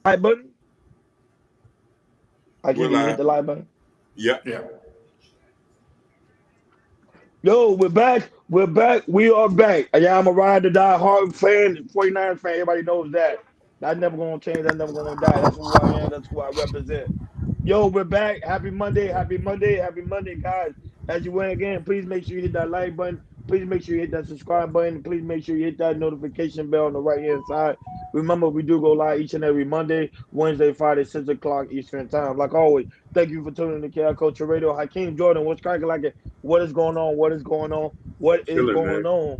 Like button. I We're can you hit live. the like button? Yep. Yeah. Yo, we're back. We're back. We are back. Yeah, I'm a ride to die hard fan, 49ers fan. Everybody knows that. That's never gonna change. That's never gonna die. That's who I am. That's who I represent. Yo, we're back. Happy Monday. Happy Monday. Happy Monday, guys. As you went again, please make sure you hit that like button. Please make sure you hit that subscribe button. Please make sure you hit that notification bell on the right hand side. Remember, we do go live each and every Monday, Wednesday, Friday, 6 o'clock Eastern time. Like always, thank you for tuning in to KL Culture Radio. Hakeem Jordan, what's cracking like it? What is going on? What is going on? What is Chilling, going man. on?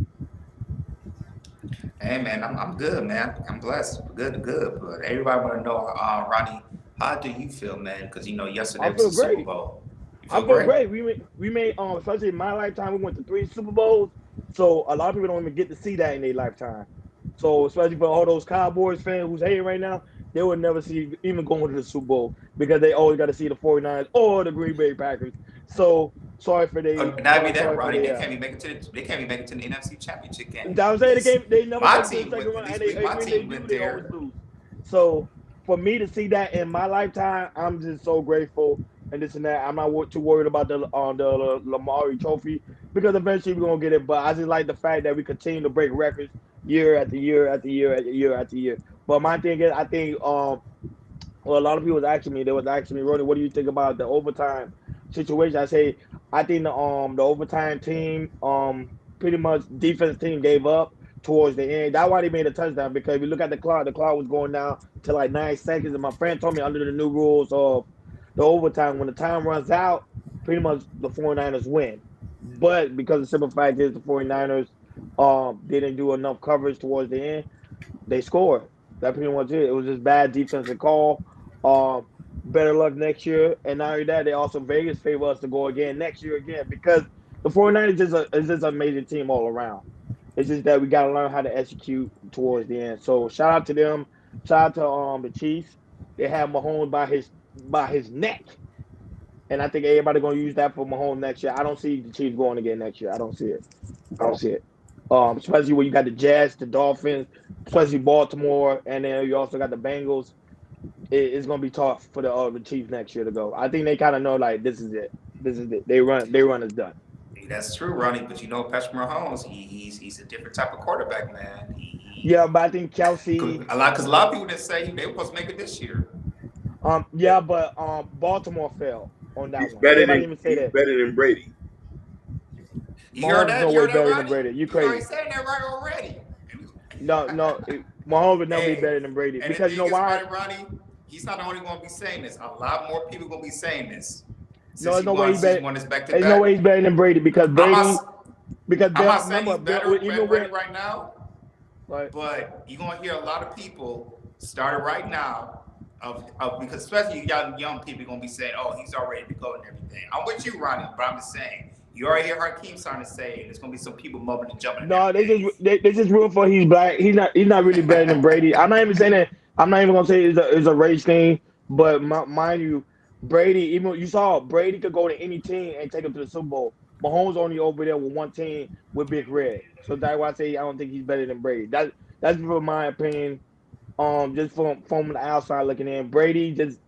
Hey man, I'm good, man. I'm blessed. Good, good. But everybody want to know, Ronnie, how do you feel, man? Because yesterday I was feel the Super great. Bowl. You I feel feel great? great. We made especially in my lifetime, we went to three Super Bowls. So a lot of people don't even get to see that in their lifetime. So especially for all those Cowboys fans who's hating right now, they would never see even going to the Super Bowl because they always got to see the 49ers or the Green Bay Packers. So sorry for they Not be that, sorry for Ronnie. They their can't be making they can't be making to the NFC Championship game. I was At saying least they never my make it to the team second went. At round, and least they my when they team do, went they always there. lose. So for me to see that in my lifetime, I'm just so grateful and this and that. I'm not too worried about the Lamari Trophy because eventually we're gonna get it. But I just like the fact that we continue to break records year after year after year after year after year. But my thing is, I think well, a lot of people was asking me, they was asking me, Ronnie, what do you think about the overtime situation? I say, I think the overtime team, pretty much defense team gave up towards the end. That's why they made a touchdown because if you look at the clock was going down to like 9 seconds. And my friend told me under the new rules of the overtime, when the time runs out, pretty much the 49ers win. But because the simple fact is the 49ers didn't do enough coverage towards the end, they scored. That pretty much it. It was just bad defensive call. Better luck next year. And not only that, they also Vegas favor us to go again next year again because the 49ers is just an amazing team all around. It's just that we gotta learn how to execute towards the end. So shout out to them. Shout out to the Chiefs. They have Mahomes by his neck. And I think everybody gonna use that for Mahomes next year. I don't see the Chiefs going again next year. I don't see it. I don't see it. Especially when you got the Jets, the Dolphins, especially Baltimore, and then you also got the Bengals. It's gonna be tough for the Chiefs next year to go. I think they kind of know like this is it. This is it. They run is done. That's true, Ronnie. But Patrick Mahomes, he's a different type of quarterback, man. Yeah, but I think Kelsey. Because a lot of people didn't say they were supposed to make it this year. Yeah, but Baltimore fell on that He's one. better Everybody than even say he's that better than Brady. You heard Mahomes is that? no You way heard that, better than Ronnie? Brady. You You already crazy? said that right already. No, no, Mahomes would never be Hey, better than Brady and the because you thing know is why? about it, Ronnie, he's not the only one to be saying this. A lot more people gonna be saying this No, there's no way since he better. won this back to There's no way back. he's better than Brady because I'm Brady not. because I'm Bill. not saying Remember he's Bill. better Even than when Brady right now, like but you're gonna hear a lot of people started right now of because especially young people gonna be saying, "Oh, he's all ready to go and everything." I'm with you, Ronnie, but I'm just saying you already hear Hakeem starting to say there's gonna be some people mumbling and jumping and no, everything. they just root for he's black. He's not really better than Brady. I'm not even saying that. I'm not even gonna say it's a race thing. But mind you, Brady. Even you saw Brady could go to any team and take him to the Super Bowl. Mahomes only over there with one team with Big Red. So that's why I say I don't think he's better than Brady. That's for my opinion. Just from the outside looking in, Brady just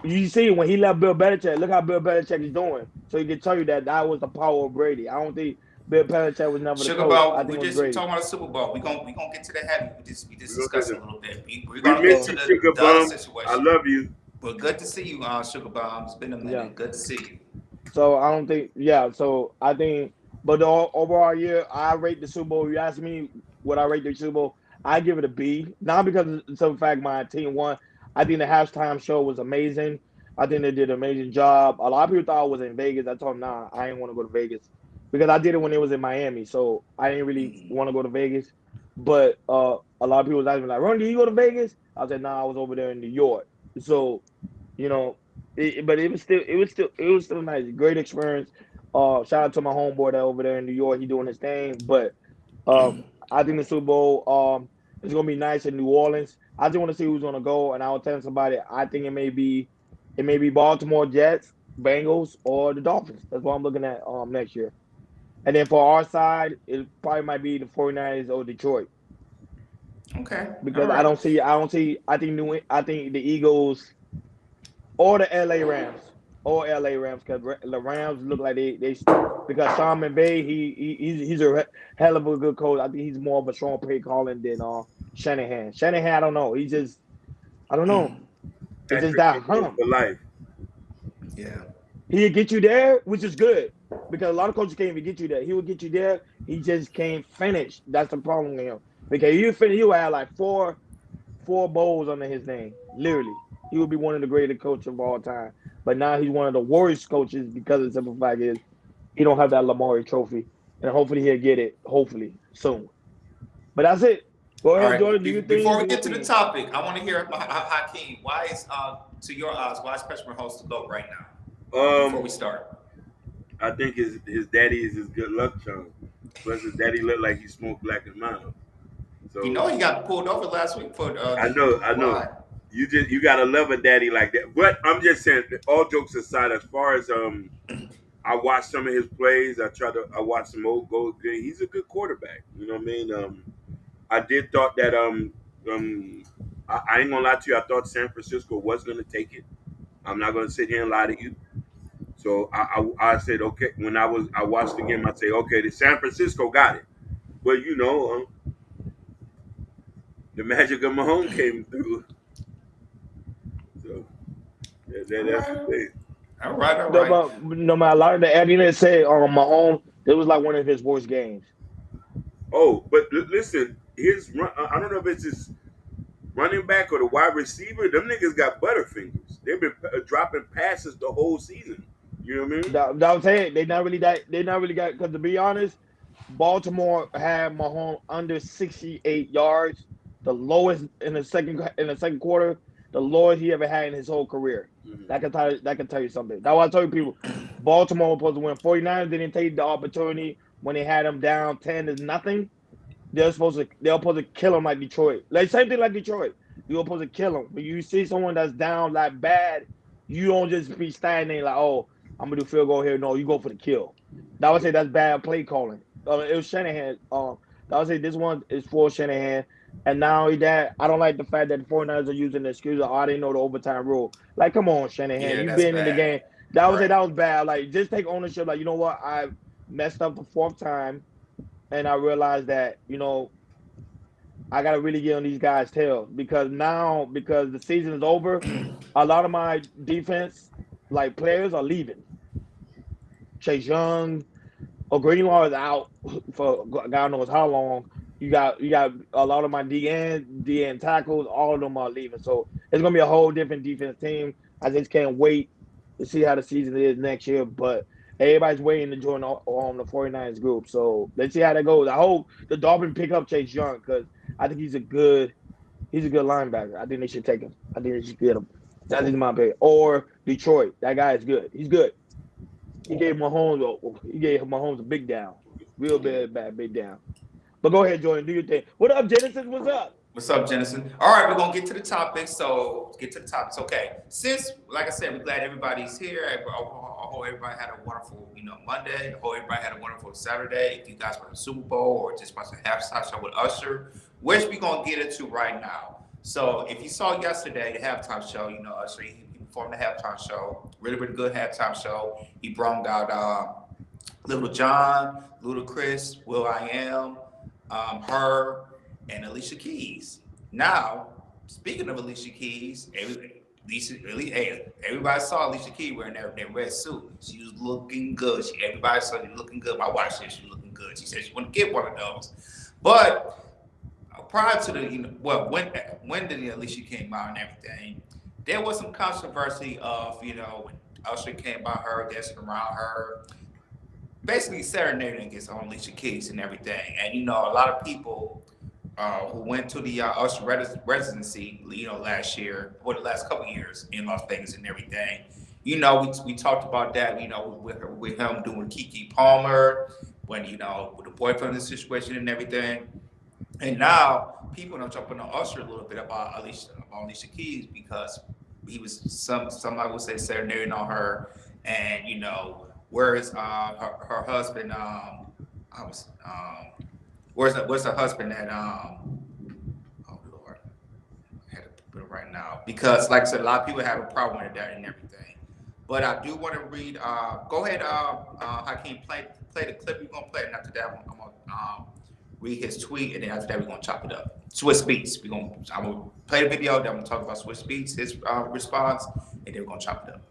you see when he left Bill Belichick. Look how Bill Belichick is doing. So he can tell you that was the power of Brady. I don't think Bill Belichick was never the Sugar coach. I Bowl, think it was we Brady. talking about the Super Bowl. We gonna get to the heavy. We just We're gonna get discussing it. a little bit. We're We gonna get miss to you, So Sugar the other Bum. I situation. love you. But good to see you, Sugar Bomb. It's been a yeah. minute. Good to see you. So I don't think yeah. So I think, but the overall year, I rate the Super Bowl. You ask me what I rate the Super Bowl, I give it a B. Not because of some fact my team won. I think the halftime show was amazing. I think they did an amazing job. A lot of people thought I was in Vegas. I told them, nah, I didn't want to go to Vegas because I did it when it was in Miami. So I didn't really Mm-hmm. want to go to Vegas. But a lot of people was asking me like, Ron, did you go to Vegas? I said, nah, I was over there in New York. So you know, but it was still nice, great experience. Shout out to my homeboy that over there in New York, he doing his thing. But I think the Super Bowl is gonna be nice in New Orleans. I just want to see who's gonna go, and I was telling somebody I think it may be Baltimore Jets, Bengals, or the Dolphins. That's what I'm looking at next year. And then for our side, it probably might be the 49ers or Detroit. Okay. All because right. I think the Eagles or the LA Rams or LA Rams because the Rams look like they because Sean McVay he's a hell of a good coach. I think he's more of a strong play calling than Shanahan. Shanahan, I don't know. He just I don't know. It's just Patrick that Mahomes hump. for life. Yeah. He'll get you there, which is good because a lot of coaches can't even get you there. He will get you there. He just can't finish. That's the problem with him. Because you finish, he will have like four bowls under his name. Literally, he would be one of the greatest coaches of all time. But now he's one of the worst coaches because the simple fact is he don't have that Lamar trophy, and hopefully he'll get it. Hopefully soon. But that's it. Go All ahead, right. Jordan. Do your Before thing. we Do your get to the thing. topic, I want to hear Hakeem. Why is to your eyes? Why is Freshman host the GOAT right now? Before Um, we start, I think his daddy is his good luck charm. Plus, his daddy looked like he smoked black and mild. you So know he got pulled over last week for I know. DUI. You gotta love a daddy like that. But I'm just saying, all jokes aside, as far as I watched some of his plays. I watched some old gold. He's a good quarterback. You know what I mean? I did thought that I ain't gonna lie to you. I thought San Francisco was gonna take it. I'm not gonna sit here and lie to you. So I said okay. When I watched the game, I say okay, the San Francisco got it. But the magic of Mahomes came through. So All that's the right, thing. all right, all No, right. but no matter a lot of the evidence said on Mahomes, it was like one of his worst games. Oh, but listen, his run. I don't know if it's his running back or the wide receiver. Them niggas got butterfingers. They've been dropping passes the whole season. You know what I mean? That was it. They not really got because to be honest, Baltimore had Mahomes under 68 yards, the lowest in the second quarter, the lowest he ever had in his whole career. Mhm. That can tell you something. That's why I tell you people, Baltimore was supposed to win. 49ers didn't take the opportunity when they had them down 10 to nothing. They're supposed to kill him like Detroit. Like same thing like Detroit. You're supposed to kill him. When you see someone that's down like bad, you don't just be standing like, oh, I'm gonna do field goal here. No, you go for the kill. That would say that's bad play calling. It was Shanahan. I would say this one is for Shanahan. And not only that, I don't like the fact that the 49ers are using the excuse of, oh, I didn't know the overtime rule. Like, come on, Shanahan. Yeah, You've that's been in the bad. game. That would say Right. that was bad. Like, just take ownership. Like, you know what? I messed up the fourth time and I realized that I gotta really get on these guys' tails because now because the season is over, a lot of my defense like players are leaving. Chase Young or Greenlaw is out for God knows how long. You got a lot of my DN tackles, all of them are leaving. So it's gonna be a whole different defense team. I just can't wait to see how the season is next year. But everybody's waiting to join on the 49ers group. So let's see how that goes. I hope the Dolphins pick up Chase Young because I think he's a good linebacker. I think they should take him. I think they should get him. That is my opinion. Or Detroit. That guy is good. He's good. He gave Mahomes a big down. Real bad big down. But go ahead, Jordan, do your thing. What up, Genesis? What's up? What's up, Jennison? All right, we're gonna get to the topics. So let's get to the topics. Okay. Since, like I said, we're glad everybody's here. I hope everybody had a wonderful, Monday. I hope everybody had a wonderful Saturday. If you guys watched the Super Bowl or just watched the halftime show with Usher, which we're gonna get into right now. So if you saw yesterday the halftime show, Usher he performed the halftime show. Really, really good halftime show. He brought out Little John, Ludacris, Will I Am, her, and Alicia Keys. Now, speaking of Alicia Keys, everybody saw Alicia Keys wearing that red suit. She was looking good. Everybody saw her looking good. My wife said she was looking good. She said she wanted to get one of those. But prior to when the Alicia came out and everything, there was some controversy of when Usher came by her, dancing around her, basically serenading against Alicia Keys and everything. And a lot of people who went to the Usher residency, last year or the last couple of years in Las Vegas and everything. We talked about that. With him doing Kiki Palmer when with the boyfriend situation and everything. And now people are jumping on Usher a little bit about Alicia Keys because he was somebody would say serenading on her, and where's her husband? I was where's her husband at? Oh right now because, like I said, a lot of people have a problem with that and everything. But I do want to read. Go ahead, Hakeem, play the clip. You're gonna play it. And after that, I'm gonna read his tweet, and then after that, we're gonna chop it up. Swiss Beats. I'm gonna play the video. Then I'm gonna talk about Swiss Beats, his response, and then we're gonna chop it up.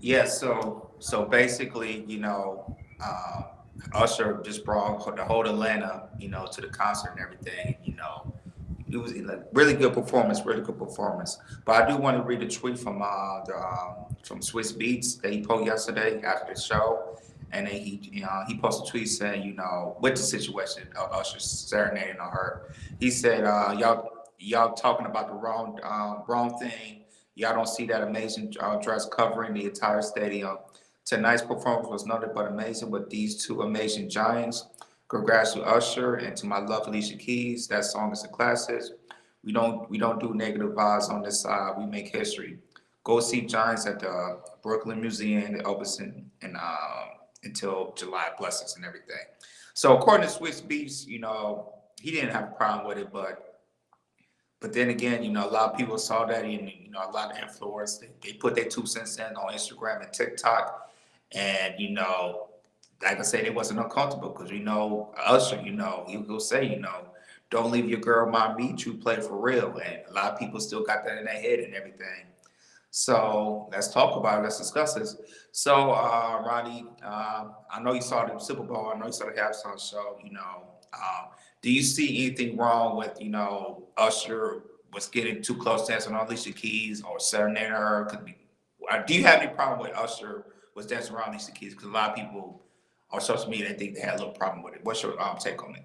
Yeah, so basically, Usher just brought the whole Atlanta, to the concert and everything. It was like really good performance, really good performance. But I do want to read a tweet from Swiss Beats that he posted yesterday after the show, and then he posted a tweet saying, with the situation of Usher serenading on her, he said, y'all talking about the wrong thing. Y'all don't see that amazing dress covering the entire stadium. Tonight's performance was nothing but amazing with these two amazing giants. Congrats to Usher and to my love Alicia Keys. That song is a classic. We don't do negative vibes on this side. We make history. Go see Giants at the Brooklyn Museum in Elvis and until July. Blessings and everything. So according to Swiss Beats, he didn't have a problem with it, but then again, a lot of people saw that, and a lot of influencers they put their 2 cents in on Instagram and TikTok, and like I said, it wasn't uncomfortable because Usher, he'll say, don't leave your girl my beat, you play for real, and a lot of people still got that in their head and everything. So let's talk about it. Let's discuss this. So, Ronnie, I know you saw the Super Bowl. I know you saw the halftime show. Do you see anything wrong with Usher was getting too close to dancing on Alicia Keys or serenading her? Do you have any problem with Usher was dancing around Alicia Keys? Because a lot of people on social media think they had a little problem with it. What's your take on it?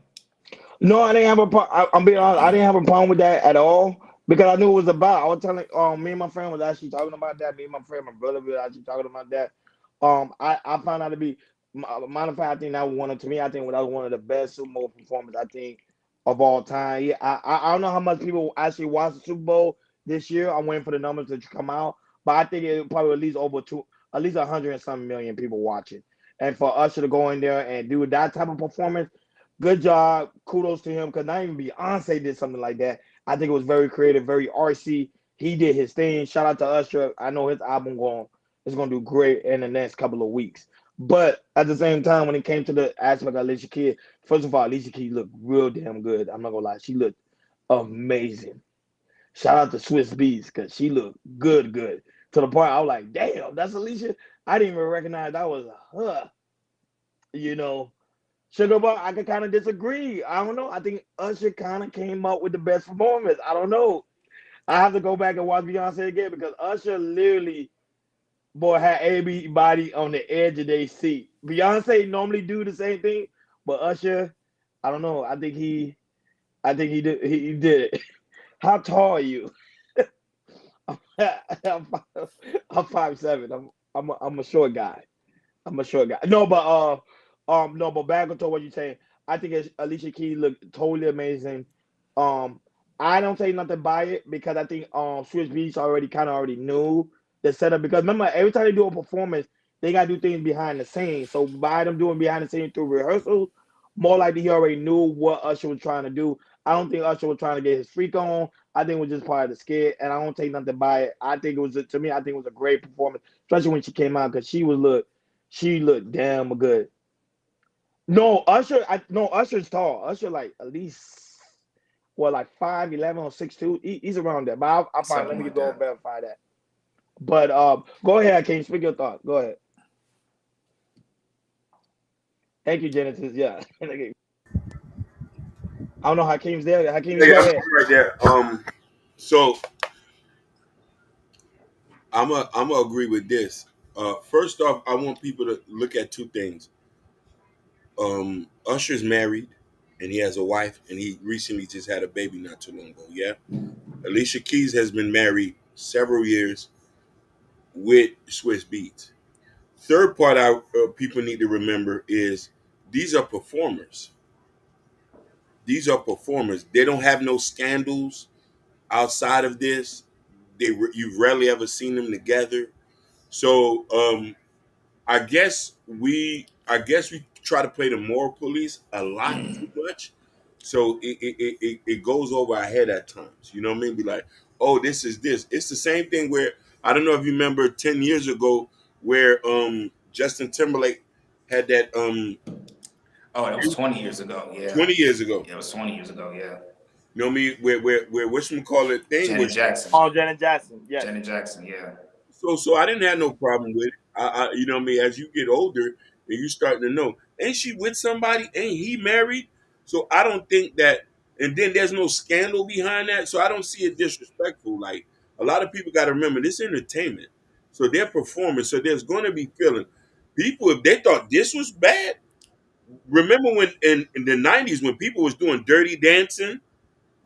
No, I didn't have a problem. I'm being honest. I didn't have a problem with that at all because I knew it was about. I was telling me and my friend was actually talking about that. Me and my friend, my brother, were actually talking about that. I found out to be. Matter of fact, I think that was to me. I think that was one of the best Super Bowl performances I think of all time. Yeah, I don't know how much people actually watched the Super Bowl this year. I'm waiting for the numbers to come out, but I think it probably at least at least 100 and some million people watching. And for Usher to go in there and do that type of performance, good job. Kudos to him because not even Beyonce did something like that. I think it was very creative, very artsy. He did his thing. Shout out to Usher. I know his album is going to do great in the next couple of weeks. But at the same time, when it came to the aspect of Alicia Keys, first of all, Alicia Keys looked real damn good. I'm not gonna lie, she looked amazing. Shout out to Swiss Beats because she looked good, good. To the point I was like, damn, that's Alicia. I didn't even recognize that was her. You know, Sugar Boy, I could kind of disagree. I don't know. I think Usher kind of came up with the best performance. I don't know. I have to go back and watch Beyonce again because Usher literally, boy, had everybody on the edge of their seat. Beyonce normally do the same thing, but Usher, I don't know. I think he did it. How tall are you? I'm 5'7". I'm a short guy. I'm a short guy. No, but back to what you're saying. I think Alicia Keys looked totally amazing. Um, I don't say nothing by it because I think Swiss Beats already knew the setup. Because remember, every time they do a performance, they gotta do things behind the scenes. So by them doing behind the scenes through rehearsals, more likely he already knew what Usher was trying to do. I don't think Usher was trying to get his freak on. I think it was just part of the skit, and I don't take nothing by it. I think it was to me. I think it was a great performance, especially when she came out because she looked damn good. No, Usher. No, Usher's tall. Usher like at least what like 5'11" or 6'2". He's around there. But I'll find. Let Something me like go and that. verify that. But go ahead, King. Speak your thought. Go ahead. Thank you, Genesis. Yeah. I don't know. Hakeem's there. Hakeem, you Yeah, go I'm ahead. right there. So I'm gonna agree with this. First off, I want people to look at two things. Usher's married, and he has a wife, and he recently just had a baby not too long ago. Yeah, Alicia Keys has been married several years with Swiss Beats. Third part, people need to remember is these are performers. These are performers. They don't have no scandals outside of this. You've rarely ever seen them together. So I guess we try to play the moral police a lot too much. So it goes over our head at times. You know what I mean? Be like, oh, this is this. It's the same thing where I don't know if you remember 10 years ago where Justin Timberlake had that Oh, that was 20 years ago. Yeah. 20 years ago. Yeah, it was 20 years ago. Yeah. You know what I mean? Where whatchamacallit thing Janet was Jackson. Oh, Janet Jackson. Yes. Janet Jackson. Yeah. so I didn't have no problem with it. You know what I mean? As you get older and you starting to know, ain't she with somebody? Ain't he married? So I don't think that. And then there's no scandal behind that, so I don't see it disrespectful. Like a lot of people got to remember, this entertainment, so they're performing. So there's going to be feeling. People, if they thought this was bad, remember when in the '90s when people was doing dirty dancing,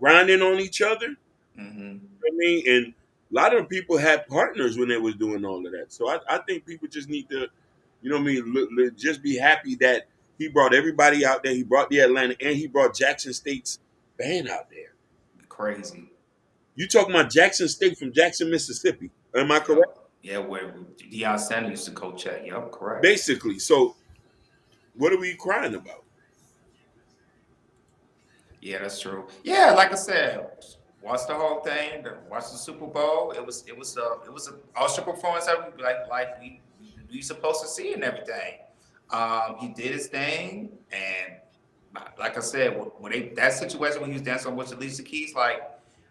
grinding on each other. Hmm. I mean, and a lot of people had partners when they was doing all of that. So I think people just need to, you know what I mean, just be happy that he brought everybody out there. He brought the Atlanta and he brought Jackson State's band out there. Crazy. You talking about Jackson State from Jackson, Mississippi. Am I correct? Yep. Yeah, where Deion Sanders used to coach at. Yep, correct. Basically. So what are we crying about? Yeah, that's true. Yeah, like I said, watch the whole thing. Watch the Super Bowl. It was a awesome performance that we supposed to see and everything. He did his thing, and like I said, that situation when he was dancing with Alicia Keys, like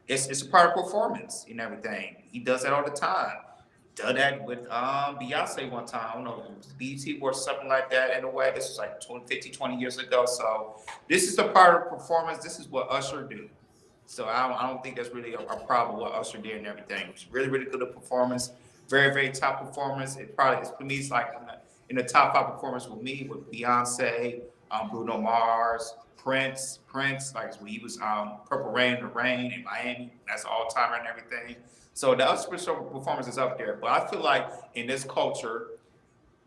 it's a part of performance and everything. He does that all the time. Done that with Beyonce one time. I don't know, it was BT or something like that. In a way, this was like 20, 50, 20 years ago. So this is a part of performance. This is what Usher do. So I don't think that's really a problem what Usher did and everything. It was really, really good at performance. Very, very top performance. It probably for me it's like in the top five performance with me with Beyonce, Bruno Mars, Prince, like when he was Purple Rain, The Rain in Miami. That's all timer and everything. So the Usher performance is up there. But I feel like in this culture,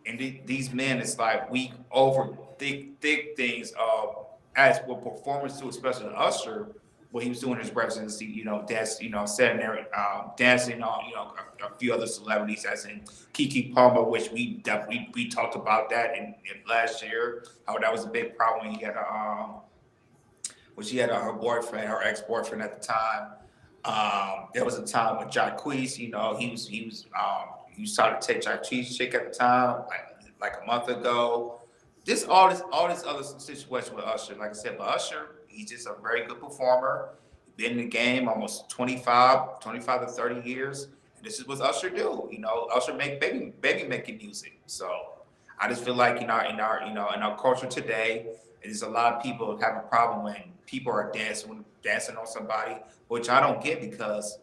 and these men, it's like we over thick things as what performers do, especially Usher, when he was doing his residency, setting there, dancing on, a few other celebrities, as in Kiki Palmer, which we talked about that in last year, how that was a big problem. He had her boyfriend, her ex boyfriend at the time. There was a time with Jacquees, he was trying to take Jacquees' chick at the time, like a month ago. All this other situation with Usher. Like I said, but Usher, he's just a very good performer. Been in the game almost 25 to 30 years. And this is what Usher do. Usher make baby making music. So I just feel like in our culture today, there's a lot of people have a problem when people are dancing on somebody, which I don't get because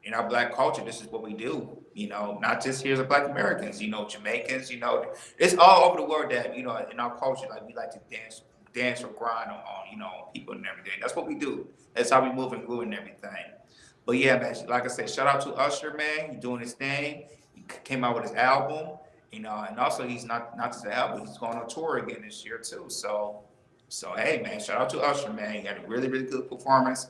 in our black culture, this is what we do. Not just here as Black Americans. Jamaicans. It's all over the world that in our culture, like we like to dance or grind on people and everything. That's what we do. That's how we move and groove and everything. But yeah, man, like I said, shout out to Usher, man. He's doing his thing. He came out with his album. And also he's not just an album. He's going on tour again this year too. So hey, man, shout out to Usher, man. He had a really, really good performance.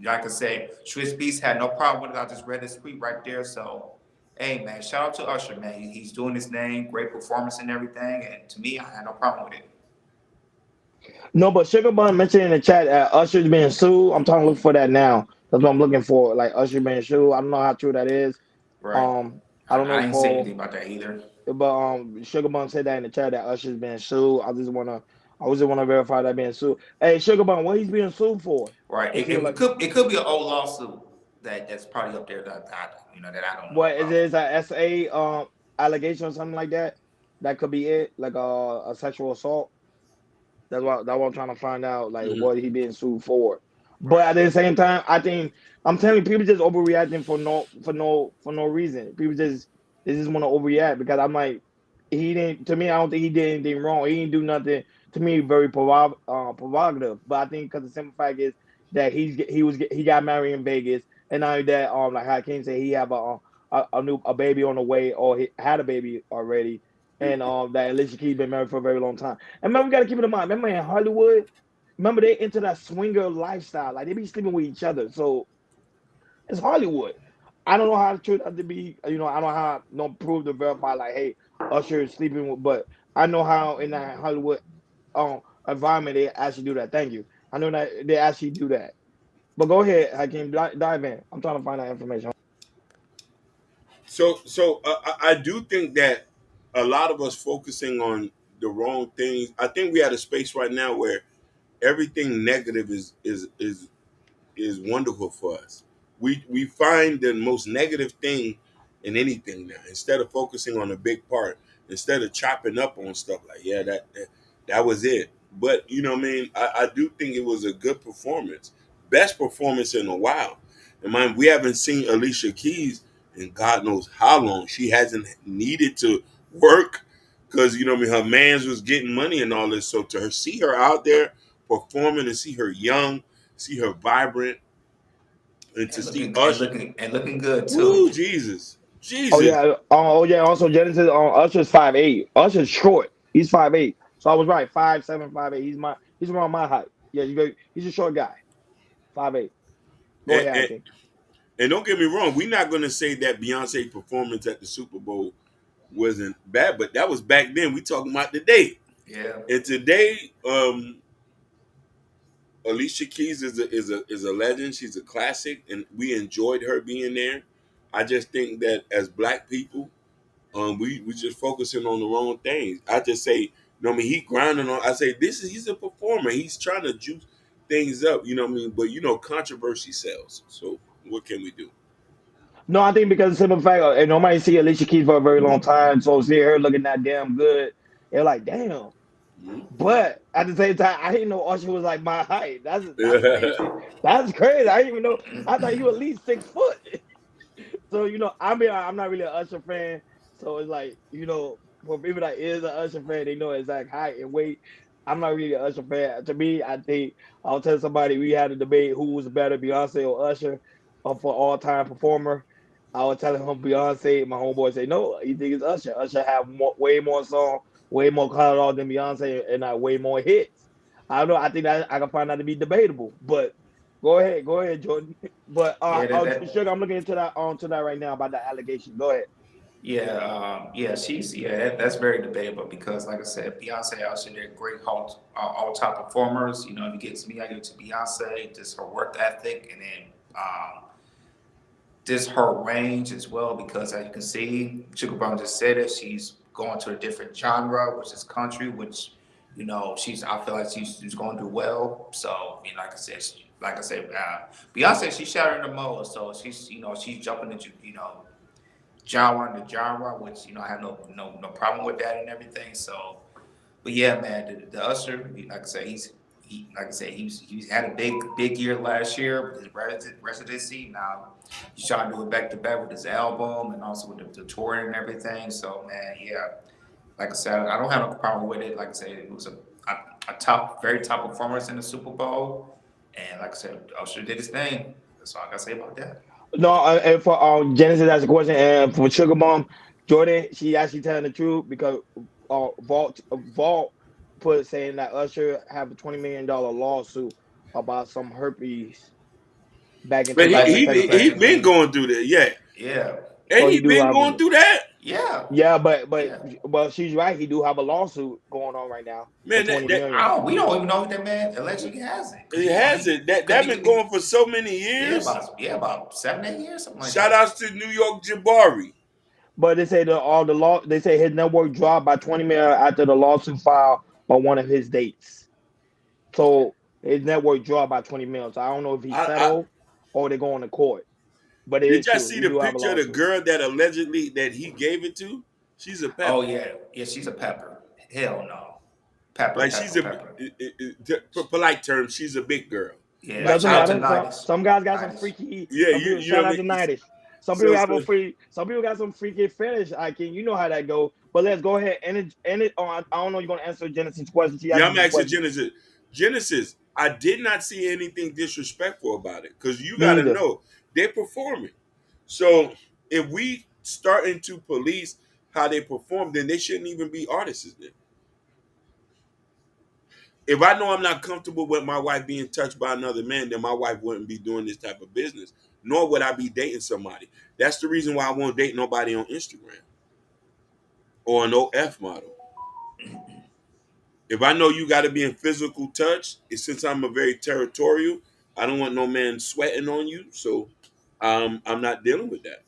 Like I said, Swiss Beats had no problem with it. I just read his tweet right there. So, Hey man, shout out to Usher, man. He's doing his thing, great performance and everything. And to me, I had no problem with it. No, but Sugar Bun mentioned in the chat Usher's being sued. I'm trying to look for that now. That's what I'm looking for. Like Usher being sued. I don't know how true that is. Right. Um, I don't know I didn't say anything for, about that either. but Sugar Bun said that in the chat that Usher's being sued. I just wanna verify that being sued. Hey, Sugar Bun, what he's being sued for? Right. Let's see what like It could be an old lawsuit that's probably up there that that I don't know what is about. it? A SA allegation or something like that? That could be it, like a sexual assault. That's what I'm trying to find out, like Hmm. what he being sued for. But Right. at the same time, I think I'm telling you, people just overreacting for no reason. People just they just want to overreact because I'm like, he didn't. To me, I don't think he did anything wrong. He didn't do nothing to me very provocative. But I think because the simple fact is that he got married in Vegas, and now that like Hakeem said, he have a baby on the way, or he had a baby already, and that Alicia Keys been married for a very long time. And man, we gotta keep it in mind. Remember in Hollywood, remember they into that swinger lifestyle. Like they be sleeping with each other. So it's Hollywood. I don't know how true that to be. I don't know how no prove to verify. Like, hey, Usher is sleeping with, but I know how in that Hollywood environment they actually do that. Thank you. I know that they actually do that. But go ahead, Hakeem, dive in. I'm trying to find that information. I do think that a lot of us focusing on the wrong things. I think we at a space right now where everything negative is wonderful for us. We find the most negative thing in anything now. Instead of focusing on the big part, instead of chopping up on stuff like, yeah, that was it. But you know what I mean? I do think it was a good performance. Best performance in a while. And mind, we haven't seen Alicia Keys in God knows how long. She hasn't needed to work because you know what I mean, her man's was getting money and all this. So to her see her out there performing and see her young, see her vibrant, and to see Usher. And looking good too. Woo, Jesus. Oh Jesus. yeah, Also, Genesis Usher's 5'8". Usher's short. He's 5'8". So I was right. 5'7", 5'8". He's around my height. Yeah, he's a short guy. 5'8". Go And, ahead, and, Hakeem. and don't get me wrong, we're not going to say that Beyonce performance at the Super Bowl wasn't bad, but that was back then. We talking about today. Yeah. And today, Alicia Keys is a legend. She's a classic, and we enjoyed her being there. I just think that as black people, we just focusing on the wrong things. I just say, you know what I mean, he grinding on. I say he's a performer. He's trying to juice things up. You know what I mean, but controversy sells. So what can we do? No, I think because of the simple fact, and nobody see Alicia Keys for a very long time, so see her looking that damn good, they're like, damn. Mhm. But at the same time, I didn't know Usher was like my height. That's crazy. Yeah. That's crazy. I didn't even know. I thought you were at least 6 foot. So I mean, I'm not really an Usher fan. So it's like for people that is an Usher fan, they know exact height and weight. I'm not really an Usher fan. To me, I think I'll tell somebody we had a debate who was better, Beyonce or Usher, for all time performer. I was telling him Beyonce. My homeboy say no, he think it's Usher. Usher have way more song, way more catalog than Beyonce, and way more hits. I don't know. I think that I can find that to be debatable, but go ahead, Jordan. But Yeah, Sugar, I'm looking into that onto that right now about that allegation. Go ahead. that's very debatable because, like I said, Beyonce also they're great all top performers. You know, if you get to me, I give it to Beyonce, just her work ethic, and then just her range as well. Because as you can see, Sugar Brown just said it. She's going to a different genre, which is country, which I feel like she's going to do well. So, like I said, Beyonce, she's shattering the mold. So she's jumping into genre to genre, which I have no problem with that and everything. So, but yeah, man, the Usher, like I said, he's had a big year last year with his residency. Now he's trying to do it back to back with his album and also with the touring and everything. So, man, yeah, like I said, I don't have no problem with it. Like I said, it was a very top performance in the Super Bowl, and like I said, Usher did his thing. That's all I gotta say about that. No, and for Genesis that's a question, and for Sugar Bomb, Jordan, she actually telling the truth because Vault put saying that Usher have a $20 million lawsuit about some herpes back in But he Back he in 2017. he back he in been going through that. Yeah. Yeah, Ain't So he he do been have going a through that? Yeah, yeah, yeah. but she's right. He do have a lawsuit going on right now for Man, 20 million. We don't even know if that man allegedly has it because it has it. That been going for so many years. about 7, 8 years, something like Shout that. outs to New York Jabari. But they say they say his network dropped by 20 million after the lawsuit filed on one of his dates. So his network dropped by 20 million. So I don't know if he I settled or they going to court. But it did is y'all true. see He the do have a picture of the lawsuit. girl that allegedly that he gave it to? She's a Oh pepper. yeah, yeah. She's a pepper. Hell no, pepper, Like she's pepper, a pepper. for polite terms, she's a big girl. Yeah, Like Doesn't shout I, out to matter. Some Nidus. some guys got some Nidus. freaky. yeah, Some people you know shout what out I to mean. Nightish. Some people So, have a so free. Some people got some freaky fetish. I can. You know how that go. But let's go ahead and it. Oh, I don't know. You're gonna answer Genesis' question. She yeah, asked I'm me a actually question. Genesis. Genesis, I did not see anything disrespectful about it because you got Me to either. know they're performing. So if we starting to police how they perform, then they shouldn't even be artists. Then, if I know I'm not comfortable with my wife being touched by another man, then my wife wouldn't be doing this type of business. Nor would I be dating somebody. That's the reason why I won't date nobody on Instagram or an OF model. If I know you got to be in physical touch, since I'm a very territorial, I don't want no man sweating on you. So I'm not dealing with that.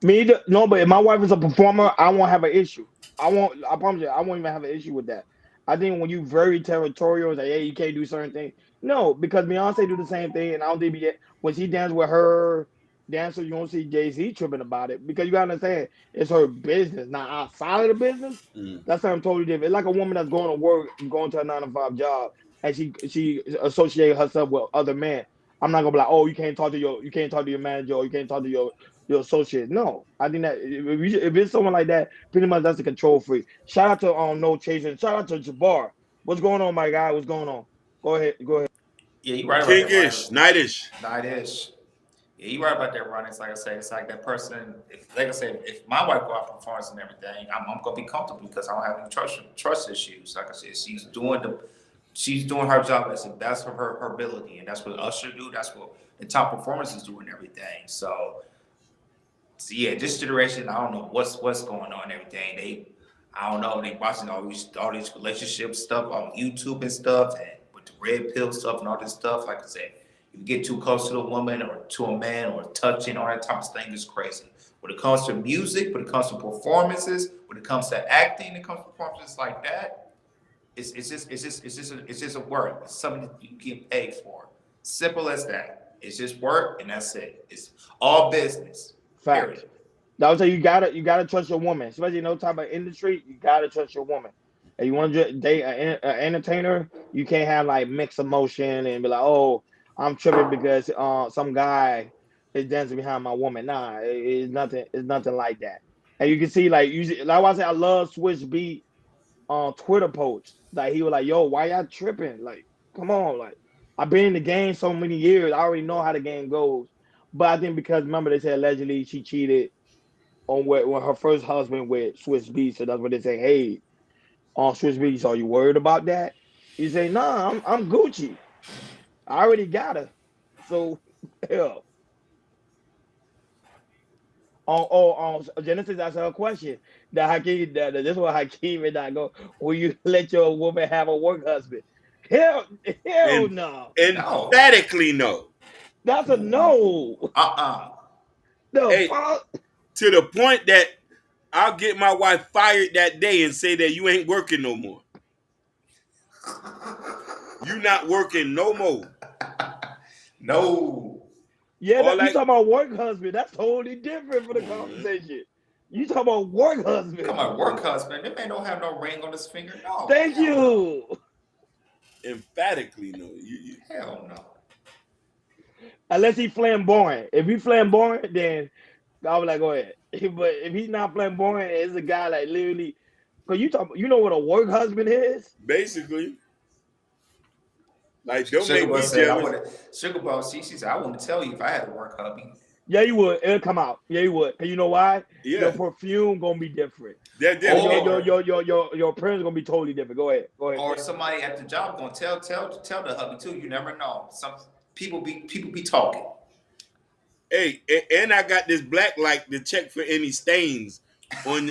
Me either. No, but if my wife is a performer, I won't have an issue. I won't. I promise you, I won't even have an issue with that. I think when you very territorial, like, hey, you can't do certain things. No, because Beyonce do the same thing, and I don't think when she dance with her dancer, you don't see Jay Z tripping about it because you gotta understand it's her business. Now outside of the business, Mm. that's something totally different. It's like a woman that's going to work, going to a 9 to 5 job, and she associate herself with other men. I'm not gonna be like, oh, you can't talk to your manager, or you can't talk to your associate. No, I think that if it's someone like that, pretty much that's a control freak. Shout out to No Chasing. Shout out to Jabbar. What's going on, my guy? What's going on? Go ahead. Go ahead. Yeah, you right about that, Ronnie. Kinkish, nightish. Nidus. Yeah, you right about that, Ronnie. It's like I say, it's like that person. Like I said, if my wife go out performance and everything, I'm gonna be comfortable because I don't have any trust issues. Like I said, she's doing her job as the best of her ability, and that's what Usher do. That's what the top performers do and everything. So yeah, this generation, I don't know what's going on and everything. I don't know, they watching all these relationship stuff on YouTube and stuff, and with the red pill stuff and all this stuff. Like I said, you get too close to a woman or to a man or touching, all that type of thing is crazy. When it comes to music, when it comes to performances, when it comes to acting, it comes to performances like that. It's just a work. It's something that you get paid for. Simple as that. It's just work and that's it. It's all business. Facts. Period. I would say you gotta trust your woman, especially in no type of industry. You gotta trust your woman. And you want to date an entertainer, you can't have like mixed emotion and be like, oh, I'm tripping because some guy is dancing behind my woman. Nah, it's nothing. It's nothing like that. And you can see like usually, like I say, I love Switch Beat on Twitter posts. Like he was like, yo, why y'all tripping? Like, come on, like I've been in the game so many years, I already know how the game goes. But I think because remember they said allegedly she cheated on when her first husband with Swiss Beats, so that's what they say. Hey, on Swiss Beats, are you worried about that? You say, nah, I'm Gucci. I already got her. So hell. Genesis asked her a question. That Hakeem, this is what Hakeem and I go. Will you let your woman have a work husband? Hell, hell And no. No. emphatically no. That's a no. Uh-uh. The Hey, fuck? to the point that I'll get my wife fired that day and say that you ain't working no more. You not working no more. No. Yeah, All you that. talking about work husband? That's totally different for the conversation. You talking about work husband? Come on, work husband. That man don't have no ring on his finger. No. Thank Hell no. you. Emphatically no. Hell no. Unless he flamboyant. If he flamboyant, then I was like, go ahead. But if he's not flamboyant, it's a guy like literally. Cause you know what a work husband is? Basically, like don't Sugar make Buzz me said, I jealous. would have. Sugar Buzz, she said, I wouldn't tell you if I had a work hubby. Yeah, you would. It'll come out. Yeah, you would. Cause you know why? Your Yeah, perfume gonna be different. they're And different. your appearance gonna be totally different. Go ahead. Go ahead. Or somebody at the job gonna tell the hubby too. You never know. Some people be talking. Hey, and I got this black light to check for any stains on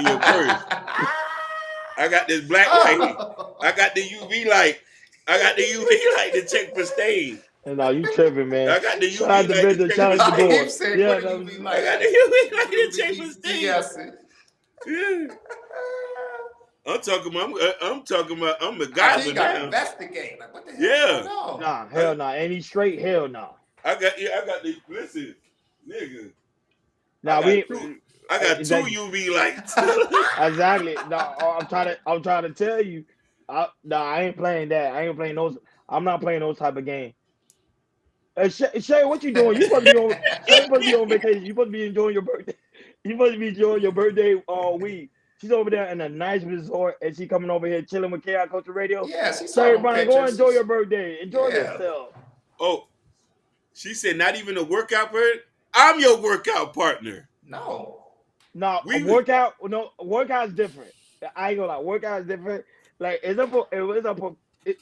your purse. I got this black light. I got the UV light. I got the UV light to check for stains. And now you tripping, man. I got the Shout out UV to light to Victor. check Shout for out to I Gore. him stains. say, Yeah, what do that you was, be I like? got the UV light You to check be for stains. BSing. Yeah. I'm talking about. I'm talking about. I'm I think MacGyver you got to now. investigate. Like, what the hell Yeah. going on? nah, hell nah. Ain't he straight? Hell nah. I got. Yeah. I got the. Listen, nigga. I Nah, got we two. I got two that UV lights. exactly. No, I'm trying to tell you. Nah, I ain't playing that. I ain't playing those. I'm not playing those type of game. Shay, what you doing? You supposed to be on. Shay supposed to be on vacation. You supposed to be enjoying your birthday. You supposed to be enjoying your birthday all week. She's over there in a nice resort, and she coming over here chilling with Chaos Culture Radio. Yeah, she saw Shay, them Brian, go pictures. enjoy your birthday. Enjoy Yeah. yourself. Oh, she said not even a workout partner. I'm your workout partner. No. Now, a We workout, no, a workout's different. I ain't gonna lie, workout's different. Like, it,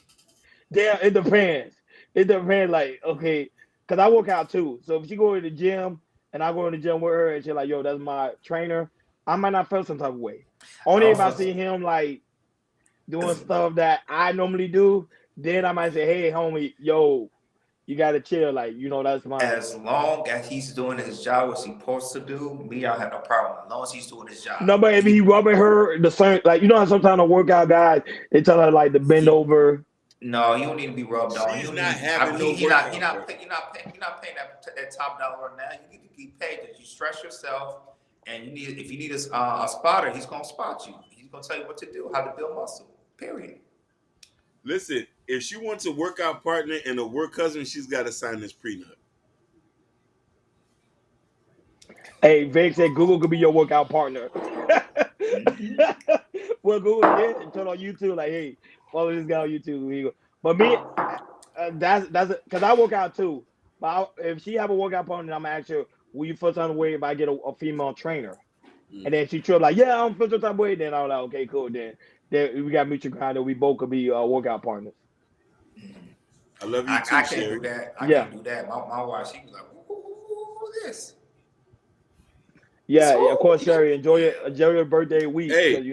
damn, it depends. It depends, like, okay, because I work out too. So if she go to the gym and I go in the gym with her and she's like, yo, that's my trainer, I might not feel some type of way. I Only don't if I feel. see him, like, doing stuff that I normally do, then I might say, hey, homie, yo, you gotta chill. Like, that's my. As long as he's doing his job, what he's supposed to do, me, I have no problem. As long as he's doing his job. No, but if he rubbing her the same, like, how sometimes the workout guys, they tell her, like, to bend over. No, you don't need to be rubbed on. You she's don't not need. having no He not. workout partner. You're not paying that top dollar on that. You need to be paid because you stress yourself, and you need. If you need a spotter, he's gonna spot you. He's gonna tell you what to do, how to build muscle. Period. Listen, if she wants a workout partner and a work husband, she's got to sign this prenup. Hey, Vic said Google could be your workout partner. Mm-hmm. Well, Google did and turn on YouTube, like, hey, follow this guy on YouTube. Here you go. But me, that's because I work out too. But if she have a workout partner, I'm gonna ask her, will you feel some way if I get a female trainer? And then she trip like, yeah, I don't feel some type of way. Then I'm like, okay, cool. Then we got mutual ground that we both could be workout partners. I love you I too, can't Sherry. do that. I Yeah. can't do that. My wife, she was like, who's this? Yeah, of course, So, Sherry. yeah. Enjoy your birthday week, Hey, because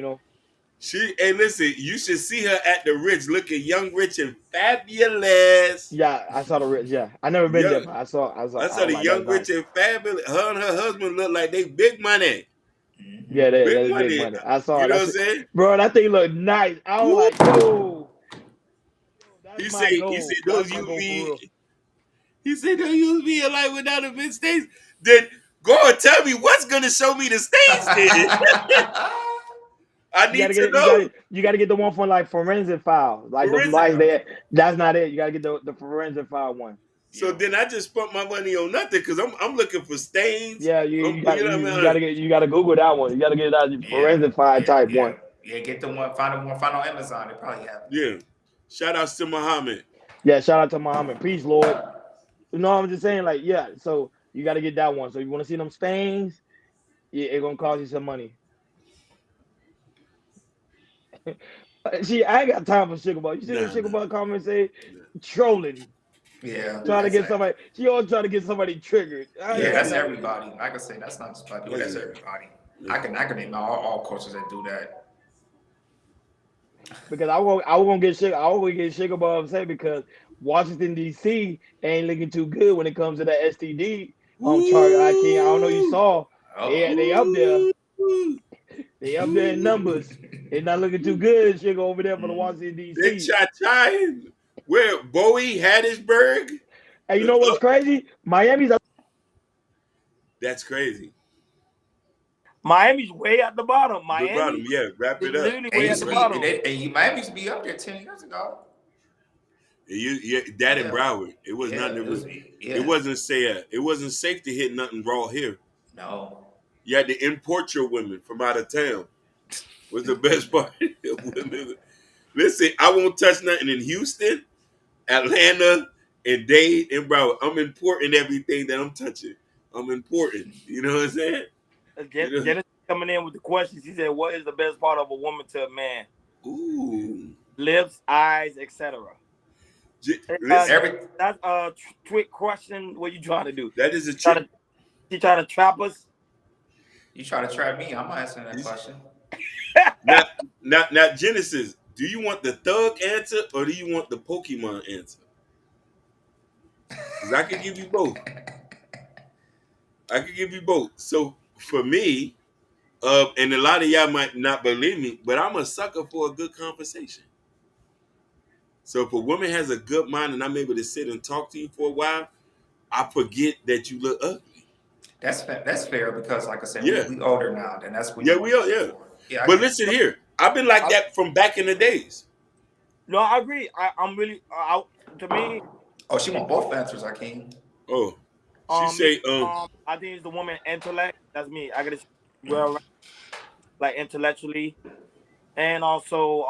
hey, listen, you should see her at the Ritz looking young, rich, and fabulous. Yeah, I saw the Ritz. Yeah, I never been there, Young, but I saw. I saw was the like, that's young, nice. rich, and fabulous. Her and her husband look like they big money. Yeah, Mm-hmm. Big that's big money. money. I saw You it. know what That's I'm it, saying? bro. That thing look nice. I was Woo! like, yo, that's my He said goal. That's those my goal for real. UV. He said those UV are like without a big stains. Then go and tell me what's gonna show me the stains. Then I You gotta need get to it. know. You gotta get the one for like forensic files, like the Forensic. lights there. That's not it. You gotta get the forensic file one. So then I just spent my money on nothing because I'm looking for stains. Yeah, You know what I mean? you gotta Google that one. You gotta get that Yeah, forensic file yeah, type yeah, one. yeah. Get the one. Find the one. Find on Amazon. They probably have it. Yeah. Shout outs to Muhammad. Yeah, shout out to Muhammad. Peace, Lord. I'm just saying, like, yeah. So you gotta get that one. So you want to see them stains? Yeah, it's gonna cost you some money. See, I ain't got time for sugar bug. You see what Nah, sugar nah, bug comment say? nah. Trolling. Yeah, Trying to that's get somebody. She always trying to get somebody triggered. I yeah, ain't got that's Listen, nothing. everybody. Like I say, that's not just black people. That's listen, everybody. listen. I can name all coaches that do that. Because I won't get sugar. I always get sugar bug upset because Washington D.C. ain't looking too good when it comes to that STD chart. I can't. I don't know. You Woo! saw Oh, they up there. Woo! They up there in numbers. They not looking too good. Sugar over there for the mm. Washington Big D.C. Shot Giant. Where Bowie, Hattiesburg? And you know what's crazy? That's crazy. Miami's way at the bottom. The bottom, Miami yeah. Wrap is it up. literally And way you at the used to be, bottom. and you might used to be up there 10 years ago. That in Yeah, Broward. It was yeah, nothing. it was. It Yeah, wasn't say. It wasn't safe to hit nothing raw here. no. You had to import your women from out of town. Was the best part. Women. Listen, I won't touch nothing in Houston, Atlanta, and Dade and Broward. I'm importing everything that I'm touching. I'm importing. You know what I'm saying? You know? Dennis coming in with the questions. He said, "What is the best part of a woman to a man? Ooh. Lips, eyes, etc." Listen, Every That's a trick question. What you trying to do? that is a Trying trick. to she trying to trap us? you try to trap me, I'm answering that question. Now, now, Genesis. Do you want the thug answer or do you want the Pokemon answer? Because I could give you both. I could give you both. So for me, and a lot of y'all might not believe me, but I'm a sucker for a good conversation. So if a woman has a good mind and I'm able to sit and talk to you for a while, I forget that you look ugly. That's fair because, like I said, Yeah, we older now, and that's what yeah, you we want to are. look Yeah, for. Yeah, I but get it. listen here, I've been like I, that from back in the days. no, I agree. I'm really to me, Oh, she want both answers, I can. Oh, she me, say, I think it's the woman intellect. That's me. I gotta well, like intellectually, and also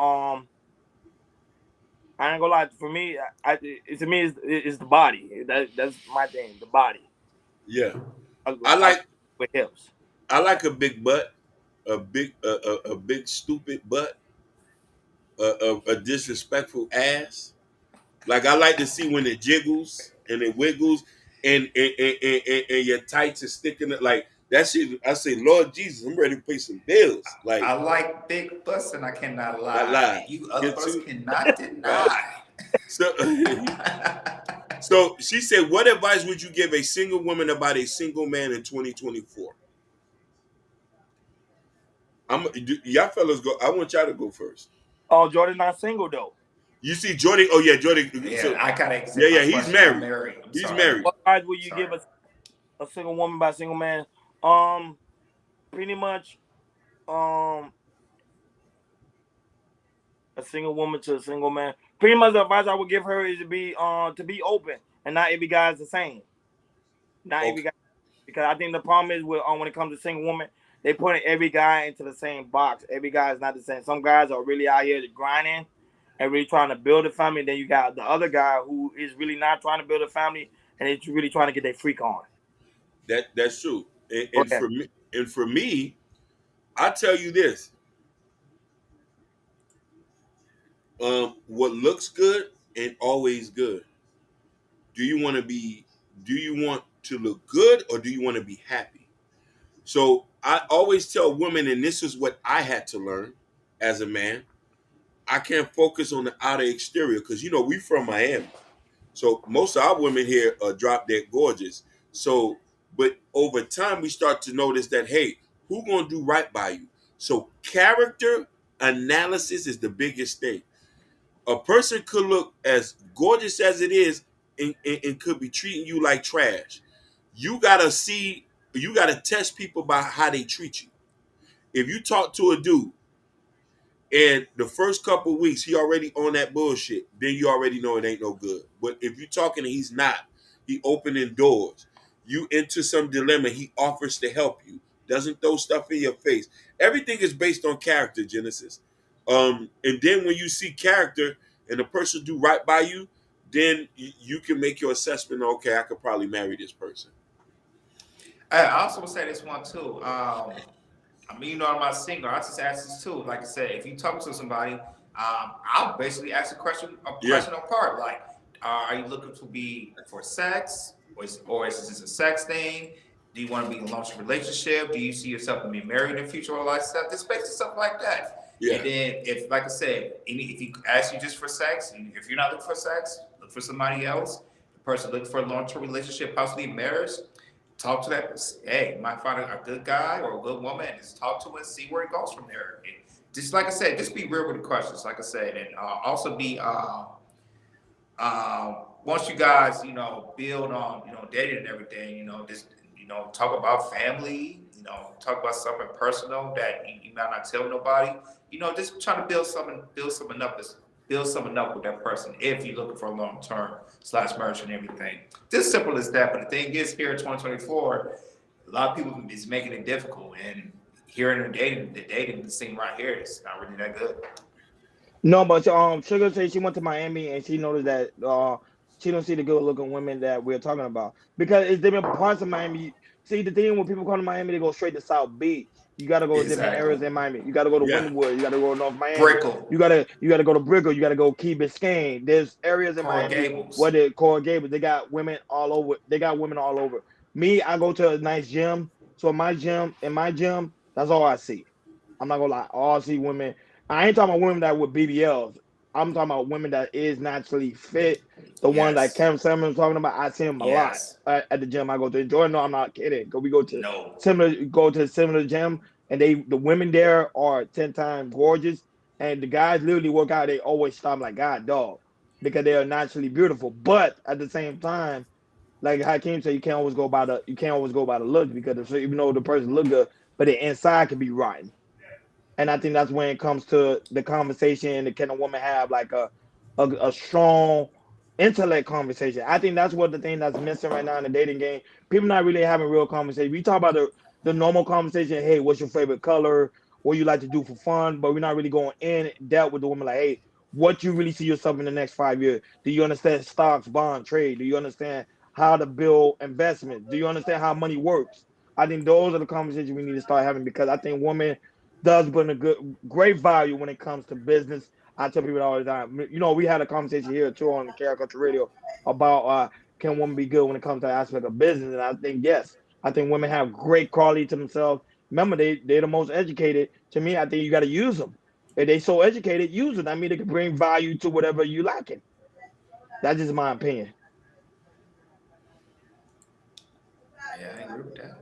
I ain't gonna lie. For me, to me, it's the body. That's my thing. The body. yeah, I Like I like with hips. I like a big butt, a big stupid butt, a disrespectful ass. Like I like to see when it jiggles and it wiggles and your tights are sticking it like that shit. I say, Lord Jesus, I'm ready to pay some bills. Like I like big butts, and I cannot not lie, lie. and you other Get brothers to cannot right. deny. So so she said, what advice would you give a single woman about a single man in 2024? Y'all fellas go. I want y'all to go first. Oh, Jordan not single though. You see Jordan. Oh yeah, Jordan. Yeah, So I gotta yeah, accept my yeah, he's question. I'm married. married. I'm He's sorry. married. What advice would you give Sorry. a single woman by a single man? Um, pretty much, um, a single woman to a single man. Pretty much the advice I would give her is to be open and not every guy is the same. Not every Okay. guy, because I think the problem is with when it comes to single women, they put every guy into the same box. Every guy is not the same. Some guys are really out here grinding and really trying to build a family. Then you got the other guy who is really not trying to build a family and is really trying to get their freak on. That's true. Go And ahead. for me, I tell you this: what looks good ain't always good. Do you want to be? Do you want to look good or do you want to be happy? So I always tell women, and this is what I had to learn as a man. I can't focus on the outer exterior because we from Miami. So most of our women here are drop dead gorgeous. So, but over time we start to notice that hey, who gonna do right by you? So character analysis is the biggest thing. A person could look as gorgeous as it is and could be treating you like trash. You gotta see, you gotta test people by how they treat you. If you talk to a dude and the first couple weeks he already on that bullshit, then you already know it ain't no good. But if you talking and he's not, he opening doors. You into some dilemma, he offers to help you. Doesn't throw stuff in your face. Everything is based on character, Genesis. And then when you see character and the person do right by you, then you can make your assessment. Okay, I could probably marry this person. I also would say this one too. I mean, I'm not single. I just ask this too. Like I said, if you talk to somebody, I'll basically ask a Yeah. question apart. Like, are you looking to be for sex, or is this a sex thing? Do you want to be in a long-term relationship? Do you see yourself to be married in the future, all that stuff? Just basically stuff like that. Yeah. And then, if, like I said, if he asks you just for sex, and if you're not looking for sex, look for somebody else. The person looking for a long-term relationship, possibly marriage. Talk to that. Hey, you might find a good guy or a good woman, and just talk to him and see where it goes from there. And just like I said, just be real with the questions, like I said, and also be once you guys build on dating and everything, just talk about family, talk about something personal that you might not tell nobody. Just try to build something up with that person if you're looking for a long term slash marriage and everything. Just simple as that. But the thing is, here in 2024, a lot of people is making it difficult, and here in the dating scene right here is not really that good. No, but Sugar said she went to Miami and she noticed that she don't see the good looking women that we're talking about because it's different parts of Miami. See, the thing when people come to Miami, they go straight to South Beach. You got to go to different Exactly. areas in Miami. You got to go to Yeah. Wynwood. You got to go to North Miami. Brickell, You got to go to Brickell. You got to go Key Biscayne. There's areas in Coral Miami where Gables. the Coral Gables. They got women all over. They got women all over. Me, I go to a nice gym. So in my gym, that's all I see. I'm not gonna lie. All I see women. I ain't talking about women that with BBLs. I'm talking about women that is naturally fit. The one that Yes. Kevin Samuels talking about, I see him a lot Yes. at the gym I go to. Jordan, no, I'm not kidding. Cause we No. go to similar gym, and the women there are 10 times gorgeous, and the guys literally work out. They always stop like God dog because they are naturally beautiful. But at the same time, like Hakeem said, you can't always go by the looks because even though the person look good, but the inside can be rotten. And I think that's when it comes to the conversation. The can a woman have like a strong intellect conversation? I think that's what the thing that's missing right now in the dating game. People not really having real conversation. We talk about the normal conversation. Hey, what's your favorite color? What you like to do for fun? But we're not really going in depth with the woman. Like, hey, what you really see yourself in the next 5 years? Do you understand stocks, bond, trade? Do you understand how to build investments? Do you understand how money works? I think those are the conversations we need to start having because I think women does bring a great value when it comes to business. I tell people all the time. We had a conversation here too on Caricature Radio about can women be good when it comes to the aspect of business, and I think yes. I think women have great quality to themselves. Remember, they're the most educated. To me, I think you got to use them. If they so educated, use it. I mean, they can bring value to whatever you lacking. That's just my opinion. Yeah, I agree with that.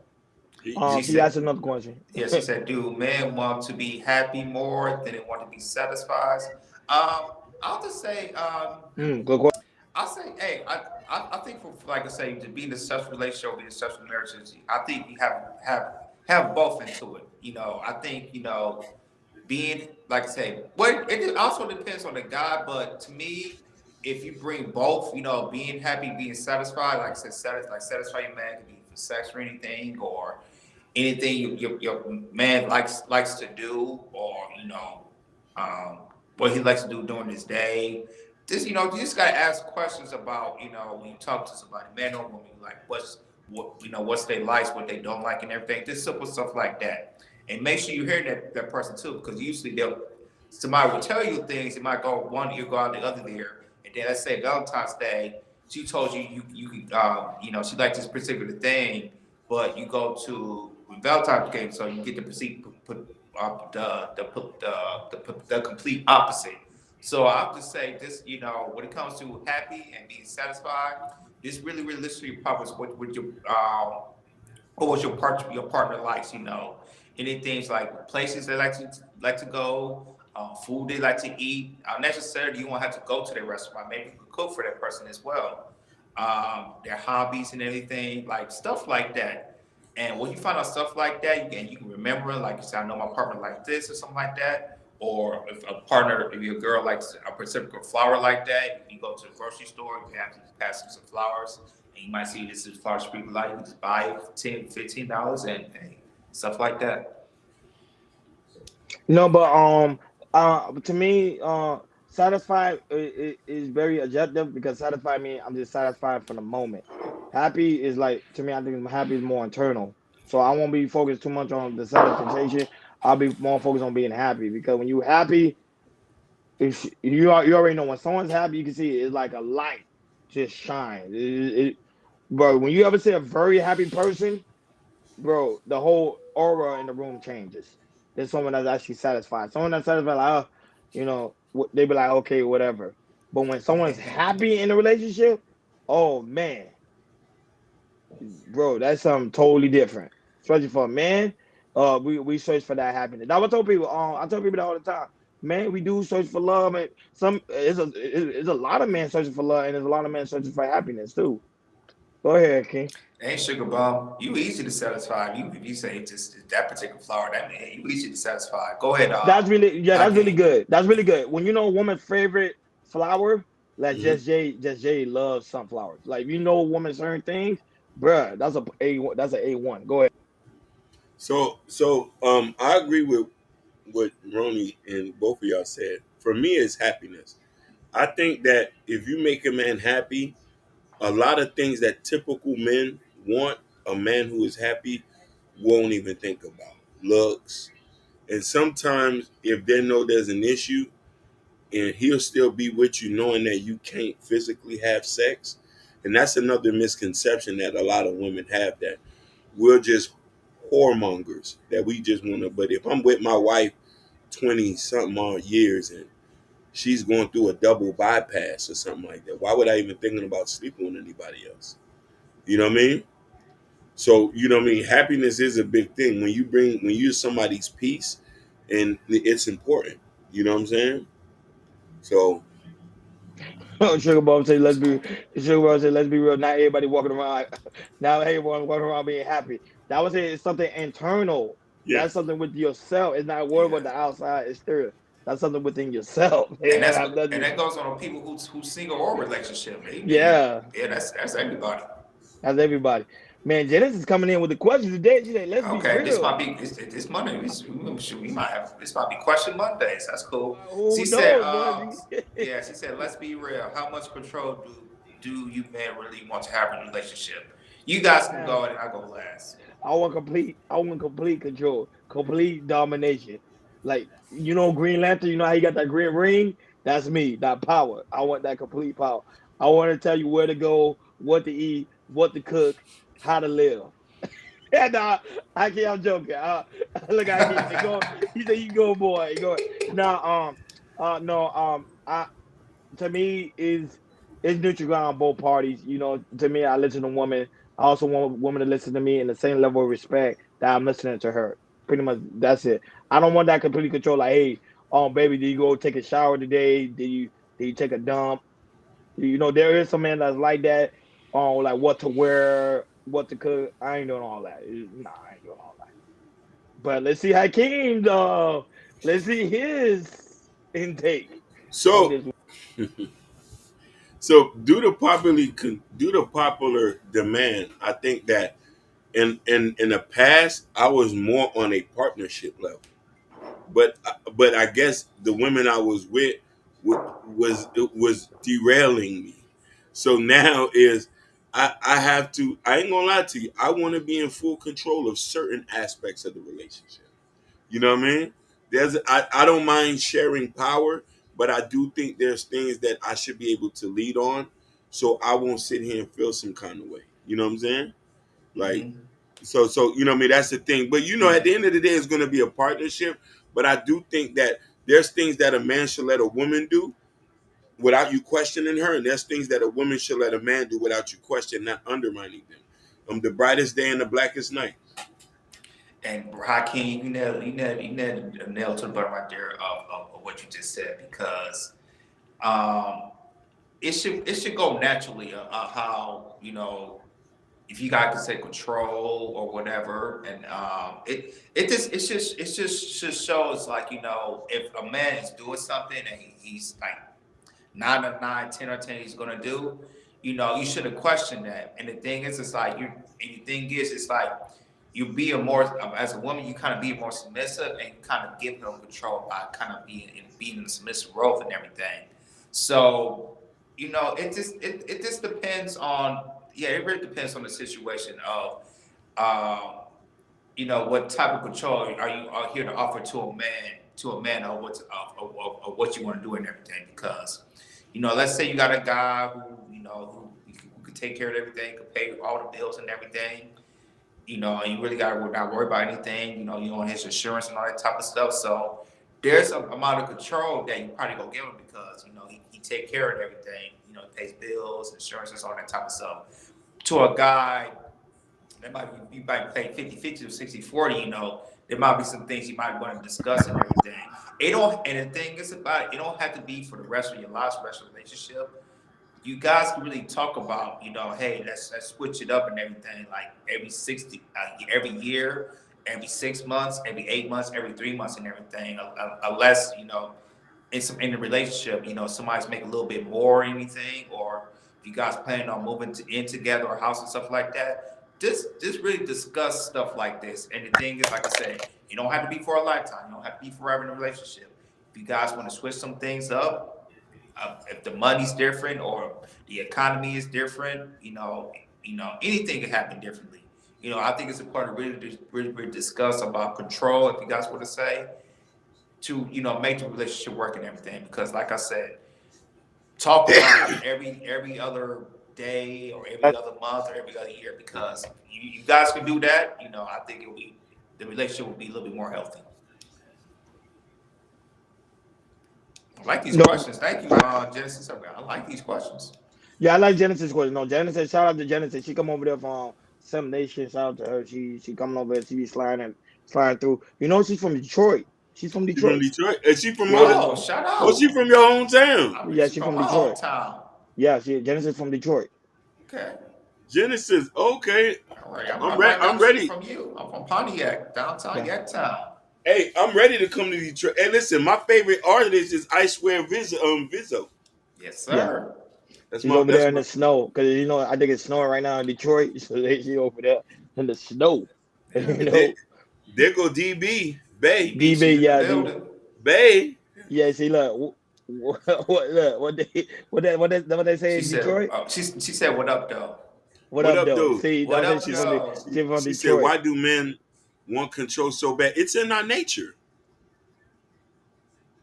You, She He asked said, another question. yeah, she said, do men want to be happy more than they want to be satisfied? I'll just say, Good question. I'll say, hey, I think for like I say, to be in a successful relationship, be in a successful marriage, I think you have both into it. I think being like I say, what it also depends on the guy, but to me, if you bring both, being happy, being satisfied, like I said, satisfy your man, could be for sex or anything, or anything your man likes to do, or um, what he likes to do during his day. Just you just gotta ask questions about when you talk to somebody, man or woman, like what's they likes, what they don't like, and everything. Just simple stuff like that, and make sure you hear that person too, because usually somebody will tell you things. It might go one ear, go out the other ear, and then let's say Valentine's Day, she told she liked this particular thing, but you go to Valentine's Day, so you get the proceed put the complete opposite. So I'll just say this, when it comes to happy and being satisfied, just really, really listen to your partners, what your what your partner likes, anything like places they like to go, food they like to eat. Necessarily, you won't have to go to their restaurant. Maybe you could cook for that person as well. Their hobbies and everything, like stuff like that. And when you find out stuff like that, you can remember, like you said, I know my partner like this or something like that. Or if your girl likes a particular flower like that, you go to the grocery store, you have to pass them some flowers, and you might see this is flowers people like, you just buy it for $10, $15 and stuff like that. No, but to me, satisfied is very objective because satisfied means I'm just satisfied for the moment. Happy is like to me, I think happy is more internal. So I won't be focused too much on the satisfaction. I'll be more focused on being happy because when you happy, if you already know when someone's happy, you can see it's like a light just shine. Bro, when you ever see a very happy person, bro, the whole aura in the room changes. There's someone that's actually satisfied. Someone that's satisfied, like, they be like, okay, whatever. But when someone's happy in a relationship, oh man, bro, that's something totally different. Especially for a man, we search for that happiness. I tell people that all the time. Man, we do search for love, and it's a lot of men searching for love, and there's a lot of men searching for happiness too. Go ahead, King. Hey, Sugar Bomb, you easy to satisfy. If you say just that particular flower, that man, you easy to satisfy. Go ahead, That's really Hakeem. good. That's really good. When you know a woman's favorite flower, like mhm. Just Jay loves sunflowers. Like if you know a woman certain things, bruh, that's a A1. Go ahead. So I agree with what Roni and both of y'all said. For me, it's happiness. I think that if you make a man happy, a lot of things that typical men want, a man who is happy won't even think about. looks, and sometimes if they know there's an issue, and he'll still be with you knowing that you can't physically have sex. And that's another misconception that a lot of women have, that we're just whoremongers, that we just want to. But if I'm with my wife 20 something odd years and she's going through a double bypass or something like that, why would I even thinking about sleeping with anybody else? You know what I mean? So, you know what I mean? Happiness is a big thing. When you somebody's peace, and it's important. You know what I'm saying? So, Sugar Bomb say, Sugar Bomb say, let's be real. Not everybody walking around, now everyone walking around being happy. That was it. It's something internal. yeah. That's something with yourself. It's not worried Yeah. about the outside exterior. That's something within yourself. And Yeah, that's have and nothing. that goes on people who's single or relationship. Yeah, Yeah, that's everybody. that's everybody. Man, Janice is coming in with the questions today. She said, let's be Okay, this real. might be this Monday. We might have this might be question Mondays. That's cool. She Who said, knows, boy? yeah, she said, let's be real. How much control do you men really want to have in a relationship? You guys can Man, go and I go last. I want complete control, complete domination. Like, Green Lantern, you know how you got that green ring? That's me, that power. I want that complete power. I want to tell you where to go, what to eat, what to cook, how to live. And I can't, I'm joking. Look, I can't. They go. He said, "You go, boy. You go." Now, no, to me is neutral ground on both parties. To me, I listen to women. I also want women to listen to me in the same level of respect that I'm listening to her. Pretty much, that's it. I don't want that complete control. Like, hey, baby, did you go take a shower today? Did you take a dump? There is some men that's like that. Like what to wear, what to cook. I ain't doing all that. Nah, I ain't doing all that. But let's see Hakeem. Let's see his intake on So, this. so due to popular demand, I think that in the past I was more on a partnership level, but I guess the women I was with was derailing me. So now is I have to. I ain't gonna lie to you. I want to be in full control of certain aspects of the relationship. You know what I mean? I don't mind sharing power, but I do think there's things that I should be able to lead on, so I won't sit here and feel some kind of way. You know what I'm saying? Like, Hmm. so you know what I mean. That's the thing. But at the end of the day, it's going to be a partnership. But I do think that there's things that a man should let a woman do without you questioning her, and there's things that a woman should let a man do without you questioning, not undermining them. The brightest day and the blackest night. And Hakeem, you nailed the nail to the bottom right there of what you just said because um, it should go naturally how if you guys can say control or whatever, and it just shows like if a man is doing something and he's like 9 or 9, 10 or 10 he's gonna do, you shouldn't question that. And the thing is, it's like it's like you be a more as a woman, you kind of be more submissive and you kind of give him control by kind of being in the submissive role and everything. So it just depends on yeah, it really depends on the situation of um, what type of control are you are here to offer to a man of what you want to do and everything. Because let's say you got a guy who could take care of everything, could pay all the bills and everything. And you really got to not worry about anything. You on his insurance and all that type of stuff. So there's some amount of control that you probably gonna give him because he take care of everything. He pays bills, insurances, all that type of stuff. To a guy that might be, you might pay 50-50 or 60-40, there might be some things you might want to discuss and everything. And the thing is about it don't have to be for the rest of your life, rest of the relationship. You guys can really talk about, hey, let's switch it up and everything, like every year, every 6 months, every 8 months, every 3 months, and everything. Unless in the relationship, somebody's making a little bit more or anything, or if you guys planning on moving in together or house and stuff like that. Just really discuss stuff like this. And the thing is, like I said, you don't have to be for a lifetime. You don't have to be forever in a relationship. If you guys want to switch some things up, if the money's different or the economy is different, anything can happen differently. I think it's important to really discuss about control, if you guys want to say, to make the relationship work and everything. Because, like I said, talk about it every other day or every other month or every other year. Because you guys can do that, I think the relationship will be a little bit more healthy. I like these No, questions. Thank you, Genesis. I like these questions. yeah, I like Genesis question. No, Genesis. Shout out to Genesis. She come over there from some nation. Shout out to her. She coming over there. She be sliding through. She's from Detroit. She's from She from Detroit. Detroit? Is she from Yeah, Oh, shout Oh, she out. from your hometown? I mean, yeah, she's she's from from my Detroit. hometown. Yeah, Genesis from Detroit. Okay. Genesis. Okay. All right. I'm, I'm I'm ready. right down I'm the street ready. from you. I'm from Pontiac, downtown Yeah, Yanktown. Hey, I'm ready to come to Detroit. Hey, listen, my favorite artist is I Swear Vizzo. Yes, yeah. sir. That's She's my over that's there in my the snow because I think it's snowing right now in Detroit. So she over there in the snow. Yeah. You there, know, there go DB. Bay. DB, DB. she's in the Yeah, building. Bay. yeah. See, look, what they say She in said, Detroit? she said, "What up, though? What What up, up, though? dude? See, What don't say up, she's She from said though?" she's from she said, Detroit. why do men want control so bad? It's in our nature.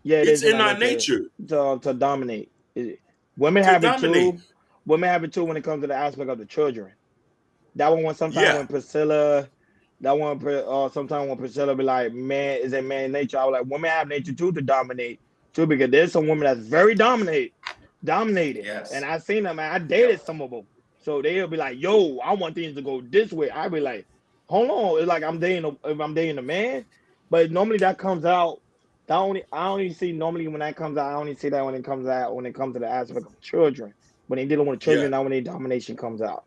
Yeah, it It's is in in our our nature nature to dominate. Women to have it dominate. too. Women have it too when it comes to the aspect of the children. That one, sometimes Yeah. when Priscilla, that one, sometimes when Priscilla be like, man, is a man nature. I was like, women have nature too to dominate too, because there's some women that's very dominating. And Yes. I seen them, man. I dated Yep. some of them. So they'll be like, yo, I want things to go this way. I be like, hold on. It's like if I'm dating a man. But normally that comes out. I only see normally when that comes out, I only see that when it comes to the aspect of children. When they dealing with Yeah. children, not when their domination comes out.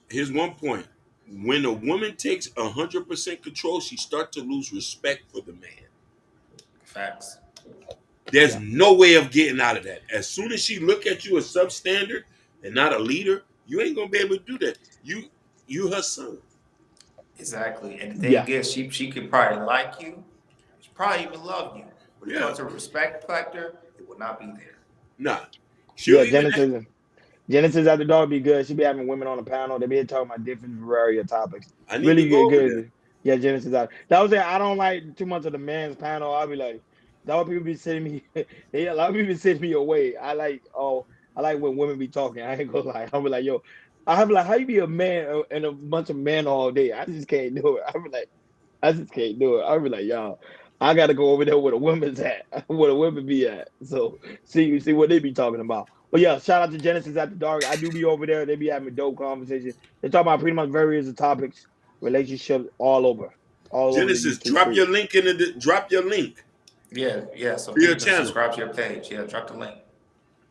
Here's one point. When a woman takes 100% control, she starts to lose respect for the man. Facts. There's Yeah. no way of getting out of that. As soon as she look at you as substandard and not a leader, you ain't gonna be able to do that. You her son. Exactly. And the thing Yeah. is, she could probably like you. She probably even love you. When it Yeah. comes to a respect factor, it will not be there. Nah. She'll Yeah, even Genesis at the door be good. She be having women on the panel. They be talking about different variety of topics. I need to Really go good, over there. good. Yeah, Genesis out. That was it. I don't like too much of the men's panel. I'll be like, that what people be sending me. A lot of people be sending me away. I like when women be talking. I ain't gonna lie. I'll be like, yo, I be like, how you be a man and a bunch of men all day? I just can't do it. I be like, I just can't do it. I'll be like, y'all, I gotta go over there where the women's at, where the women be at. So see what they be talking about. But yeah, shout out to Genesis at the Dark. I do be over there. They be having dope conversations. They talk about pretty much various topics, relationships all over the Genesis, YouTube drop street. your link in the drop your link Yeah, yeah. So to your people can channel. subscribe to your page. Yeah, drop the link.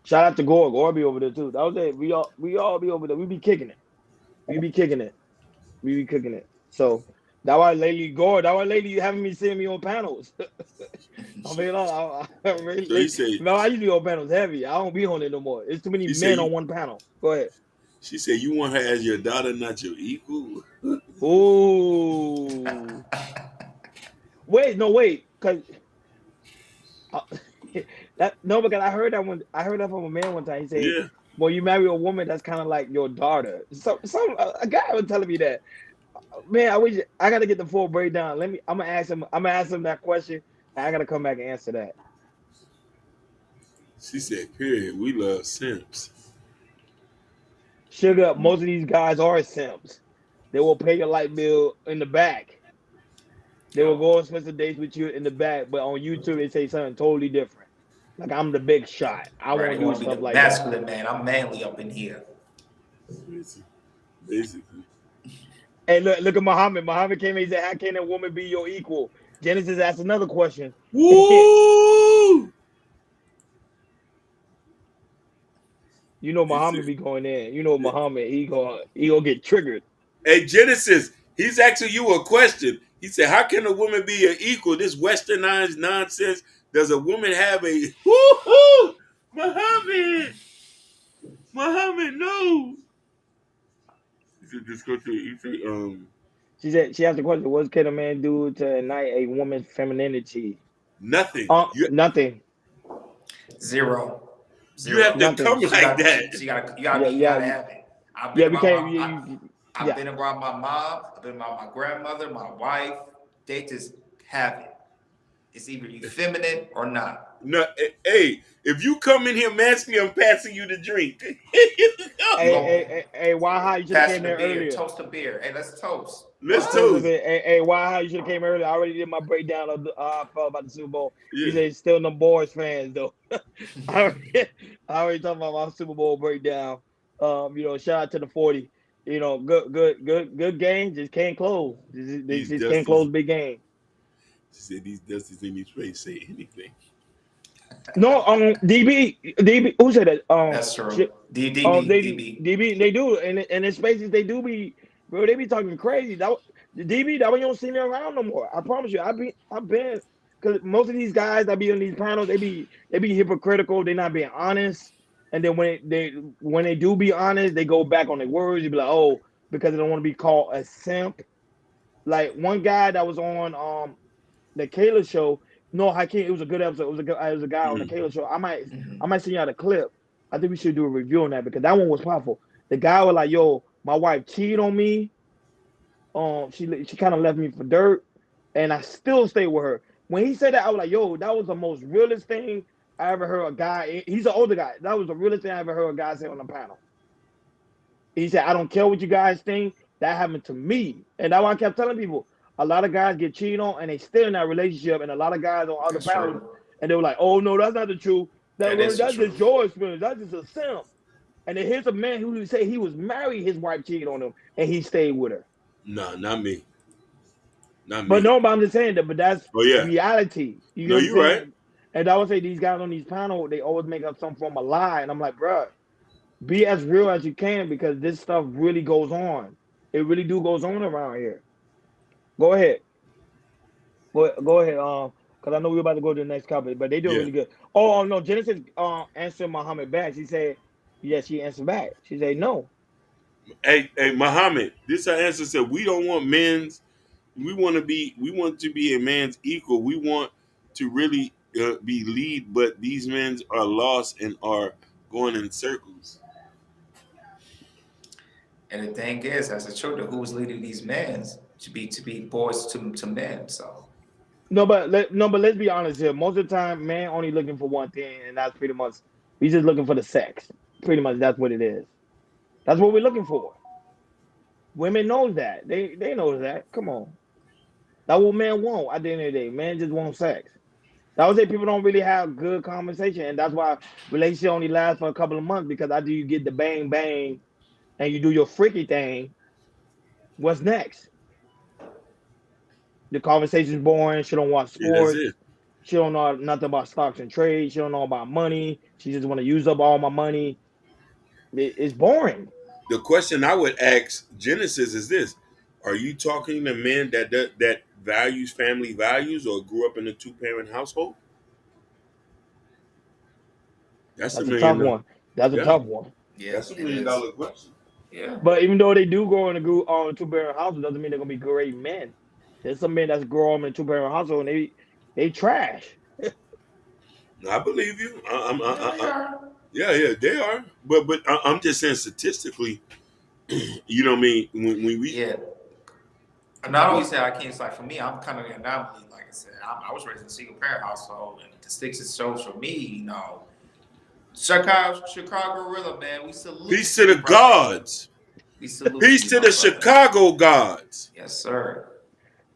Shout out to Gore. Gore be over there too. That was it. We all be over there. We be kicking it. We be kicking it. We be cooking it. So that why lately Gore. That why lately you having me seeing me on panels. I mean, I really, So he said no, I used to be on panels heavy. I don't be on it no more. It's too many she said men on one panel. Go ahead. she said you want her as your daughter, not your equal. Ooh. Wait, no, wait, cause uh, that no, because I heard that from a man one time. He said, Yeah. "Well, you marry a woman that's kind of like your daughter." So, some a guy was telling me that. Man, I wish I got to get the full breakdown. Let me. I'm gonna ask him. I'm gonna ask him that question. And I gotta come back and answer that. She said, period. We love simps. Sugar, most of these guys are simps. They will pay your light bill in the back. They will Yo, go on special dates with you in the back, but on YouTube they say something totally different. Like I'm the big shot. I right. won't They do want to be stuff the like that. masculine man. I'm manly up in here. Basically. Hey, look at Muhammad. Muhammad came in and said, "How can a woman be your equal?" Genesis asked another question. Woo! He said, Muhammad be going in. Muhammad. He gonna get triggered. hey, Genesis, he's asking you a question. He said, how can a woman be an equal? This westernized nonsense. Does a woman have a woo-hoo? Muhammad? Muhammad, no. He said, just go to he said, She asked the question, what can a man do to ignite a woman's femininity? nothing. Nothing. Zero, You have to zero. Nothing. come like that. She got. Yeah, You gotta yeah, have it. I've been yeah. in We my. can't. I, I've been around my mom, I've been around my grandmother, my wife. They just have it. It's either you feminine or not. No, hey, if you come in here masculine, I'm passing you the drink. You Hey, gonna hey, why how you should have pass came me the there beer, earlier? toast a beer. Hey, let's toast. Let's Toast What? of toast. it. Hey, why how you should have came earlier? I already did my breakdown of the I felt about the Super Bowl. You Yeah. say still no boys fans though. I already, I already talked about my Super Bowl breakdown. Shout out to the 40. Good game. Just can't close. They These just can't dusties, close big game. she said, these dusties in these face say anything. No, DB, who said that? That's true. Shit, they DB. DB, they do, and in spaces they do be, bro. They be talking crazy. The DB, that one you don't see me around no more. I promise you. I've been, because most of these guys that be on these panels, they be hypocritical. They're not being honest, and then when they do be honest, they go back on their words. You be like, oh, because they don't want to be called a simp. Like one guy that was on the Kayla show. No, Hakeem, it was a good episode. It was a guy on the Mm. Kayla show. I might Mhm. I might send y'all the clip. I think we should do a review on that because that one was powerful. The guy was like, "Yo, my wife cheated on me. She kind of left me for dirt, and I still stay with her." When he said that, I was like, "Yo, that was the most realest thing I ever heard a guy." He's an older guy. That was the realest thing I ever heard a guy say on the panel. He said, "I don't care what you guys think. That happened to me," and that's why I kept telling people. A lot of guys get cheated on and they still in that relationship, and a lot of guys on other That's panels, true. and they were like, "Oh no, that's not the truth. That is the That's just truth. your experience. That's just a simp." And then here's a man who say he was married, his wife cheated on him, and he stayed with her. No, not me. Not But me. no, but I'm just saying that. But that's Oh yeah. reality. You No, get what I'm you're right. saying? And I would say these guys on these panels, they always make up some form of lie, and I'm like, bruh, be as real as you can because this stuff really goes on. It really do goes on around here. Go ahead. Go ahead. Because I know we're about to go to the next topic, but they doing Yeah. really good. Oh no, Genesis answered Muhammad back. She said, yes, she answered back. She said no. Hey, Muhammad. This our answer said we don't want men's. We want to be a man's equal. We want to really be lead, but these men are lost and are going in circles. And the thing is, as a children, who's leading these men to be boys to men? So No, but let's be honest here. Most of the time, man only looking for one thing, and that's pretty much we just looking for the sex. Pretty much that's what it is. That's what we're looking for. Women knows that. They know that. Come on. That's what men want at the end of the day. Men just want sex. I would say people don't really have good conversation, and that's why relationship only lasts for a couple of months because after you get the bang bang and you do your freaky thing, what's next? The conversation's boring. She don't watch Yeah, that's sports. it. She don't know nothing about stocks and trades. She don't know about money. She just want to use up all my money. It's boring. The question I would ask Genesis is this: are you talking to men that values family values or grew up in a 2 parent household? That's a That's a tough million. one. That's a Yeah, tough one. yeah, that's a it million is. dollar question. Yeah. But even though they do grow in a group on a two-parent household, doesn't mean they're gonna be great men. There's some men that's grow up in a two-parent household and they trash. I believe you. Yeah, they are. Yeah, they are. But I'm just saying statistically, you know what I mean. When we, Yeah. Not only say I can't. It's like for me, I'm kind of an anomaly. Like I said, I was raised in a single parent household, and the sticks and stones for me, Chicago Gorilla, man. We salute peace to you, the brother. gods, We salute peace you, to my the brother. Chicago gods. Yes, sir.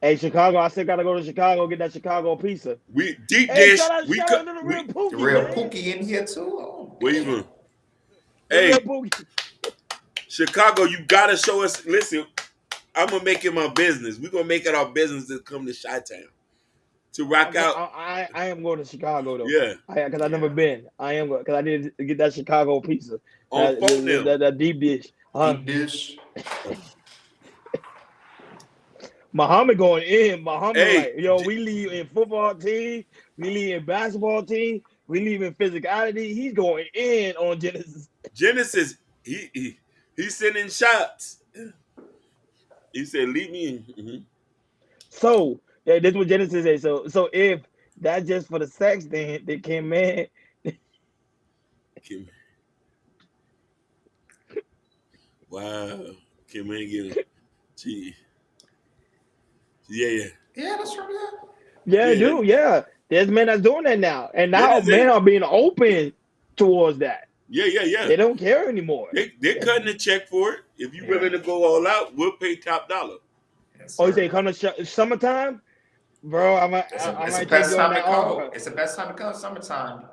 Hey, Chicago, I still gotta go to Chicago get that Chicago pizza. We deep Hey, dish. shout out, We shout could out to the real we The Pookie, real man. Pookie in here too. Oh, what damn. even. The real Hey, Pookie. Chicago, you gotta show us. Listen, I'm gonna make it my business. We're gonna make it our business to come to Chi-Town to rock out. I am going to Chicago though. Yeah, Because I never Yeah. been. I am because I need to get that Chicago pizza, on phone now. that deep dish. Deep dish. Muhammad going in. Muhammad Hey, like, yo, we leave in football team, we leave in basketball team, we leave in physicality. He's going in on Genesis. Genesis, he's sending shots. He said, "Leave me in." So yeah, this is what Genesis says. So if that's just for the sex, then they can man. Wow, Kim ain't getting. She, yeah. Yeah, that's true. Yeah, Yeah, dude. Yeah, there's men that's doing that now, and that now is men it. are being open towards that. Yeah. They don't care anymore. They're cutting a check for it. If you willing to go all out, we'll pay top dollar. Yes, Oh, you say sir. come to summertime, bro? I It's the might take best you on time to that go. offer. It's the best time to go. Summertime.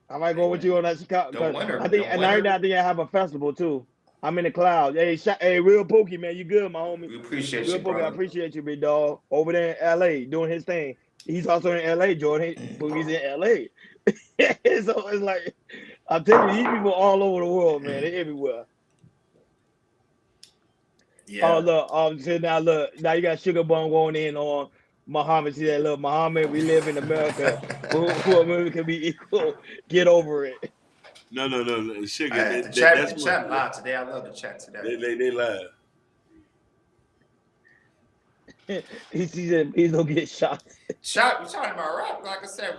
I might go with you on that Chicago The because I winter. think, The and right now I winter. think I have a festival too. I'm in the clouds. Hey, real Pookie, man, you good, my homie? We appreciate Real you, Pookie, I brother. appreciate you, big dog. Over there in LA doing his thing. He's also in LA, Jordan. Pookie's in LA. So it's like I'm telling you, these people all over the world, man. They're everywhere. Oh Yeah. look, so now look, now you got Sugar Bum going in on Muhammad. See that? Look, Muhammad, we live in America. Who America can be equal. Get over it. No. Sugar, The that's chat, the what chat live today. I love the chat today. they live. He's gonna get shot. Shot, we talking about rap. Like I said,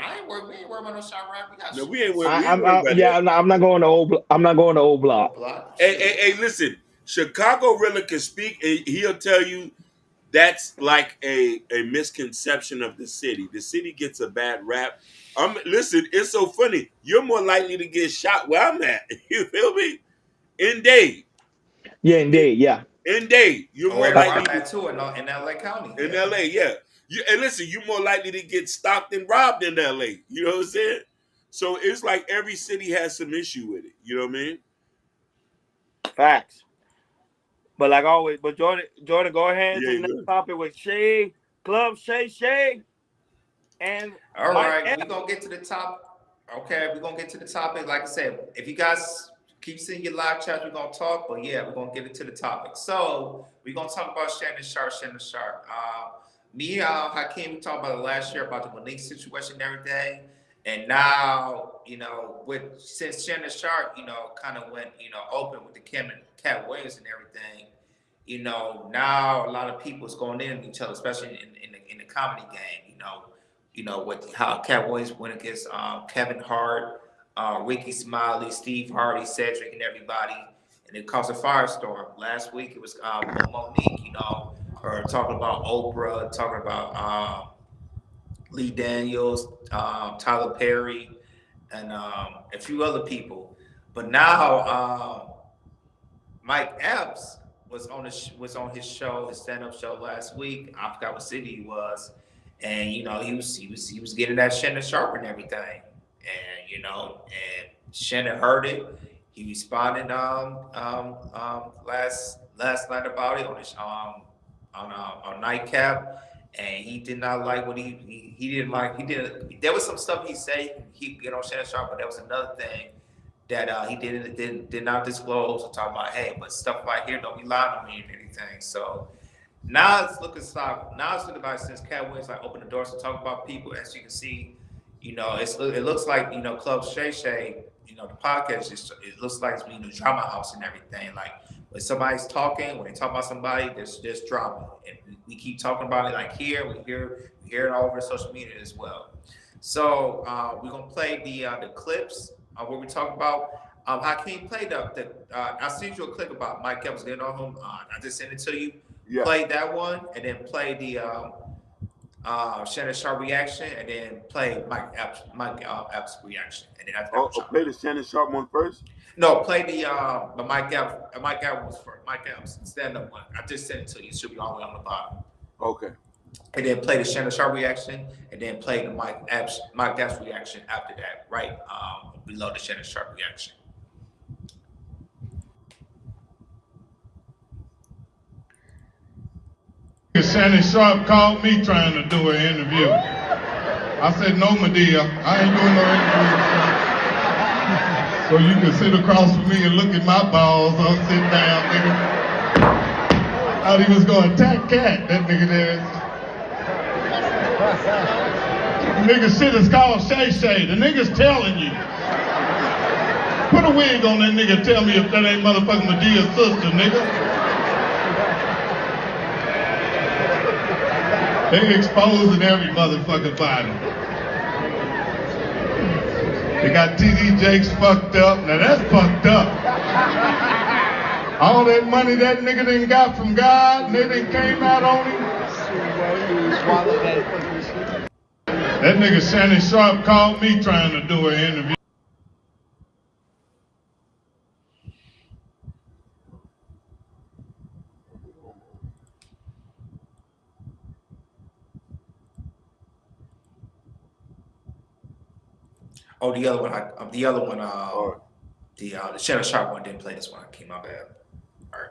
I ain't worried. We ain't worried about no shot rap. We got No, shit. we ain't worried about Yeah, that. I'm not going to old. I'm not going to old block. Old block. Hey, listen, Chicago really can speak. He'll tell you that's like a misconception of the city. The city gets a bad rap. Listen, it's so funny. You're more likely to get shot where I'm at. You feel me? In Dade. Yeah, indeed. Yeah. In Dade. You're Oh, more where I'm likely at too in LA County. in Yeah. LA, yeah. And listen, you're more likely to get stalked and robbed in LA. You know what I'm saying? So it's like every city has some issue with it. You know what I mean? Facts. But like always, but Jordan, go ahead to Yeah, the next good. topic with Shay Club Shay Shay and All Mike right, we're Epps. gonna get to the top. Okay, we're gonna get to the topic. Like I said, if you guys keep seeing your live chats, we're gonna talk. But yeah, we're gonna get into the topic. So we're gonna talk about Shannon Sharp. Me, Hakeem, we talked about it last year about the Malik situation and everything. And now, with since Shannon Sharp, kind of went, open with the Kim and Cat Williams and everything. Now a lot of people is going in each other, especially in the comedy game. With how Cat Williams went against Kevin Hart, Ricky Smiley, Steve Harvey, Cedric, and everybody, and it caused a firestorm. Last week it was Monique, her talking about Oprah, talking about Lee Daniels, Tyler Perry, and a few other people. But now Mike Epps was on his show, his stand-up show last week. I forgot what city he was, and he was getting that Shannon Sharp and everything, and Shannon heard it. He responded last night about it on his on Nightcap, and he did not like what he didn't like. There was some stuff he said he get on Shannon Sharp, but there was another thing that he did not disclose or talk about. Hey, but stuff right here don't be lying to me and anything. So now it's looking soft. Now it's looking like since Cat Williams opened the doors to talk about people, as you can see, it looks like Club Shay Shay, the podcast it looks like it's drama house and everything. Like when somebody's talking, when they talk about somebody, there's drama, and we keep talking about it. Like here, we hear it all over social media as well. So we're gonna play the clips where we talk about. Hakeem played I sent you a clip about Mike Epps getting on him. I just sent it to you. Yeah. Play that one, and then play the Shannon Sharp reaction, and then play Mike Epps reaction, and then after that, Play the Shannon Sharp one first. no, play the Mike Epps. Mike Epps was first. Mike Epps stand up one. I just sent it to you. It should be all the way on the bottom. Okay. And then play the Shannon Sharp reaction, and then play the Mike Epps reaction after that, right below the Shannon Sharp reaction. Shannon Sharp called me trying to do an interview. I said, no, Medea, I ain't doing no interview. So you can sit across from me and look at my balls. I'll sit down, nigga. I thought he was going to attack Cat, that nigga there. Nigga shit is called Shay Shay. The nigga's telling you. Put a wig on that nigga, tell me if that ain't motherfucking Medea's sister, nigga. They exposing every motherfucking body. They got TD Jakes fucked up. Now that's fucked up. All that money that nigga done got from God, and they done came out on him. That nigga Shannon Sharp called me trying to do an interview. Oh, the other one, the Shannon Sharp one didn't play this one. Came out bad. All right.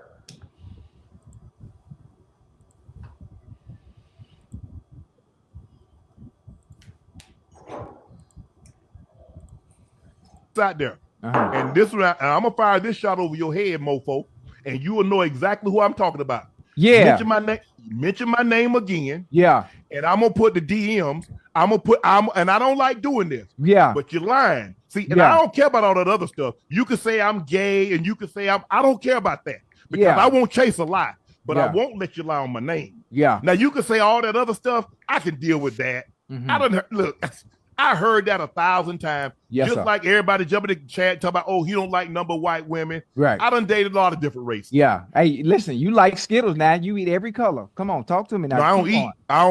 Out there. And this one, I'm gonna fire this shot over your head, mofo, and you will know exactly who I'm talking about. Yeah. Mention my name again. Yeah. And I'm gonna put the DMs. And I don't like doing this. Yeah. But you're lying. See, and I don't care about all that other stuff. You can say I'm gay, and you can say I don't care about that because I won't chase a lie, but I won't let you lie on my name. Yeah. Now you can say all that other stuff. I can deal with that. I heard that 1,000 times. Yes, just sir. like everybody jumping in the chat talking about, oh, he don't like number white women. Right. I done dated a lot of different races. Yeah. Hey, listen, you like Skittles now. You eat every color. Come on, talk to me now. No, I don't eat. I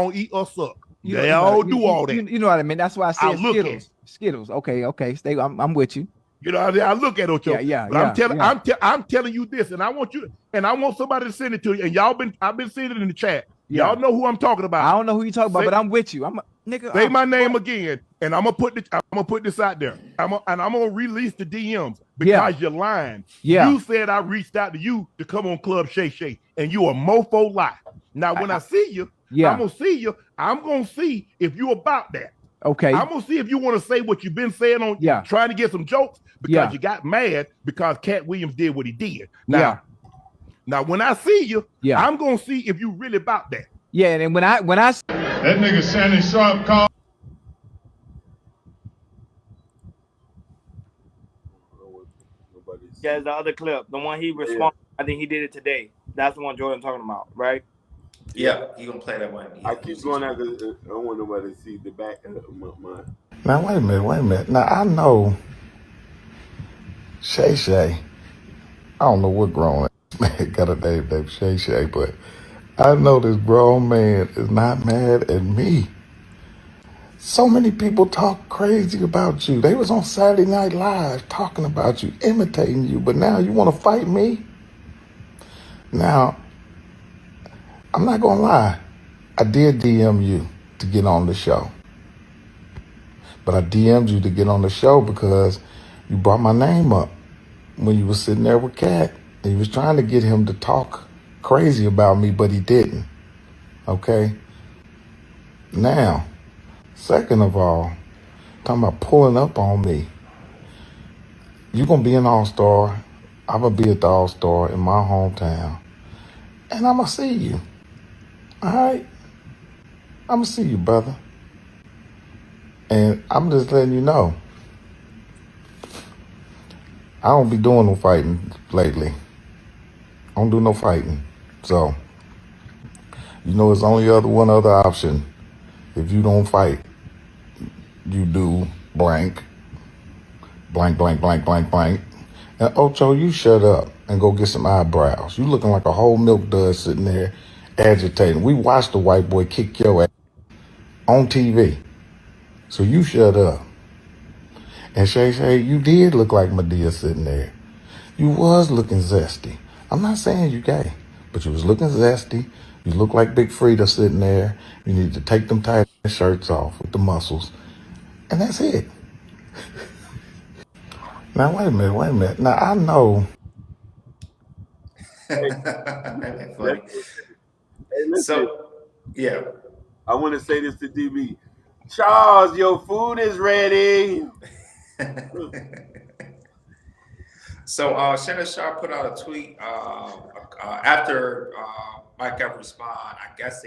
don't eat or suck. They all do all that. You know what I mean? That's why I said look Skittles. Skittles. Okay. Stay. I'm with you. You know, I look at Ocho. But I'm telling you this, and I want somebody to send it to you. And I've been seeing it in the chat. Yeah. Y'all know who I'm talking about. I don't know who you talking about, but I'm with you. Nigga. Say my name again, and I'm gonna put this out there. I'm gonna release the DMs because you're lying. Yeah. You said I reached out to you to come on Club Shay Shay, and you a mofo lie. Now when I see you, I'm gonna see you. I'm gonna see if you about that. Okay. I'm gonna see if you want to say what you've been saying on trying to get some jokes because you got mad because Cat Williams did what he did. Now when I see you, I'm gonna see if you really about that. Yeah, and when I that nigga Shannon Sharp called. Yeah, the other clip, the one he responded. I think he did it today. That's the one Jordan talking about, right? Yeah, he gonna play that one. I keep going after. I don't want nobody to see the back of my. Now wait a minute. Now I know Shay Shay. I don't know what grown man got a name named Shay Shay, but I know this grown man is not mad at me. So many people talk crazy about you. They was on Saturday Night Live talking about you, imitating you, but now you want to fight me? Now, I'm not gonna lie. I did DM you to get on the show. But I DM'd you to get on the show because you brought my name up when you was sitting there with Cat. And you was trying to get him to talk crazy about me, but he didn't. Okay? Now, second of all, talking about pulling up on me. You're going to be an all-star. I'm going to be at the all-star in my hometown. And I'm going to see you. All right? I'm going to see you, brother. And I'm just letting you know. I don't be doing no fighting lately. I don't do no fighting. So, you know, there's only one other option. If you don't fight, you do blank. And Ocho, you shut up and go get some eyebrows. You looking like a whole milk dud sitting there agitating. We watched the white boy kick your ass on TV. So you shut up. And Shay Shay, you did look like Madea sitting there. You was looking zesty. I'm not saying you gay, but you was looking zesty. You look like Big Frida sitting there. You need to take them tight shirts off with the muscles. And that's it. Now, wait a minute. Now, I know. Funny. So, yeah. I want to say this to DB. Charles, your food is ready. So Shannon Sharp put out a tweet after Mike got respond. I guess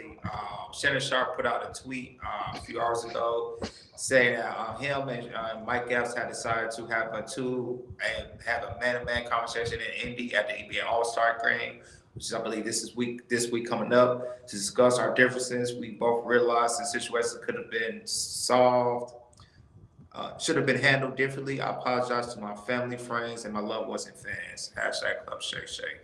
Shannon Sharp put out a tweet a few hours ago saying that him and Mike Epps had decided to have a man-to-man conversation in Indy at the NBA All-Star game, which is, I believe, this week coming up, to discuss our differences. We both realized the situation could have been solved. Should have been handled differently. I apologize to my family, friends, and my loved ones and fans. Hashtag Club Shay Shay.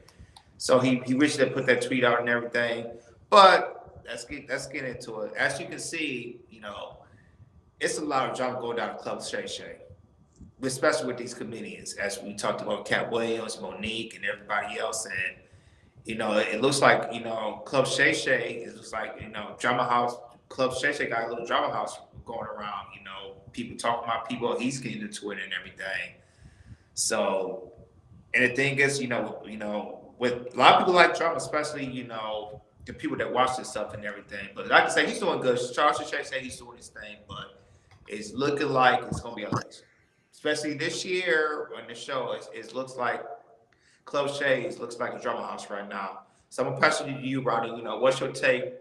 So he wished to put that tweet out and everything. But let's get into it. As you can see, it's a lot of drama going down at Club Shay Shay, especially with these comedians, as we talked about Cat Williams, Monique, and everybody else. And it looks like Club Shay Shay is just like drama house. Club Shay Shay got a little drama house going around. People talking about people. He's getting into it and everything. So, and the thing is, with a lot of people like drama, especially the people that watch this stuff and everything. But like I say, he's doing good. Charles Shay say he's doing his thing, but it's looking like it's gonna be a race, especially this year on the show. It looks like Club Shay looks like a drama house right now. So I'm a question to you, Ronnie. What's your take?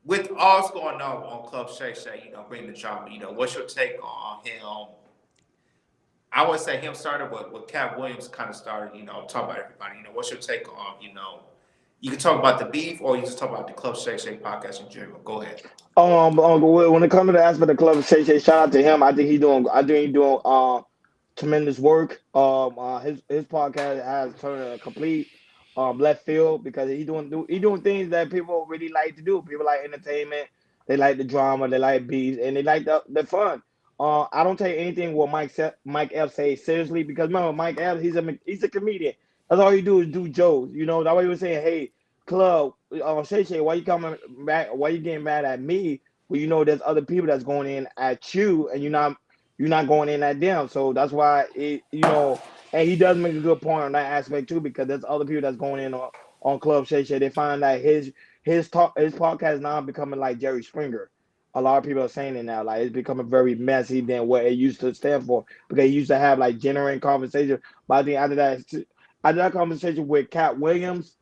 With all that's going on Club Shay Shay, bring the drama. What's your take on him? I would say him started what Cat Williams kind of started. Talk about everybody. What's your take on? You can talk about the beef, or you just talk about the Club Shay Shay podcast in general. Go ahead. When it comes to the aspect of Club Shay Shay, shout out to him. I think he's doing tremendous work. His podcast has turned a complete left field because he doing things that people really like to do. People like entertainment, they like the drama, they like beats, and they like the fun. I don't take anything what Mike Epps say seriously because remember Mike Epps, he's a comedian. That's all he do is do jokes. That's why he was saying, "Hey, Club, Shay Shay, why you coming back? Why you getting mad at me? Well, there's other people that's going in at you, and you're not going in at them. So that's why and he does make a good point on that aspect too, because there's other people that's going in on Club Shay Shay. They find that his podcast now becoming like Jerry Springer. A lot of people are saying it now, like it's becoming very messy than what it used to stand for. Because he used to have like genuine conversation. But I think after that conversation with Cat Williams,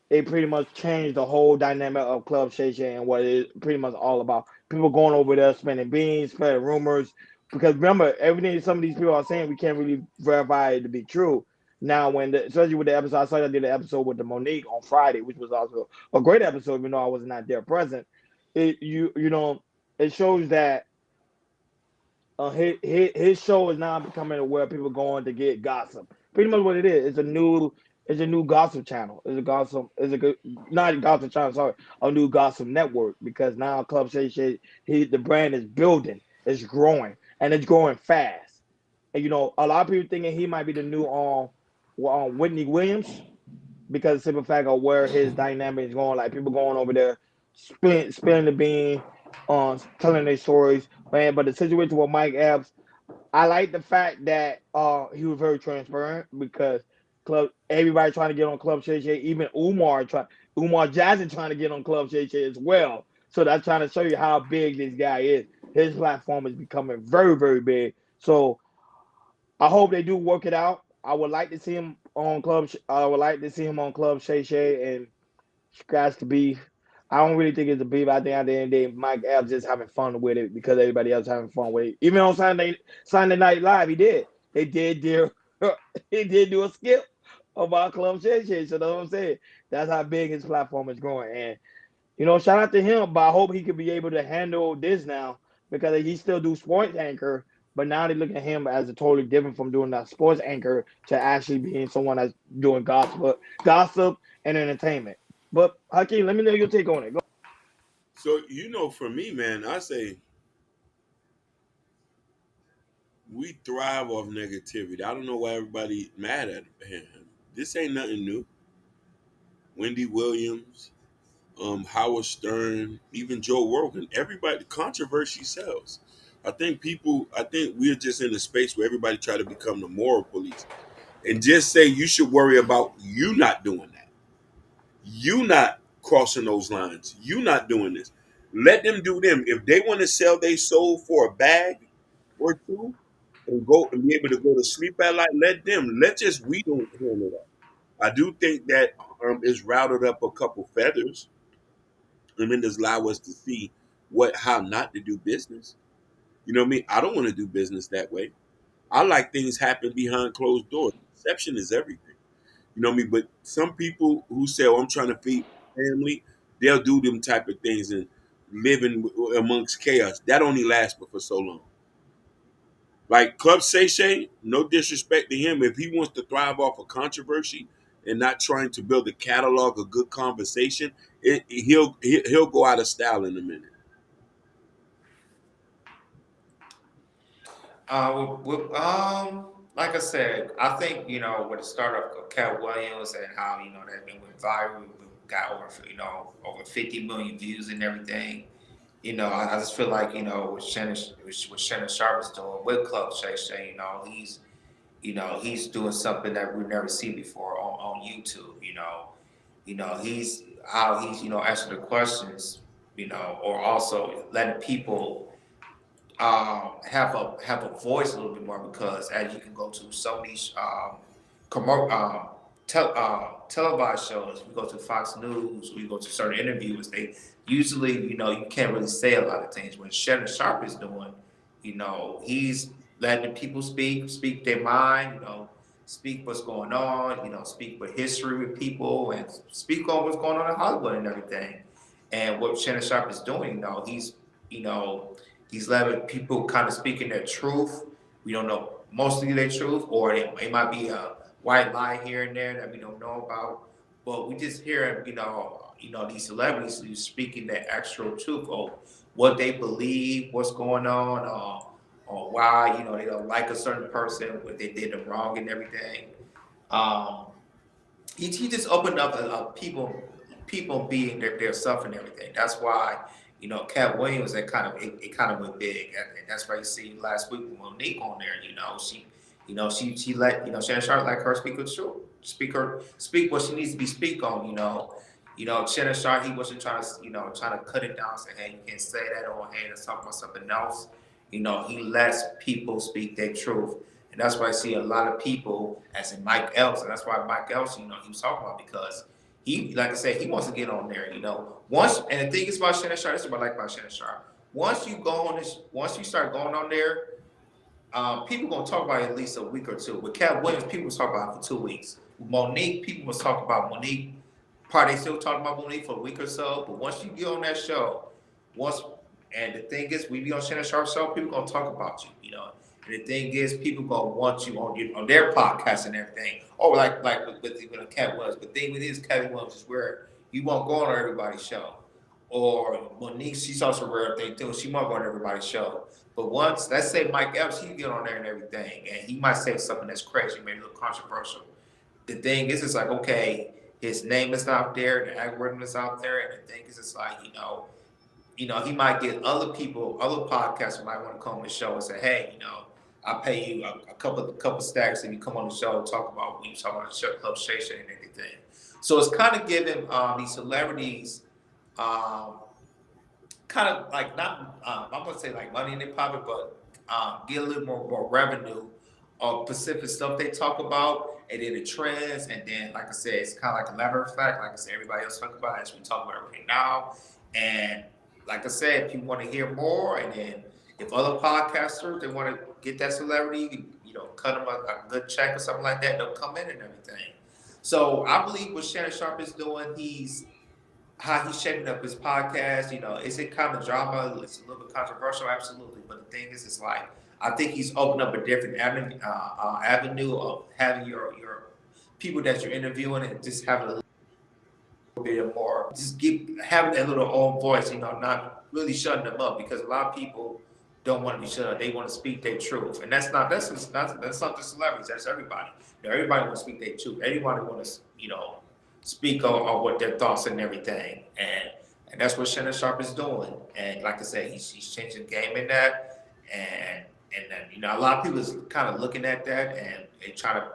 it pretty much changed the whole dynamic of Club Shay Shay and what it's pretty much all about. People going over there spending beans, spreading rumors. Because remember, everything some of these people are saying, we can't really verify it to be true. Now, especially with the episode, I saw I did an episode with the Monique on Friday, which was also a great episode, even though I was not there present. It shows that his show is now becoming where people going to get gossip. Pretty much what it is. It's a new gossip channel. It's a good not a gossip channel. Sorry, a new gossip network because now Club Shay Shay, the brand is building, it's growing, and it's growing fast. And a lot of people thinking he might be the new Whitney Williams because the simple fact of where his dynamic is going. Like people going over there, spilling the bean, telling their stories. Man, but the situation with Mike Epps, I like the fact that he was very transparent because everybody trying to get on Club Shay Shay, even Umar Jackson trying to get on Club Shay Shay as well. So that's trying to show you how big this guy is. His platform is becoming very, very big. So I hope they do work it out. I would like to see him on Club. I would like to see him on Club Shay Shay and scratch the beef. I don't really think it's a beef. I think at the end of the day, Mike Epps just having fun with it because everybody else having fun with it. Even on Sunday Night Live, he did. They did do he did do a skip about Club Shay Shay. So that's what I'm saying. That's how big his platform is growing. And shout out to him. But I hope he could be able to handle this now because he still do sports anchor. But now they look at him as a totally different from doing that sports anchor to actually being someone that's doing gossip and entertainment. But Hakeem, let me know your take on it. Go. So for me, man, I say we thrive off negativity. I don't know why everybody mad at him. This ain't nothing new. Wendy Williams, Howard Stern, even Joe Rogan, everybody, controversy sells. I think we're just in a space where everybody try to become the moral police and just say you should worry about you not doing that. You not crossing those lines. You not doing this. Let them do them. If they want to sell their soul for a bag or two and go and be able to go to sleep at night, let them. We don't handle that. I do think that it's routed up a couple feathers and then just allow us to see how not to do business. You know what I mean? I don't want to do business that way. I like things happen behind closed doors. Perception is everything. You know what I mean? But some people who say, "Oh, I'm trying to feed family," they'll do them type of things and live amongst chaos. That only lasts but for so long. Like Club Shay Shay, no disrespect to him, if he wants to thrive off of controversy and not trying to build a catalog of good conversation, he'll go out of style in a minute. Like I said, I think with the start of Cat Williams and how that been went viral, we got over 50 million views and everything. I just feel like what Shannon Sharp is doing with Club Shay Shay, he's doing something that we've never seen before on YouTube. He's how he's answering the questions, or also letting people have a voice a little bit more, because as you can go to so many televised shows, we go to Fox News, we go to certain interviews, they usually you can't really say a lot of things. When Shannon Sharp is doing, he's letting people speak their mind, speak what's going on, speak with history with people, and speak on what's going on in Hollywood and everything. And what Shannon Sharp is doing, he's letting people kind of speaking their truth. We don't know mostly their truth, or it might be a white lie here and there that we don't know about. But we just hear, these celebrities who's speaking their actual truth of what they believe, what's going on, or why, they don't like a certain person, what they did them wrong and everything. He just opened up people being their self and everything. That's why, Cat Williams, it kind of went big, and that's why you see last week with Monique on there. She let Shannon Sharp let her speak her truth, speak what she needs to be speak on. Shannon Sharp, he wasn't trying to cut it down, say, hey, you can't say that, or hey, let's talk about something else. He lets people speak their truth, and that's why I see a lot of people, as in Mike Epps, and that's why Mike Epps, he was talking about, because he, like I said, he wants to get on there, Once, and the thing is about Shannon Sharp, this is what I like about Shannon Sharp. Once you start going on there, people gonna talk about it at least a week or two. With Cat Williams, people was talking about it for 2 weeks. With Monique, people was talking about Monique. Probably still talking about Monique for a week or so. But once you get on that show, and the thing is, we be on Shannon Sharp's show, people gonna talk about you, And the thing is, people gonna want you on their podcast and everything. Or like with Cat Williams. But the thing with Cat Williams is where you won't go on everybody's show. Or Monique, she's also rare thing too. She won't go on everybody's show. But once, let's say Mike Epps, he get on there and everything, and he might say something that's crazy, maybe a little controversial. The thing is, it's like, okay, his name is out there, the algorithm is out there, and the thing is, it's like, he might get other people, other podcasts might want to come on the show and say, hey, I'll pay you a couple stacks if you come on the show and talk about what you talk about the Club Shay Shay and everything. So it's kind of giving these celebrities kind of like not I'm gonna say like money in their pocket, but get a little more revenue of specific stuff they talk about, and then the trends, and then like I said, it's kind of like a lever effect. Like I said, everybody else talk about it, as we talk about it right now. And like I said, if you want to hear more, and then if other podcasters they want to get that celebrity, cut them a good check or something like that, they'll come in and everything. So I believe what Shannon Sharp is doing, how he's shaping up his podcast, is it kind of drama? It's a little bit controversial, absolutely. But the thing is, it's like, I think he's opened up a different avenue of having your people that you're interviewing, and just having a little bit more, just having that little own voice, not really shutting them up, because a lot of people don't want to be shut up. They want to speak their truth, and that's not the celebrities. That's everybody. Everybody wants to speak their truth. Everybody wants to, speak on what their thoughts and everything, and that's what Shannon Sharp is doing. And like I said, he's changing the game in that, and then a lot of people is kind of looking at that, and they try to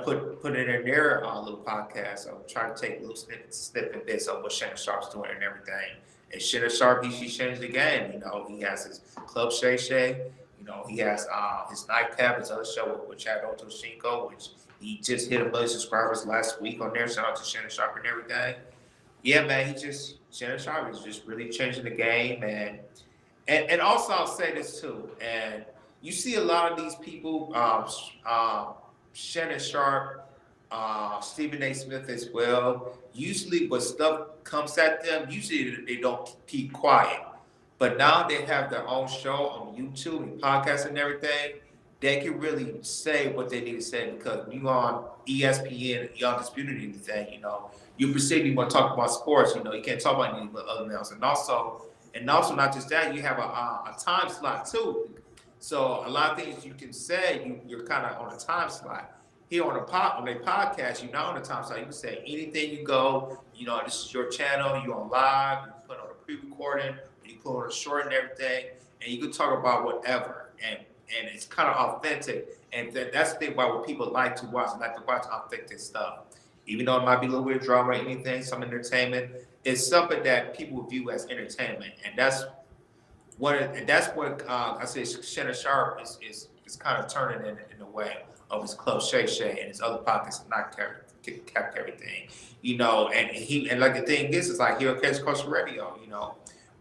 put it in their little podcast. So try to take little snippet bits of what Shannon Sharp's doing and everything. And Shannon Sharp, he's changed the game. He has his Club Shay Shay. He has his Nightcap, his other show with Chad Otoshiko, which he just hit 1 million subscribers last week on there. Shout out to Shannon Sharp and everything. Yeah, man, Shannon Sharp is just really changing the game. And also I'll say this too, and you see a lot of these people, Shannon Sharp, Stephen A. Smith as well. Usually when stuff comes at them, usually they don't keep quiet. But now they have their own show on YouTube and podcasts and everything. they can really say what they need to say because you on ESPN, you undisputed anything, you specifically want to talk about sports, you can't talk about anything other else. And also not just that, you have a time slot too. So a lot of things you can say, you're kind of on a time slot. Here on a podcast, you're not on a time slot. You can say anything you go. This is your channel. You on live. You put on a pre-recording. You put on a short and everything, and you can talk about whatever. And it's kind of authentic. And that's the thing about what people like to watch. They like to watch authentic stuff. Even though it might be a little bit of drama or anything, some entertainment, it's something that people view as entertainment. And that's what I say Shannon Sharp is kind of turning in the way of his club Shay Shay and his other pockets and not kept everything. And like the thing is like here on Case Coast Radio,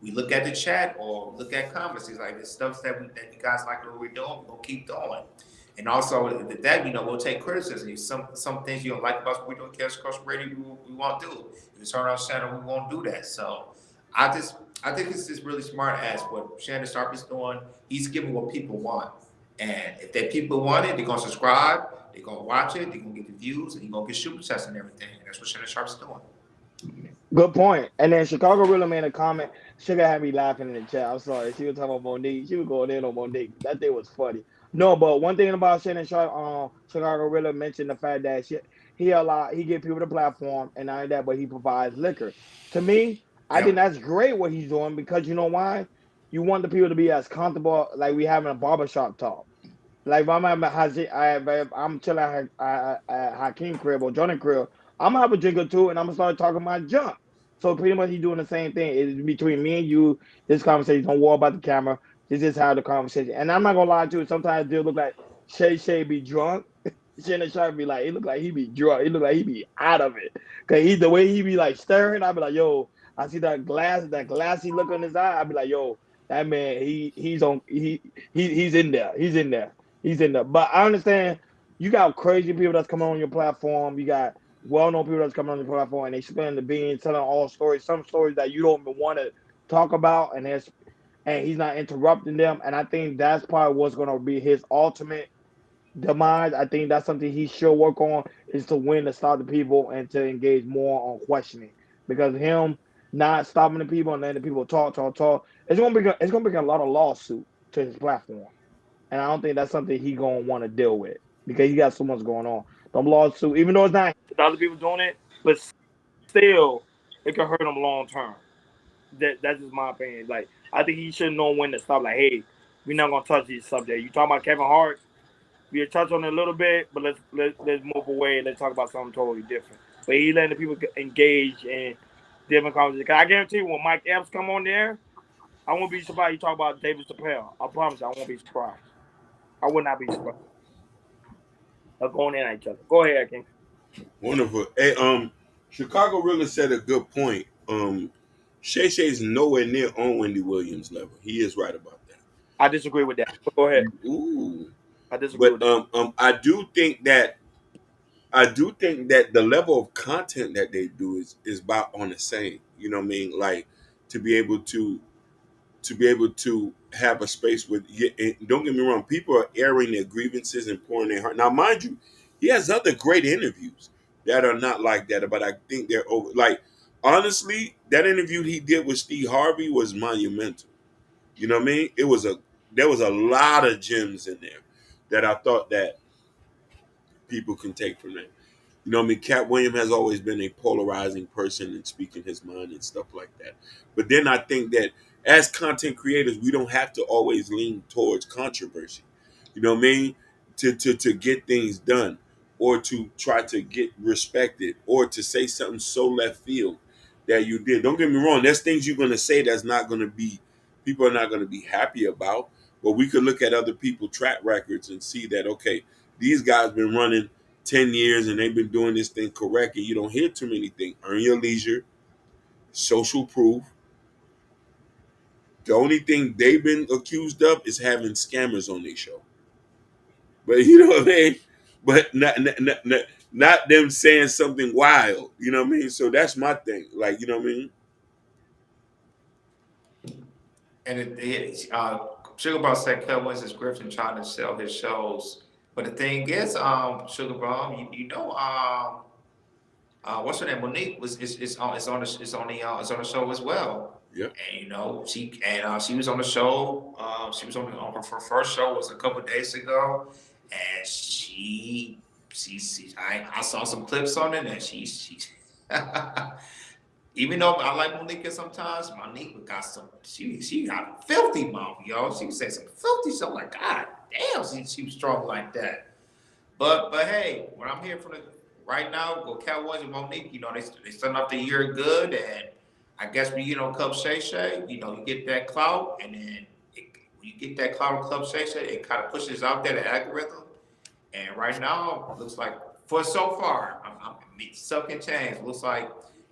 we look at the chat or look at comments. It's like the stuff that you guys like what we're doing, we're gonna keep doing. And also that we'll take criticism. Some things you don't like about what we're doing, Cast Coast Radio, we won't do. If it's on our channel, we won't do that. So I think it's just really smart as what Shannon Sharp is doing. He's giving what people want, and if that people want it, they're gonna subscribe, they're gonna watch it, they're gonna get the views, and you're gonna get super chats and everything. And that's what Shannon Sharp's doing. Good point. And then Chicago really made a comment. Sugar had me laughing in the chat. I'm sorry. She was talking about Monique. She was going in on Monique. That thing was funny. No, but one thing about Shannon Sharp, Chicago really mentioned the fact that he give people the platform, and not only that, but he provides liquor. To me, I think that's great what he's doing because you know why? You want the people to be as comfortable like we having a barbershop talk. Like if I'm chilling at Hakeem crib or Jordan crib, I'm gonna have a drink or two and I'm gonna start talking my junk. So pretty much he's doing the same thing. It's between me and you. This conversation, don't worry about the camera. This is how the conversation. And I'm not gonna lie to you. Sometimes they look like Shay Shay be drunk. Shannon Sharp be like, it look like he be drunk. It look like he be out of it. Cause the way he be like staring, I be like, yo, I see that glassy look on his eye. I be like, yo, that man, he's in there. He's in there. He's in there. But I understand you got crazy people that's coming on your platform. You got well-known people that's coming on your platform, and they spend the beans telling all stories, some stories that you don't even want to talk about, and he's not interrupting them. And I think that's probably what's going to be his ultimate demise. I think that's something he should work on is to win to stop the people and to engage more on questioning. Because him not stopping the people and letting the people talk, it's gonna bring a lot of lawsuit to his platform. And I don't think that's something he gonna want to deal with because he got so much going on. The lawsuit, even though it's not the other people doing it, but still, it can hurt him long term. That's just my opinion. Like I think he should know when to stop. Like, hey, we're not gonna touch these subjects. You talking about Kevin Hart? We'll touch on it a little bit, but let's move away and let's talk about something totally different. But he letting the people engage in different conversations. I guarantee you, when Mike Epps come on there, I won't be surprised you talk about David Chappelle. I promise you, I won't be surprised. I would not be surprised. They're going in at each other. Go ahead, King. Wonderful. Hey, Chicago really said a good point. Shay Shay's nowhere near on Wendy Williams' level. He is right about that. I disagree with that. Go ahead. Ooh. I disagree with that. I do think that the level of content that they do is about on the same. You know what I mean? Like to be able to have a space with. And don't get me wrong, people are airing their grievances and pouring their heart. Now, mind you, he has other great interviews that are not like that, but I think they're over. Like honestly, that interview he did with Steve Harvey was monumental. You know what I mean? There was a lot of gems in there that I thought that people can take from that. You know what I mean? Cat Williams has always been a polarizing person and speaking his mind and stuff like that. But then I think that as content creators, we don't have to always lean towards controversy. You know what I mean? To get things done or to try to get respected or to say something so left field that you did. Don't get me wrong. There's things you're going to say that's not going to be, people are not going to be happy about. But we could look at other people's track records and see that, okay, these guys been running 10 years and they've been doing this thing correctly. You don't hear too many things. Earn your leisure, social proof. The only thing they've been accused of is having scammers on their show. But you know what I mean? But not them saying something wild. You know what I mean? So that's my thing. Like, you know what I mean? And Sugar Bomb said Kel Winston's Griffin trying to sell his shows, but the thing is, Sugar Bomb, you know, what's her name? Monique is on the show as well. Yeah. And you know, she was on the show. She was on her first show was a couple of days ago, and I saw some clips on it, and she even though I like Monique sometimes, Monique got she got filthy mouth, yo. She said some filthy stuff like, God damn, she was strong like that. But hey, when I'm here right now, go Cowboys and Monique, you know, they starting off the year good, and I guess when you know Club Shay Shay, you know, you get that clout, and then when you get that clout of Club Shay Shay, it kind of pushes out there the algorithm. And right now, it looks like for so far, stuff can change. It looks like,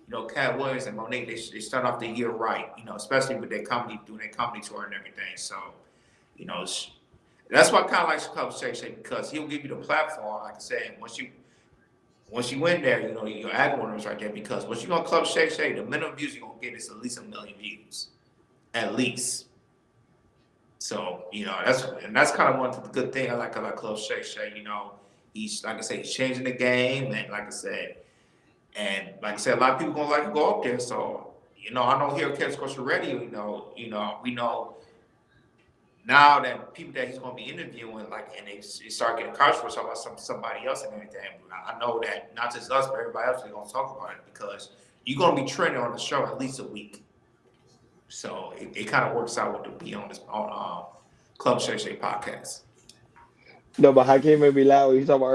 you know, Cat Williams and Monique, they start off the year right, you know, especially with their comedy, doing their comedy tour and everything. So, you know, that's why I kind of like Club Shay Shay, because he'll give you the platform, like I said, once you win there, you know, your algorithm is right there, because once you go on Club Shay Shay, the minimum views you're going to get is at least 1 million views. At least. So, you know, that's kind of one of the good things I like about Club Shay Shay. You know, he's, like I said, he's changing the game, and like I said, a lot of people gonna like to go up there. So, you know, I know here at Catch Culture Radio, you know, we know now that people that he's gonna be interviewing, like, and they start getting controversial about somebody else and everything. I know that not just us, but everybody else is gonna talk about it, because you're gonna be trending on the show at least a week. So it kind of works out with the be on Club Shay Shay podcast. No, but Hakeem made me laugh when he talking about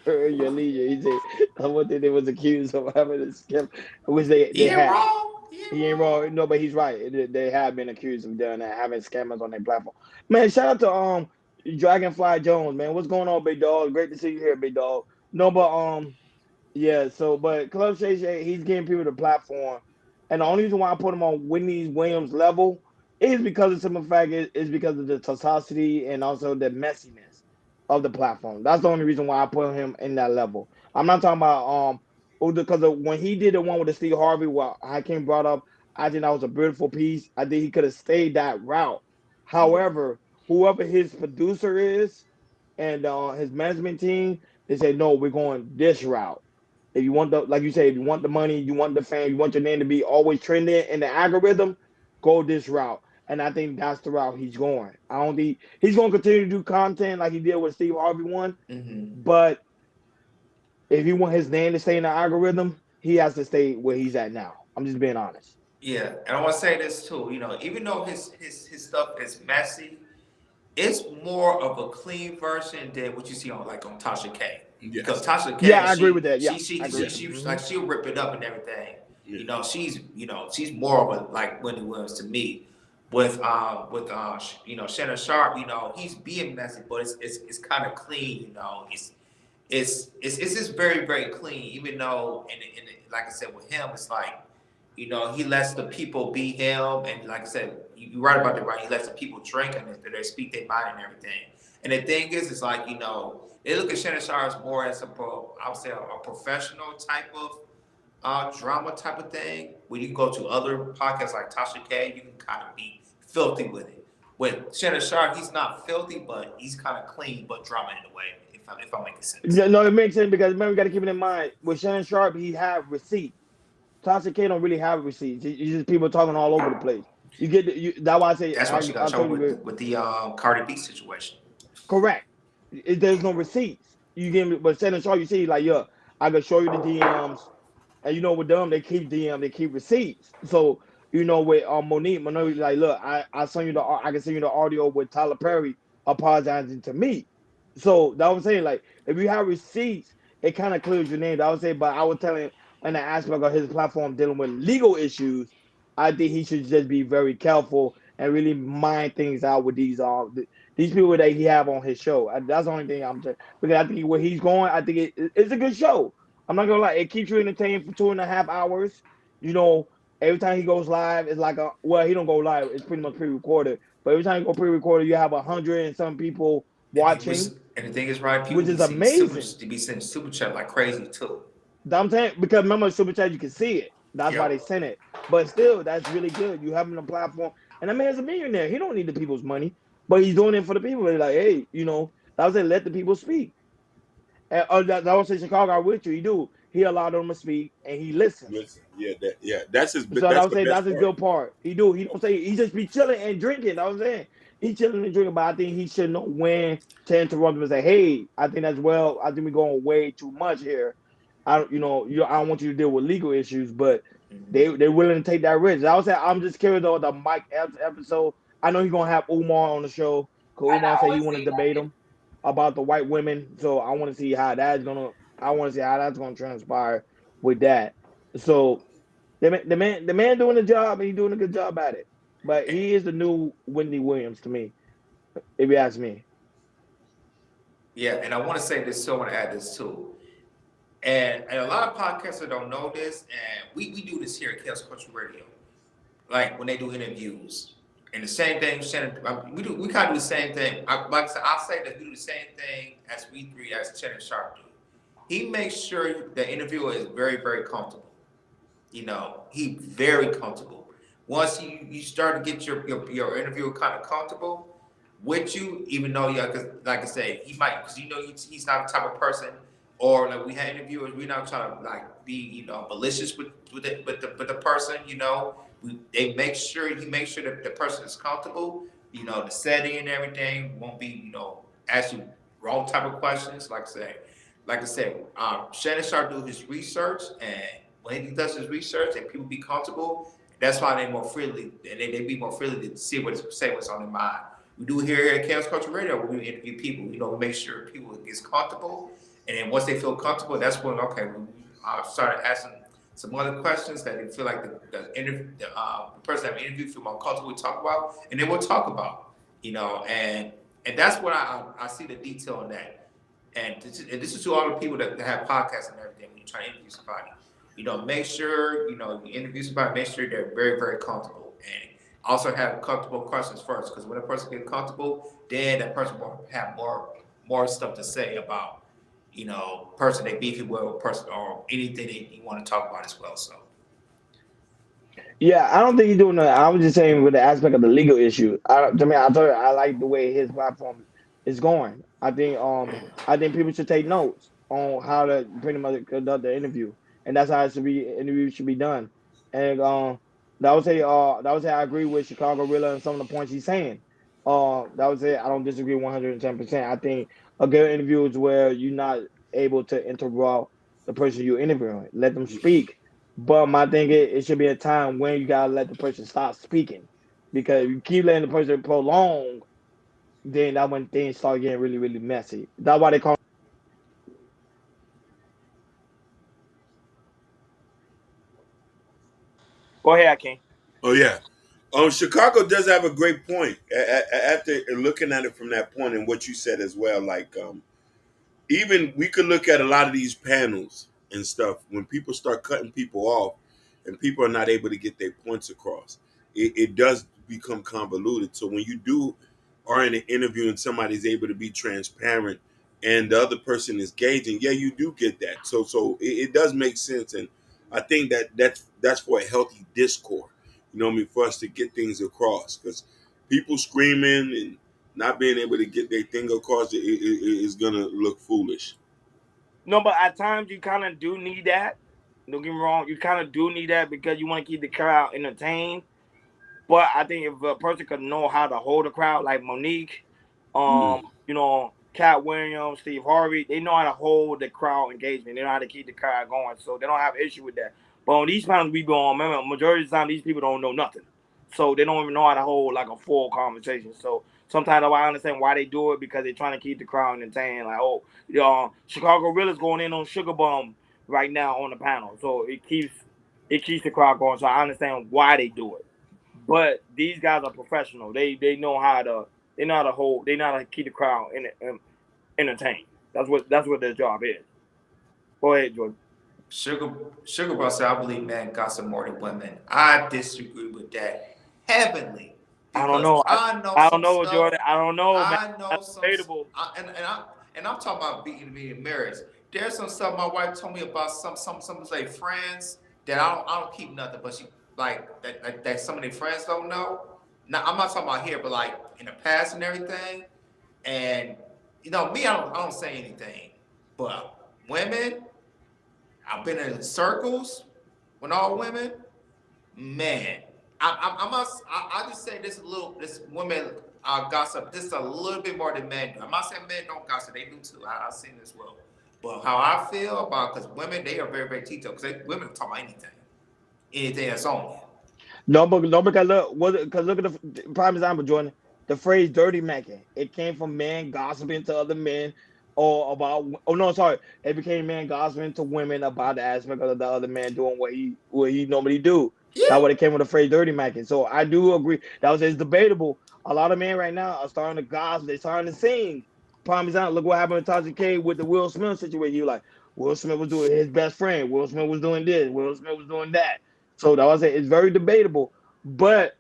earlier leisure. He said someone that they was accused of having a scam, which they had. He ain't wrong. No, but he's right. They have been accused of doing that, having scammers on their platform. Man, shout out to Dragonfly Jones, man. What's going on, big dog? Great to see you here, big dog. No, but yeah. So, but Club Shay Shay, he's giving people the platform. And the only reason why I put him on Whitney Williams level is because of some fact is because of the toxicity and also the messiness of the platform. That's the only reason why I put him in that level. I'm not talking about because when he did the one with the Steve Harvey, what Hakeem brought up, I think that was a beautiful piece. I think he could have stayed that route. However, whoever his producer is and his management team, they say no, we're going this route. If you want like you say, if you want the money, you want the fame, you want your name to be always trending in the algorithm, go this route. And I think that's the route he's going. I don't think he's going to continue to do content like he did with Steve Harvey one. Mm-hmm. But if you want his name to stay in the algorithm, he has to stay where he's at now. I'm just being honest. Yeah, and I want to say this too. You know, even though his stuff is messy, it's more of a clean version than what you see on Tasha K. Yes. Because Tasha K, I agree with that. Yeah, she like she'll rip it up and everything. Yeah. You know, she's more of a like Wendy Williams to me. With Shannon Sharp, you know, he's being messy, but it's kind of clean. You know, it's just very, very clean. Even though, and like I said, with him, it's like, you know, he lets the people be him, and like I said, you're right about that, right? He lets the people drink and they speak their mind and everything. And the thing is, it's like, you know, they look at Shannon Sharp as more as I would say a professional type of drama type of thing. When you go to other podcasts like Tasha K, you can kind of be filthy with it. With Shannon Sharp, he's not filthy, but he's kind of clean, but drama in a way, if I'm making sense. No, it makes sense because remember, we got to keep it in mind. With Shannon Sharp, he have receipts. Tasha K don't really have receipts. It's just people talking all over the place. You get that's why I say that's why she got trouble with the Cardi B situation. Correct. There's no receipts. You give me, but Shannon Sharp, you see, like, yeah, I can show you the DMs, and you know with them they keep they keep receipts. So you know with Monique, like, look, I can send you the audio with Tyler Perry apologizing to me. So that was saying, like, if you have receipts, it kind of clears your name. I would say, but I was telling in the aspect of his platform dealing with legal issues, I think he should just be very careful and really mind things out with these people that he have on his show. That's the only thing I'm saying. Because I think where he's going, I think it's a good show. I'm not gonna lie, it keeps you entertained for 2.5 hours. You know, every time he goes live, it's like he don't go live. It's pretty much pre-recorded. But every time you go pre-recorded, you have 100 and some people watching. And the thing is, right, people which is amazing. To be sending super chat like crazy too. I'm saying, because remember super chat, you can see it. That's why they sent it. But still, that's really good. You have them on the platform. And that man's a millionaire. He don't need the people's money, but he's doing it for the people. They're like, hey, I was saying, let the people speak. And I would say Chicago, I'm with you. He do. He allowed them to speak, and he listens. Listen, that's his. So I That's would the say that's best his part. good part. He do. He don't say he just be chilling and drinking. I was saying he chilling and drinking, but I think he should know when to interrupt him and say, "Hey, I think that's well. I think we're going way too much here. I don't, I don't want you to deal with legal issues, but they're willing to take that risk." I would say I'm just curious though the Mike Epps episode. I know he's gonna have Umar on the show. Cause And I Umar said he always want to say debate that. him about the white women. So I want to see how that's gonna. I want to see how that's gonna transpire with that. So the man doing the job and he's doing a good job at it. But he is the new Wendy Williams to me, if you ask me. Yeah, and I want to say this too. I want to add this too. And a lot of podcasters don't know this, and we do this here at Chaos Culture Radio. Like when they do interviews, and the same thing, Shannon. We kind of do the same thing. Like I said, I'll say that we do the same thing as we three, as Shannon Sharp do. He makes sure the interviewer is very, very comfortable. He very comfortable. Once you start to get your interviewer kind of comfortable with you, even though like I say, he might, because he's not the type of person, or like we had interviewers, we're not trying to like be malicious with the person. He makes sure that the person is comfortable. The setting and everything won't be asking wrong type of questions. Like I said, Shannon started doing his research, and when he does his research and people be comfortable, that's why they be more freely to say what's on their mind. We do here at Chaos Culture Radio when we interview people. We make sure people get comfortable, and then once they feel comfortable, that's when we started asking some other questions that they feel like the person that we interviewed feel more comfortable to talk about, and then we'll talk about. And that's what I see the detail in that. And this is to all the people that have podcasts and everything. When you try to interview somebody, make sure you interview somebody. Make sure they're very, very comfortable, and also have comfortable questions first. Because when a person gets comfortable, then that person will have more stuff to say about person they beefing with, person or anything that you want to talk about as well. So. Yeah, I don't think he's doing that. I was just saying with the aspect of the legal issue. I told you I like the way his platform is going. I think people should take notes on how to pretty much conduct the interview, and that's how interview should be done. And that would say I agree with Chicago Rilla and some of the points he's saying. That would say I don't disagree 110%. I think a good interview is where you're not able to interrupt the person you're interviewing. Let them speak, but my thing is, it should be a time when you gotta let the person stop speaking, because if you keep letting the person prolong, then that when things start getting really, really messy. That's why they call. Go ahead, King. Oh yeah. Chicago does have a great point after looking at it from that point and what you said as well. Like, even we could look at a lot of these panels and stuff when people start cutting people off and people are not able to get their points across. It does become convoluted. So when you are in an interview and somebody's able to be transparent and the other person is gauging, yeah, you do get that. So it does make sense, and I think that's for a healthy discourse. I mean, for us to get things across, because people screaming and not being able to get their thing across is gonna look foolish. No, but at times you kind of do need that. Don't get me wrong, you kind of do need that because you want to keep the crowd entertained. But I think if a person could know how to hold a crowd, like Monique, Mm. Cat Williams, Steve Harvey, they know how to hold the crowd engagement. They know how to keep the crowd going, so they don't have an issue with that. But on these panels we go on, remember, majority of the time these people don't know nothing, so they don't even know how to hold like a full conversation. So sometimes I understand why they do it, because they're trying to keep the crowd entertained. Like, Chicago Rilla's going in on Sugar Bum right now on the panel, so it keeps the crowd going. So I understand why they do it. But these guys are professional. They know how to hold. They know how to keep the crowd entertained. That's what their job is. Go ahead, Jordan. Sugar Sugar Bus said, I believe men got some more than women. I disagree with that heavily I don't because know. I know I don't some know, stuff. Jordan. I don't know, man. I know That's some, debatable. and I'm talking about being married. There's some stuff my wife told me about some like friends that I don't keep nothing, but she like that some of their friends don't know. Now I'm not talking about here, but like in the past and everything. And you know, me, I don't say anything. But women, I've been in circles with all women. Man, I just say this women gossip just a little bit more than men do. I'm not saying men don't gossip; they do too. I've seen this well. But how I feel about because women, they are very, very detailed. Because women talk about anything that's on you. No, because look at the prime example, Jordan. The phrase "dirty macking" it came from men gossiping to other men, or about. Oh no, sorry, it became men gossiping to women about the aspect of the other man doing what he normally do. Yeah. That's what it came with the phrase "dirty macking." So I do agree. It's debatable. A lot of men right now are starting to gossip. They're starting to sing. Prime example. Look what happened to Tasha K with the Will Smith situation. You like Will Smith was doing his best friend. Will Smith was doing this. Will Smith was doing that. So that was it. It's very debatable. But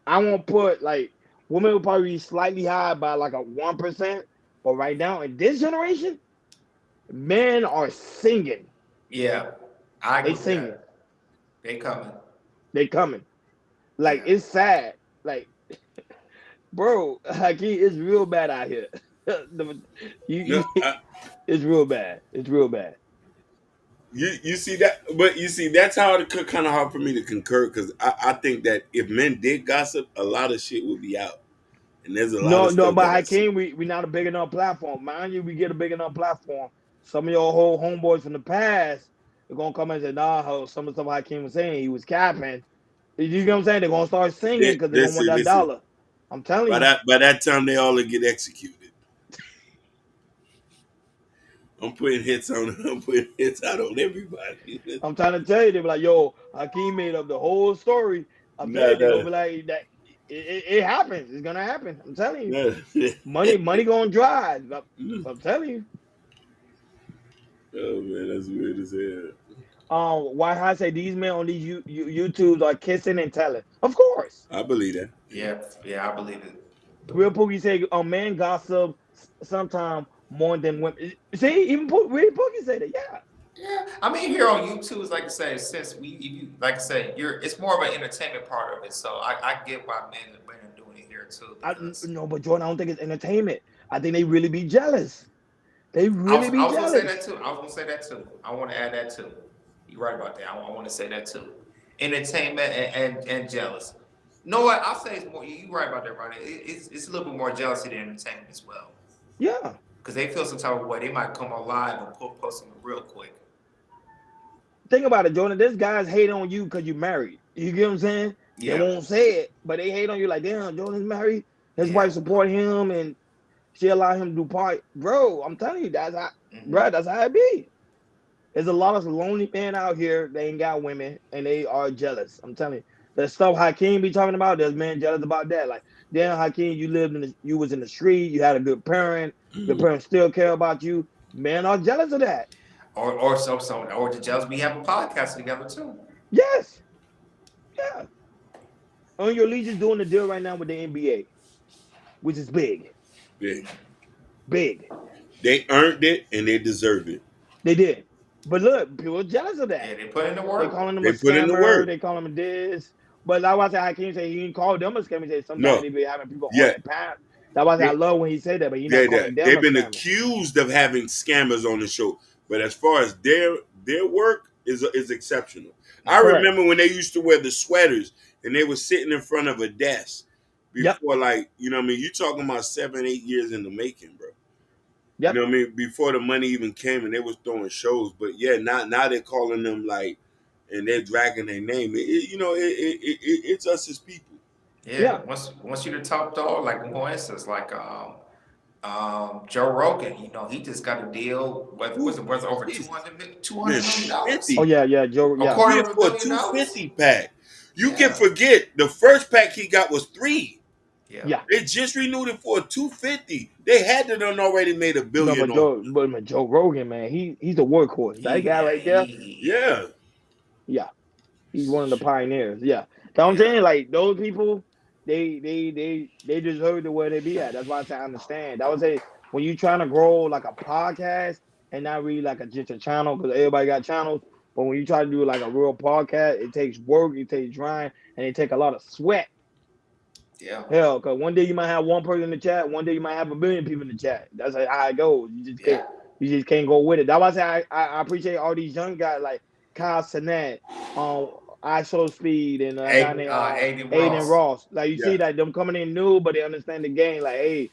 I won't put like women will probably be slightly high by like a 1%. But right now in this generation, men are singing. Yeah, I agree. They singing. They coming. They coming. Like it's sad. Like, bro, it's real bad out here. It's real bad. It's real bad. You see that, but you see that's how it kind of hard for me to concur because I think that if men did gossip, a lot of shit would be out, and there's a lot of stuff. But Hakeem, we not a big enough platform. Mind you, we get a big enough platform. Some of your whole homeboys from the past are gonna come and say, nah, some of the stuff Hakeem was saying, he was capping. You know what I'm saying? They're gonna start singing because they don't want that dollar. I'm telling you. By that time, they all get executed. I'm putting hits out on everybody. I'm trying to tell you, they be like, yo, Hakeem made up the whole story. I'm telling you, they're gonna be like that. It happens. It's gonna happen. I'm telling you. money gonna drive. I'm telling you. Oh man, that's weird as hell. Why I say these men on these YouTubes are kissing and telling? Of course. I believe that. Yeah, I believe it. Real Pookie say, man gossip sometimes more than women. See, even Real Pookie say that. Yeah. Yeah, I mean, here on YouTube, like I say, since like I say, it's more of an entertainment part of it. So I get why men are doing it here too. No, but Jordan, I don't think it's entertainment. I think they really be jealous. They really be jealous. I was gonna say that too. I want to add that too. You're right about that. I want to say that too. Entertainment and jealous. No, what I'll say is more. You're right about that, right? It's a little bit more jealousy than entertainment as well. Yeah. Because they feel some type of way. They might come alive and post something real quick. Think about it, Jordan. This guys hate on you because you're married. You get what I'm saying? Yeah. They won't say it, but they hate on you like, damn, Jordan's married. His wife support him and she allow him to do part. Bro, I'm telling you, that's how, that's how it be. There's a lot of lonely men out here. They ain't got women and they are jealous. I'm telling you. The stuff Hakeem be talking about, there's men jealous about that. Like, damn, Hakeem, you was in the street, you had a good parent, your parents still care about you. Men are jealous of that. Or the jealous we have a podcast together too. Yes. Yeah. On your Legion doing the deal right now with the NBA, which is big. Big. They earned it and they deserve it. They did. But look, people are jealous of that. Yeah, they put in the work. They calling them a scammer. They call him this. But that's why I say Hakeem say he didn't call them a scammer. He said sometimes they be having people on their path. That's why I love when he said that, but he not calling them they've been accused of having scammers on the show. But as far as their work is exceptional. I remember when they used to wear the sweaters and they were sitting in front of a desk before, like, you know what I mean? You're talking about 7-8 years in the making, bro. Yep. You know what I mean? Before the money even came and they was throwing shows. But yeah, now they're calling them like, and they're dragging their name. It's us as people. Yeah. Once you're the top dog, like for instance, like Joe Rogan, you know, he just got a deal. What was it worth over $200 million? Oh yeah, Joe. Yeah, for a 250 pack. You can forget the first pack he got was 3. Yeah. They just renewed it for a 250. They had to done already made $1 billion. No, but Joe Rogan, man, he's a workhorse. That guy right there. Yeah. He's one of the pioneers. Yeah. So I'm saying, like, those people, they deserve to where they be at. That's why I say I understand. I would say when you trying to grow like a podcast and not really like just a channel, because everybody got channels, but when you try to do like a real podcast, it takes work, it takes trying, and it takes a lot of sweat. Yeah. Hell, because one day you might have one person in the chat, one day you might have a billion people in the chat. That's how it goes. Yeah. You just can't go with it. That's why I say I appreciate all these young guys like Kyle Sinet, I Show Speed, and a guy named Aiden Aiden Ross. Ross. Like you Yeah. see that them coming in new, but they understand the game. Like, hey,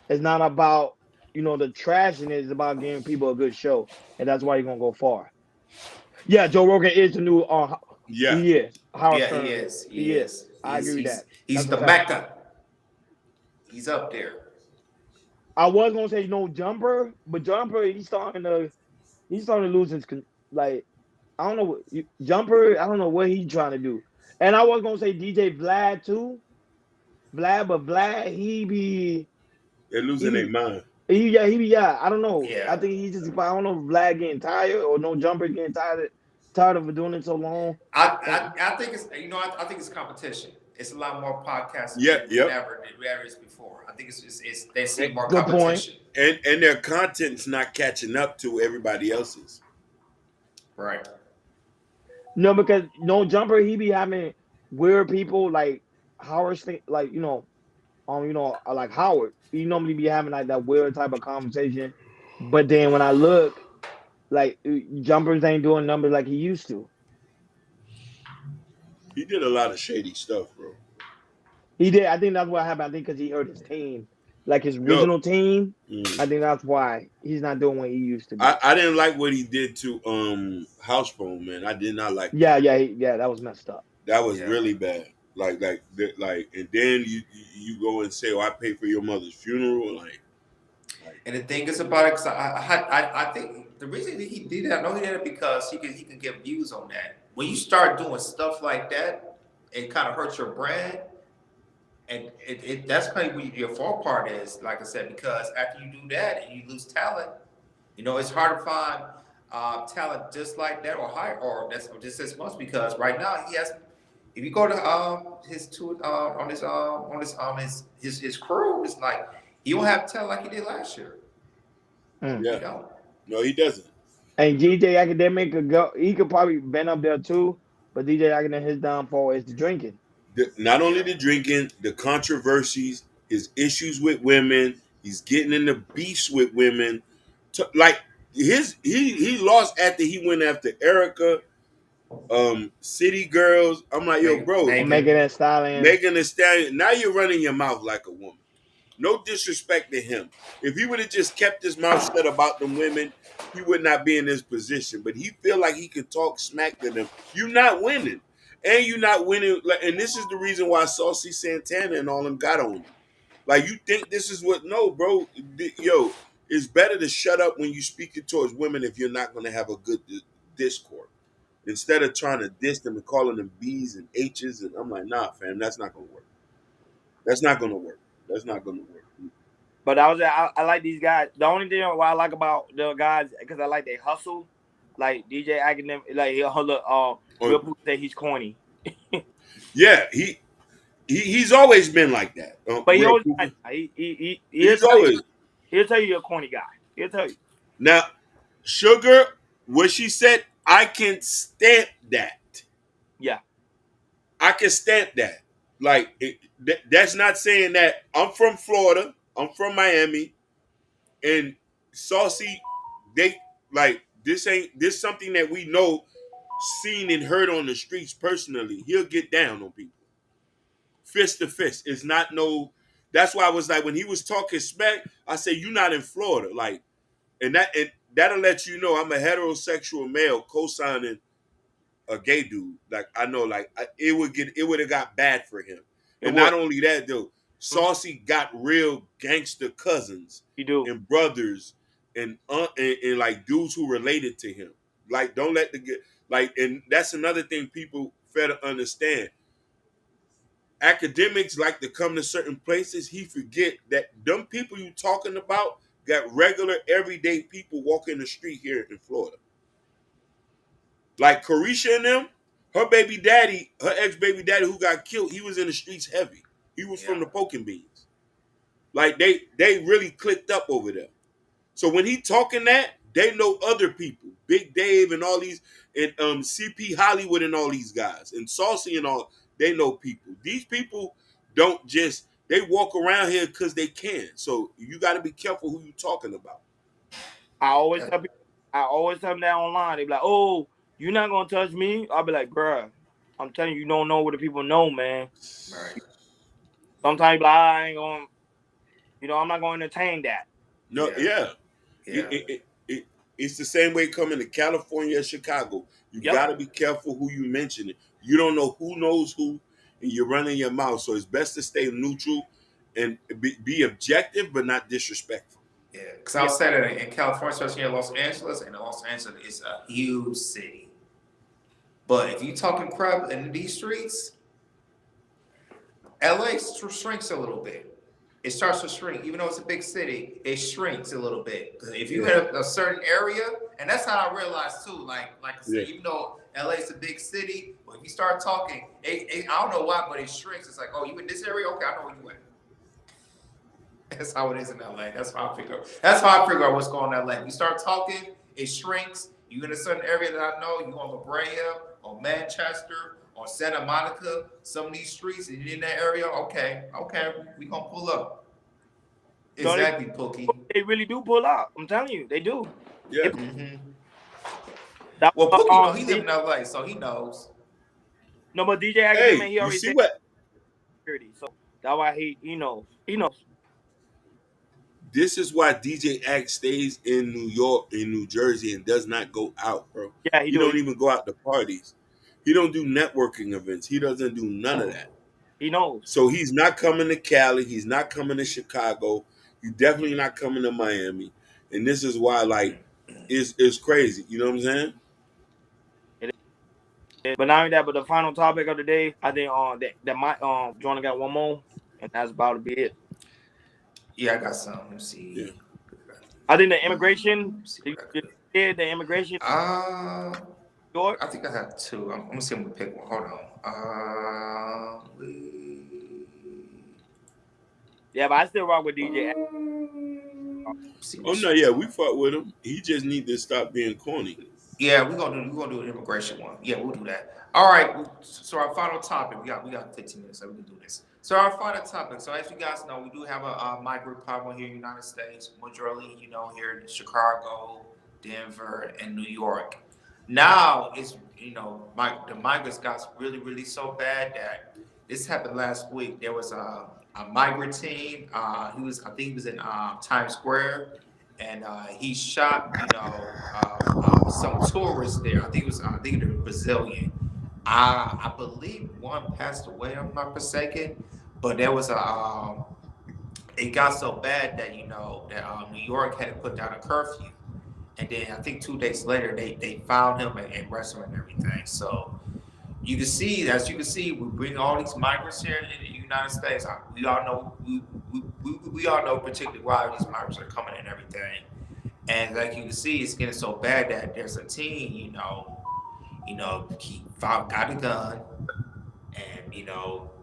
it's not about the trash in it. It's about giving people a good show, and that's why you're gonna go far. Yeah, Joe Rogan is the new. Yeah. He is Howard Yeah, Stern. he is. He He is. is. I agree with that. He's That's a the fact. Mecca. He's up there. I was gonna say no Jumper, but Jumper he's starting to lose his like I don't know Jumper. I don't know what he's trying to do. And I was gonna say DJ Vlad too, but Vlad They're he losing their be mind. yeah. I don't know. I Yeah. think he's just I don't know if Vlad getting tired or no Jumper getting tired of doing it so long. I think it's I think it's competition. It's a lot more podcasts Yeah, than yep. ever it's before. I think it's they see more Good point. competition. And their content's not catching up to everybody else's. Right. No, because no Jumper he be having weird people like Howard like like Howard. He normally be having like that weird type of conversation. But then when I look, like Jumpers ain't doing numbers like he used to. He did a lot of shady stuff, bro. He did. I think that's what happened. I think because he hurt his team, like his Yo, original team. I think that's why he's not doing what he used to be. I didn't like what he did to House Phone, man. I did not like that. Yeah. That was messed up. That was really bad. Like, and then you go and say, "Oh, I paid for your mother's funeral." Like and the thing is about it, cause I think the reason that he did that, I know he did it because he can get views on that. When you start doing stuff like that, it kind of hurts your brand, and that's kind of what your fault part is. Like I said, because after you do that and you lose talent, it's hard to find talent just like that or higher or that's just as much because right now he has. If you go to his crew, it's like he don't have talent like he did last year. Yeah, no, he doesn't. And DJ Academic he could probably been up there too, but DJ Academic his downfall is the drinking. Not only the drinking, the controversies, his issues with women, he's getting into beefs with women. Like he lost after he went after Erica. City Girls. I'm like, yo, bro. Megan Thee Stallion. Megan Thee Stallion. Now you're running your mouth like a woman. No disrespect to him. If he would have just kept his mouth shut about them women, he would not be in this position. But he feel like he could talk smack to them. You're not winning. And you're not winning. And this is the reason why Saucy Santana and all them got on you. Like, you think this is what? No, bro. Yo, it's better to shut up when you speaking towards women if you're not going to have a good discourse. Instead of trying to diss them and calling them B's and H's, and I'm like, nah, fam, that's not gonna work. That's not gonna work. But I like these guys. The only thing what I like about the guys because I like they hustle, like DJ Academic, like he'll say he's corny. Yeah, he's always been like that. But he'll tell you you're a corny guy. He'll tell you. Now, Sugar, what she said, I can stamp that. Yeah. I can stamp that. Like, that's not saying that I'm from Florida, I'm from Miami, and Saucy, they like this something that we know, seen and heard on the streets personally. He'll get down on people. Fist to fist. It's not no. That's why I was like, when he was talking smack, I said, you're not in Florida. Like, and that'll let you know I'm a heterosexual male co-signing a gay dude. Like, I know, like, it would have got bad for him. And not only that, though, Saucy got real gangster cousins and brothers and like dudes who related to him. Like, don't let and that's another thing people fail to understand. Academics like to come to certain places. He forget that them people you talking about got regular everyday people walking the street here in Florida. Like Carisha and them, her ex-baby daddy who got killed, he was in the streets heavy. He was from the Poking Beans. Like they really clicked up over there. So when he talking that, they know other people. Big Dave and all these, and CP Hollywood and all these guys. And Saucy and all, they know people. These people don't just, they walk around here because they can. So you got to be careful who you talking about. I always tell people, I always tell them that online. They be like, "Oh, you're not gonna touch me." I'll be like, "Bruh, I'm telling you, you don't know what the people know, man." Right. Sometimes like, I ain't gonna, I'm not gonna entertain that. No, it's the same way coming to California or Chicago. You got to be careful who you mention it. You don't know who knows who, and you're running your mouth. So it's best to stay neutral and be objective, but not disrespectful. Yeah, because I'll say that in California, especially in Los Angeles, and Los Angeles is a huge city. But if you talking crap in these streets, LA shrinks a little bit. It starts to shrink, even though it's a big city. It shrinks a little bit. If you hit a certain area, and that's how I realized too. Like I said, even though LA is a big city, but if you start talking, I don't know why, but it shrinks. It's like, oh, you in this area? Okay, I know where you at. That's how it is in LA. That's how I figure. That's how I figure out what's going on in LA. You start talking, it shrinks. You in a certain area that I know. You on La Brea or Manchester or Santa Monica. Some of these streets, and you're in that area. Okay, we gonna pull up. Exactly, Pookie. They really do pull up. I'm telling you, they do. Yeah. Well, Pookie, he live in LA, so he knows. No, but DJ Axe, man, he already see what? So that's why he knows. He knows. This is why DJ Axe stays in New York, in New Jersey, and does not go out, bro. Yeah, he don't even go out to parties. He don't do networking events. He doesn't do none of that. He knows. So he's not coming to Cali. He's not coming to Chicago. He's definitely not coming to Miami. And this is why, like, it's crazy. You know what I'm saying? But not only that, but the final topic of the day, I think that might Jordan got one more, and that's about to be it. Yeah, I got some. Let me see. Yeah. I think the immigration. The immigration. York? I think I have two. I'm gonna see if we pick one. Hold on. Yeah, but I still rock with DJ. Oh no, yeah, we fought with him. He just need to stop being corny. Yeah, we're gonna do an immigration one. Yeah, we'll do that. All right. So our final topic. We got 15 minutes, so we can do this. So our final topic. So as you guys know, we do have a migrant problem here in the United States. Majority, here in Chicago, Denver, and New York. Now it's the migrants got really, really so bad that this happened last week. There was a migrant team. I think he was in Times Square, and he shot some tourists there. I think they're Brazilian. I believe one passed away, if I'm not mistaken. But there was it got so bad that that New York had to put down a curfew. And then I think 2 days later they found him and arrested him and everything. So you can see, we bring all these migrants here in the United States. We all know particularly why these migrants are coming and everything. And like you can see, it's getting so bad that there's a teen, he got a gun, and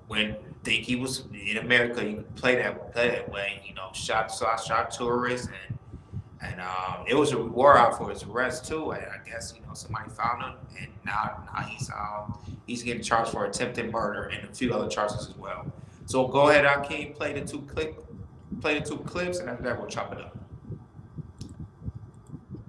when think he was in America, you could play that way, shot tourists and it was a reward out for his arrest too. And I guess somebody found him, and now he's getting charged for attempted murder and a few other charges as well. So go ahead, Akeem, play the two clips, and after that we'll chop it up.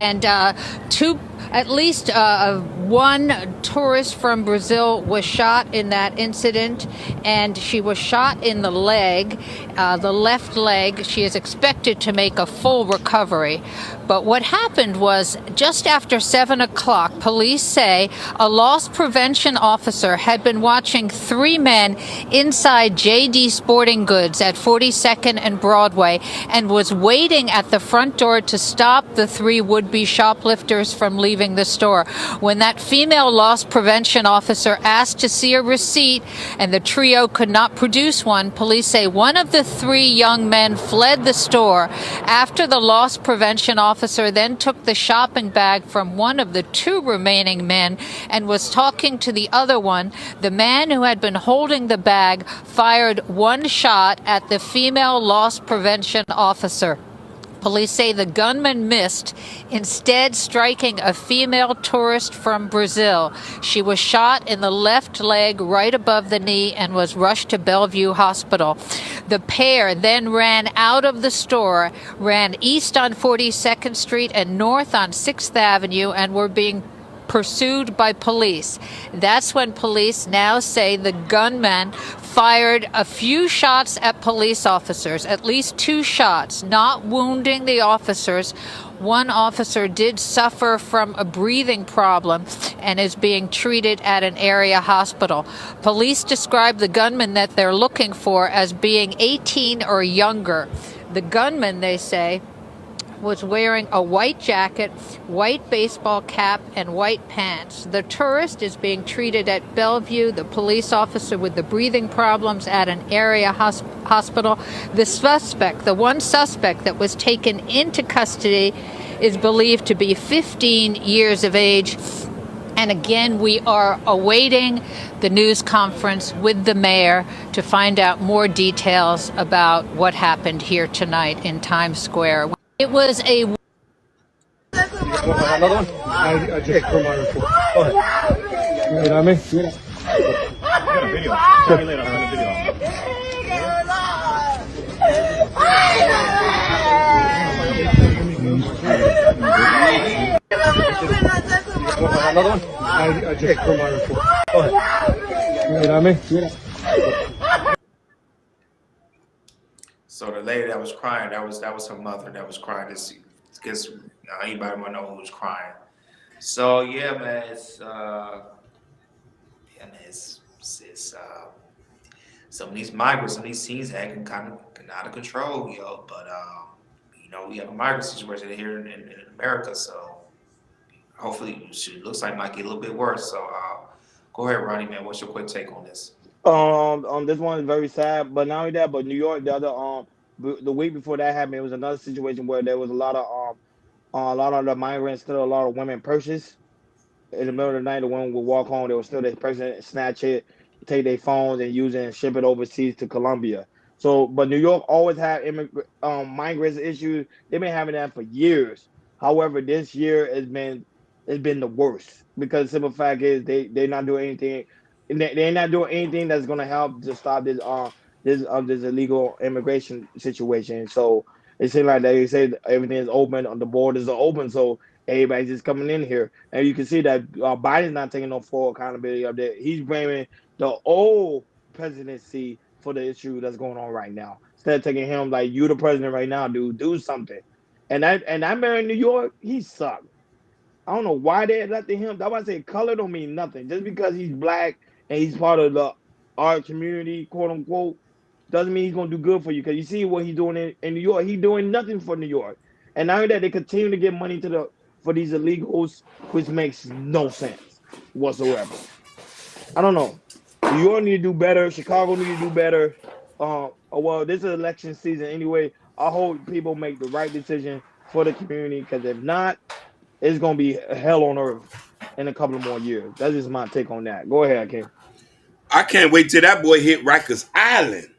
And at least one tourist from Brazil was shot in that incident, and she was shot in the leg, the left leg. She is expected to make a full recovery. But what happened was just after 7 o'clock, police say a loss prevention officer had been watching 3 men inside JD Sporting Goods at 42nd and Broadway and was waiting at the front door to stop the 3 would-be shoplifters from leaving the store. When that female loss prevention officer asked to see a receipt and the trio could not produce one, police say one of the 3 young men fled the store. After the loss prevention officer then took the shopping bag from one of the 2 remaining men and was talking to the other one, the man who had been holding the bag fired 1 shot at the female loss prevention officer. Police say the gunman missed, instead striking a female tourist from Brazil. She was shot in the left leg right above the knee and was rushed to Bellevue Hospital. The pair then ran out of the store, ran east on 42nd Street and north on 6th Avenue, and were being pursued by police. That's when police now say the gunman fired a few shots at police officers, at least 2 shots, not wounding the officers. One officer did suffer from a breathing problem and is being treated at an area hospital. Police describe the gunman that they're looking for as being 18 or younger. The gunman, they say, was wearing a white jacket, white baseball cap, and white pants. The tourist is being treated at Bellevue, the police officer with the breathing problems at an area hospital. The suspect, the one suspect that was taken into custody, is believed to be 15 years of age. And again, we are awaiting the news conference with the mayor to find out more details about what happened here tonight in Times Square. It was a... Another one? I just put my report. Go ahead. You know me? Yeah. I got a video. Tell me later. I got a video. Another one? I just put my report. Go ahead. You know me? Yeah. So the lady that was crying, that was her mother that was crying. This guess anybody want to know who was crying. So yeah, man, it's some of these migrants, some of these scenes acting kind of out of control, yo. But we have a migrant situation here in America, so hopefully it looks like it might get a little bit worse. So go ahead, Ronnie, man. What's your quick take on this? This one is very sad, but not only that, but New York, the week before that happened, it was another situation where there was a lot of the migrants, still a lot of women purses. In the middle of the night, the women would walk home, they would steal their person, snatch it, take their phones and use it and ship it overseas to Colombia. So, but New York always had migrants issues. They've been having that for years. However, this year it's been the worst because the simple fact is they're not doing anything. They're not doing anything that's going to help to stop this illegal immigration situation. So it seems like they say everything is open, the borders are open, so everybody's just coming in here. And you can see that Biden's not taking no full accountability of that. He's blaming the old presidency for the issue that's going on right now. Instead of taking him like, you the president right now, dude, do something. And that man in New York, he sucked. I don't know why they elected him. That's why I say color don't mean nothing. Just because he's black and he's part of the art community, quote unquote, doesn't mean he's gonna do good for you. Because you see what he's doing in New York. He's doing nothing for New York. And now that they continue to give money for these illegals, which makes no sense whatsoever. I don't know. New York need to do better. Chicago need to do better. Well, this is election season anyway. I hope people make the right decision for the community. Because if not, it's gonna be hell on earth in a couple of more years. That's just my take on that. Go ahead, Ken. I can't wait till that boy hit Rikers Island.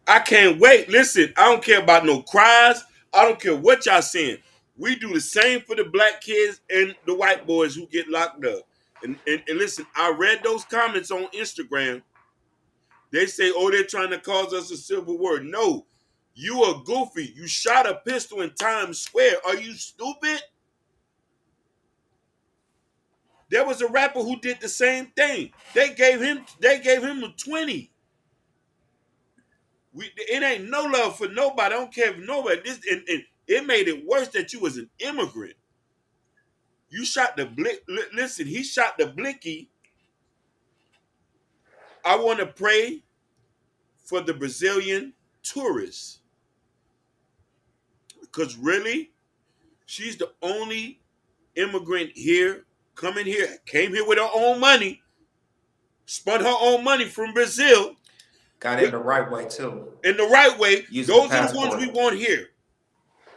I can't wait. Listen, I don't care about no cries. I don't care what y'all saying. We do the same for the black kids and the white boys who get locked up. And listen, I read those comments on Instagram. They say, oh, they're trying to cause us a civil war. No, you are goofy. You shot a pistol in Times Square. Are you stupid? There was a rapper who did the same thing. They gave him a 20. It ain't no love for nobody. I don't care if nobody. And it made it worse that you was an immigrant. You shot the listen, he shot the blicky. I want to pray for the Brazilian tourists. Because really, she's the only immigrant here, came here with her own money, spent her own money from Brazil. Got it in the right way, too. In the right way. Those are the ones we want here.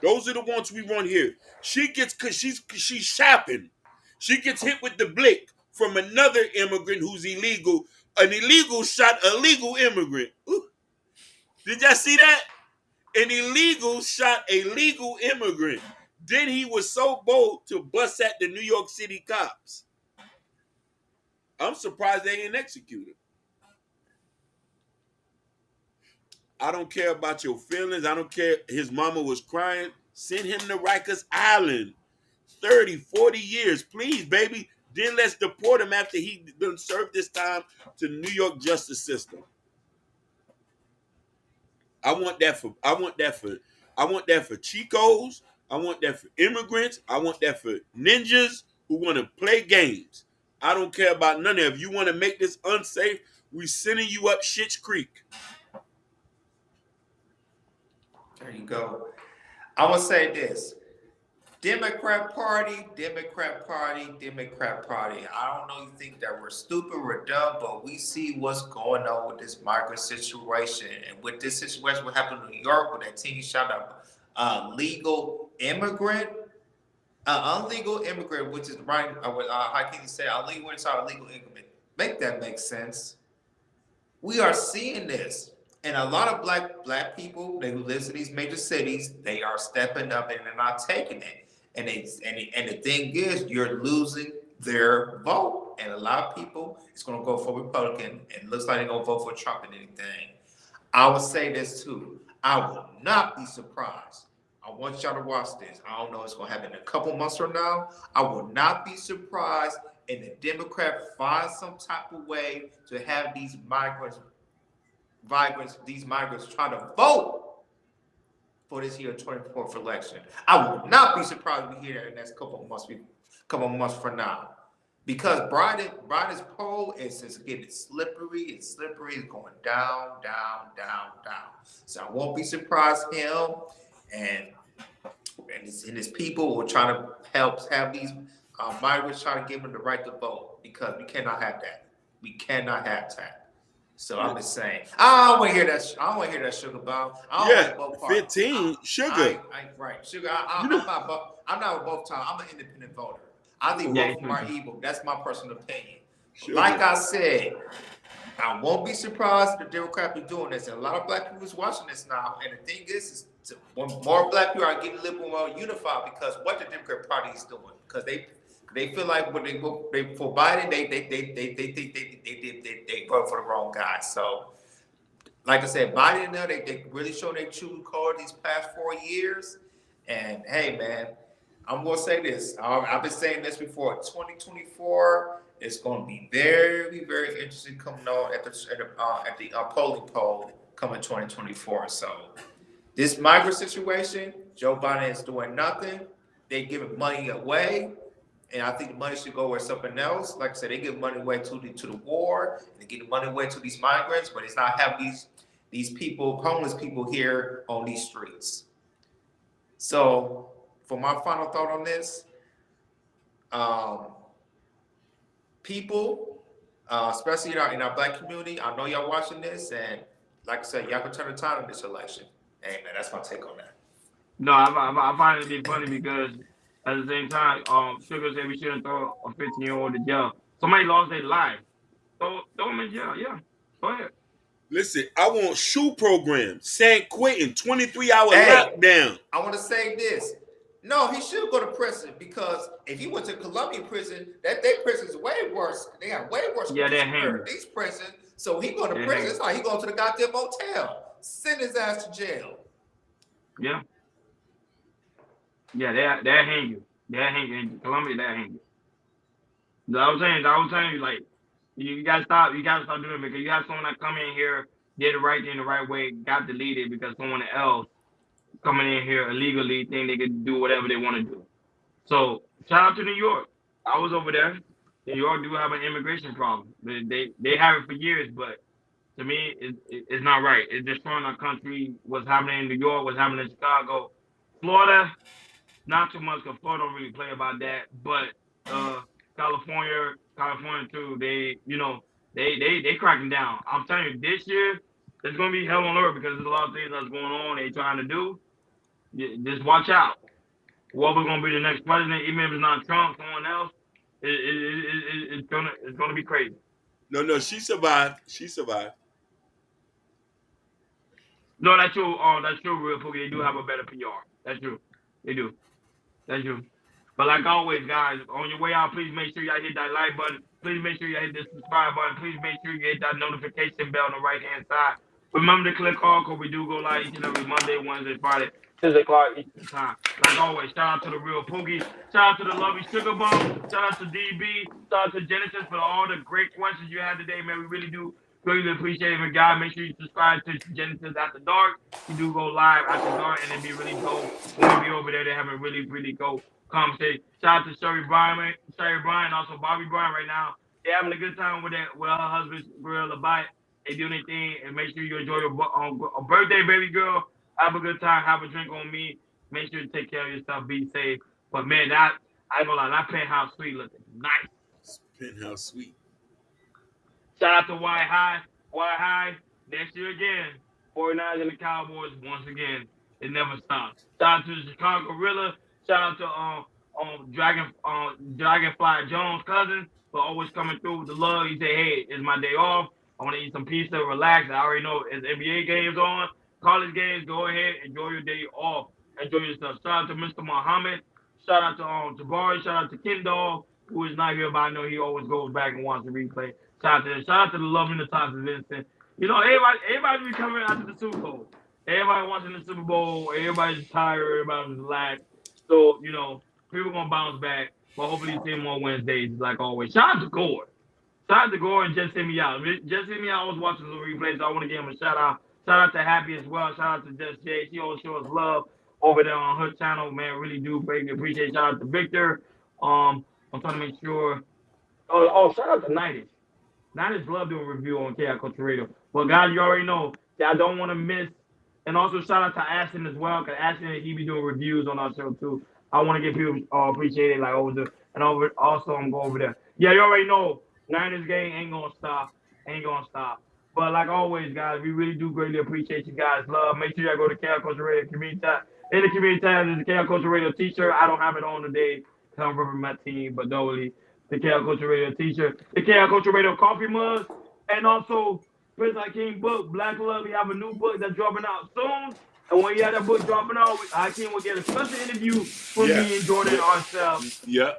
Those are the ones we want here. She gets, because she's shopping. She gets hit with the blick from another immigrant who's illegal. An illegal shot a legal immigrant. Ooh. Did y'all see that? An illegal shot a legal immigrant. Then he was so bold to bust at the New York City cops. I'm surprised they didn't execute him. I don't care about your feelings. I don't care. His mama was crying. Send him to Rikers Island. 30, 40 years. Please, baby. Then let's deport him after he done served this time to the New York justice system. I want that for Chicos. I want that for immigrants. I want that for ninjas who want to play games. I don't care about none of that. If you want to make this unsafe, we sending you up Schitt's Creek. There you go. I will say this. Democrat Party. I don't know you think that we're stupid or dumb, but we see what's going on with this migrant situation. And with this situation, what happened in New York, with that teen shot a legal immigrant, illegal immigrant, which is right, how can you say illegal inside illegal immigrant? Make that make sense. We are seeing this. And a lot of black people who live in these major cities, they are stepping up and they're not taking it. And the thing is, you're losing their vote. And a lot of people is going to go for Republican, and it looks like they're going to vote for Trump and anything. I would say this too. I will not be surprised. I want y'all to watch this. I don't know what's going to happen in a couple months from now. I will not be surprised if the Democrat finds some type of way to have these migrants try to vote for this year 24th election. I will not be surprised if we hear that in the next couple of months from now. Because Biden's poll is just getting slippery. It's going down. So I won't be surprised him and his people will try to help have these migrants try to give them the right to vote, because we cannot have that. We cannot have that. So I'm just saying, I don't want to hear that sugar bomb. I don't like both parties. 15 sugar. Right, sugar. I'm not with both times. I'm an independent voter. I think both of them are evil. That's my personal opinion. Like I said, I won't be surprised if the Democrats be doing this. And a lot of black people is watching this now. And the thing is when more black people are getting a little more unified, because what the Democrat Party is doing, because they feel like when they for Biden, they vote for the wrong guy. So, like I said, Biden and they really showed their true color these past 4 years. And hey, man, I'm gonna say this. I've been saying this before. 2024 is going to be very, very interesting coming out at the polling poll coming 2024. So, this migrant situation, Joe Biden is doing nothing. They giving money away. And I think the money should go where something else. Like I said, they give money away to the war, and they give money away to these migrants, but it's not have these people, homeless people here on these streets. So, for my final thought on this, people, especially in our black community, I know y'all watching this, and like I said, y'all can turn the tide on this election. Hey man, that's my take on that. No, I find it to be funny because at the same time, Sugar said we shouldn't throw a 15-year-old in jail. Somebody lost their life. Throw them in jail. Yeah, go ahead. Listen, I want shoe programs. San Quentin, 23-hour lockdown. I want to say this. No, he should go to prison, because if he went to Columbia prison, their prison is way worse. They have way worse these prisons. So he go to prison. It's like he going to the goddamn motel. Send his ass to jail. Yeah. Yeah, they'll hang you. They'll hang you. In Columbia, they'll hang you. So I was saying, you like, you gotta stop doing it, because you have someone that come in here, did the right thing the right way, got deleted because someone else coming in here illegally think they could do whatever they want to do. So shout out to New York. I was over there. New York do have an immigration problem. They have it for years, but to me, it's not right. It's destroying our country. What's happening in New York, what's happening in Chicago, Florida. Not too much, because Florida don't really play about that. But California too, they cracking down. I'm telling you, this year it's gonna be hell on earth, because there's a lot of things that's going on they trying to do. Just watch out. Whoever's gonna be the next president, even if it's not Trump, someone else, it's gonna be crazy. No, she survived. She survived. No, that's true. That's true, real Pookie. They do have a better PR. That's true. They do. That's true. But like always, guys, on your way out, please make sure y'all hit that like button. Please make sure you hit the subscribe button. Please make sure you hit that notification bell on the right hand side. Remember to click all because we do go live each and every Monday, Wednesday, Friday, 6 o'clock Eastern time. Like always, shout out to the real Pookie. Shout out to the lovely Sugar Bump. Shout out to DB. Shout out to Genesis for all the great questions you had today, man. We really do really appreciate it. And guys, make sure you subscribe to Genesis After Dark. We do go live after dark, and it'd be really dope when we be over there. They have a really, really dope conversation. Shout out to Sherry Bryan, also Bobby Bryan right now. They're having a good time with her husband's grill, the bite. They doing their thing, and make sure you enjoy your birthday, baby girl. Have a good time. Have a drink on me. Make sure you take care of yourself. Be safe. But man, I ain't gonna lie, that penthouse suite looking nice. Penthouse suite. Shout out to White High. White High next year again. 49ers and the Cowboys once again. It never stops. Shout out to the Chicago Gorilla. Shout out to Dragonfly Jones' cousin for always coming through with the love. He said, hey, it's my day off. I want to eat some pizza, relax. I already know it's NBA games on, college games. Go ahead, enjoy your day off. Enjoy yourself. Shout out to Mr. Muhammad. Shout out to Jabari. Shout out to Kendall, who is not here, but I know he always goes back and watches the replay. Shout out to the love in the Thompson Vincent. You know, everybody be coming after the Super Bowl. Everybody watching the Super Bowl. Everybody's tired. Everybody's relaxed. So, you know, people going to bounce back. But hopefully 10 more Wednesdays, like always. Shout out to Gore. Shout out to Gore and Just Hit Me Out. Just Hit Me Out. I was watching the replay, so I want to give him a shout out. Shout out to Happy as well. Shout out to Just Shay. She always shows love over there on her channel, man. Really do greatly appreciate. Shout out to Victor. I'm trying to make sure. Shout out to Nighties. Nighties love doing review on KI Culture Radio. But guys, you already know that I don't want to miss. And also shout out to Ashton as well, because Ashton, he be doing reviews on our show too. I want to get people appreciate it, like over there. And also I'm going over there. Yeah, you already know Niners game ain't gonna stop. But like always, guys, we really do greatly appreciate you guys' love. Make sure y'all go to KI Culture Radio community tab. In the community tab is the KI Culture Radio t-shirt. I don't have it on today because I'm repping my team, but normally the KI Culture Radio t-shirt, the KI Culture Radio coffee mug, and also Prince Hakeem book, Black Love. We have a new book that's dropping out soon. And when you have that book dropping out, Hakeem will get a special interview from me and Jordan ourselves. Yeah.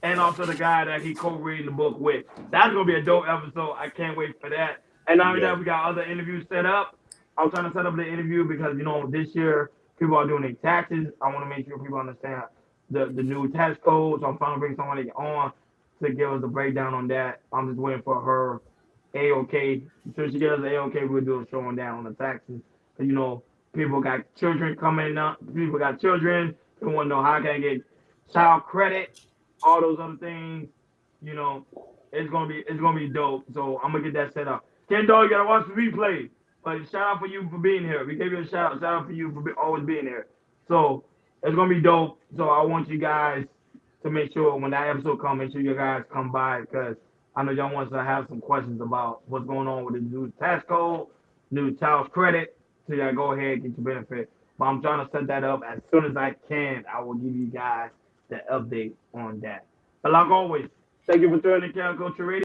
And also the guy that he co-reading the book with. That's going to be a dope episode. I can't wait for that. And now that we got other interviews set up, I'm trying to set up the interview because, you know, this year people are doing their taxes. I want to make sure people understand the new tax code. So I'm trying to bring somebody on to give us a breakdown on that. I'm just waiting for her A-OK. So she gives us the A-OK, we'll do a showing down on the taxes. Because, you know, people got children coming up. People got children. People want to know how can I get child credit, all those other things. You know, it's gonna be dope. So I'm gonna get that set up. Ken Dog, you gotta watch the replay. But shout out for you for being here. We gave you a shout out. Shout out for you for always being here. So it's gonna be dope. So I want you guys to make sure when that episode comes, make sure you guys come by because I know y'all want to have some questions about what's going on with the new tax code, new child credit. So y'all go ahead and get your benefit. But I'm trying to set that up as soon as I can. I will give you guys the update on that. But like always, thank you for tuning in to KI Culture Radio.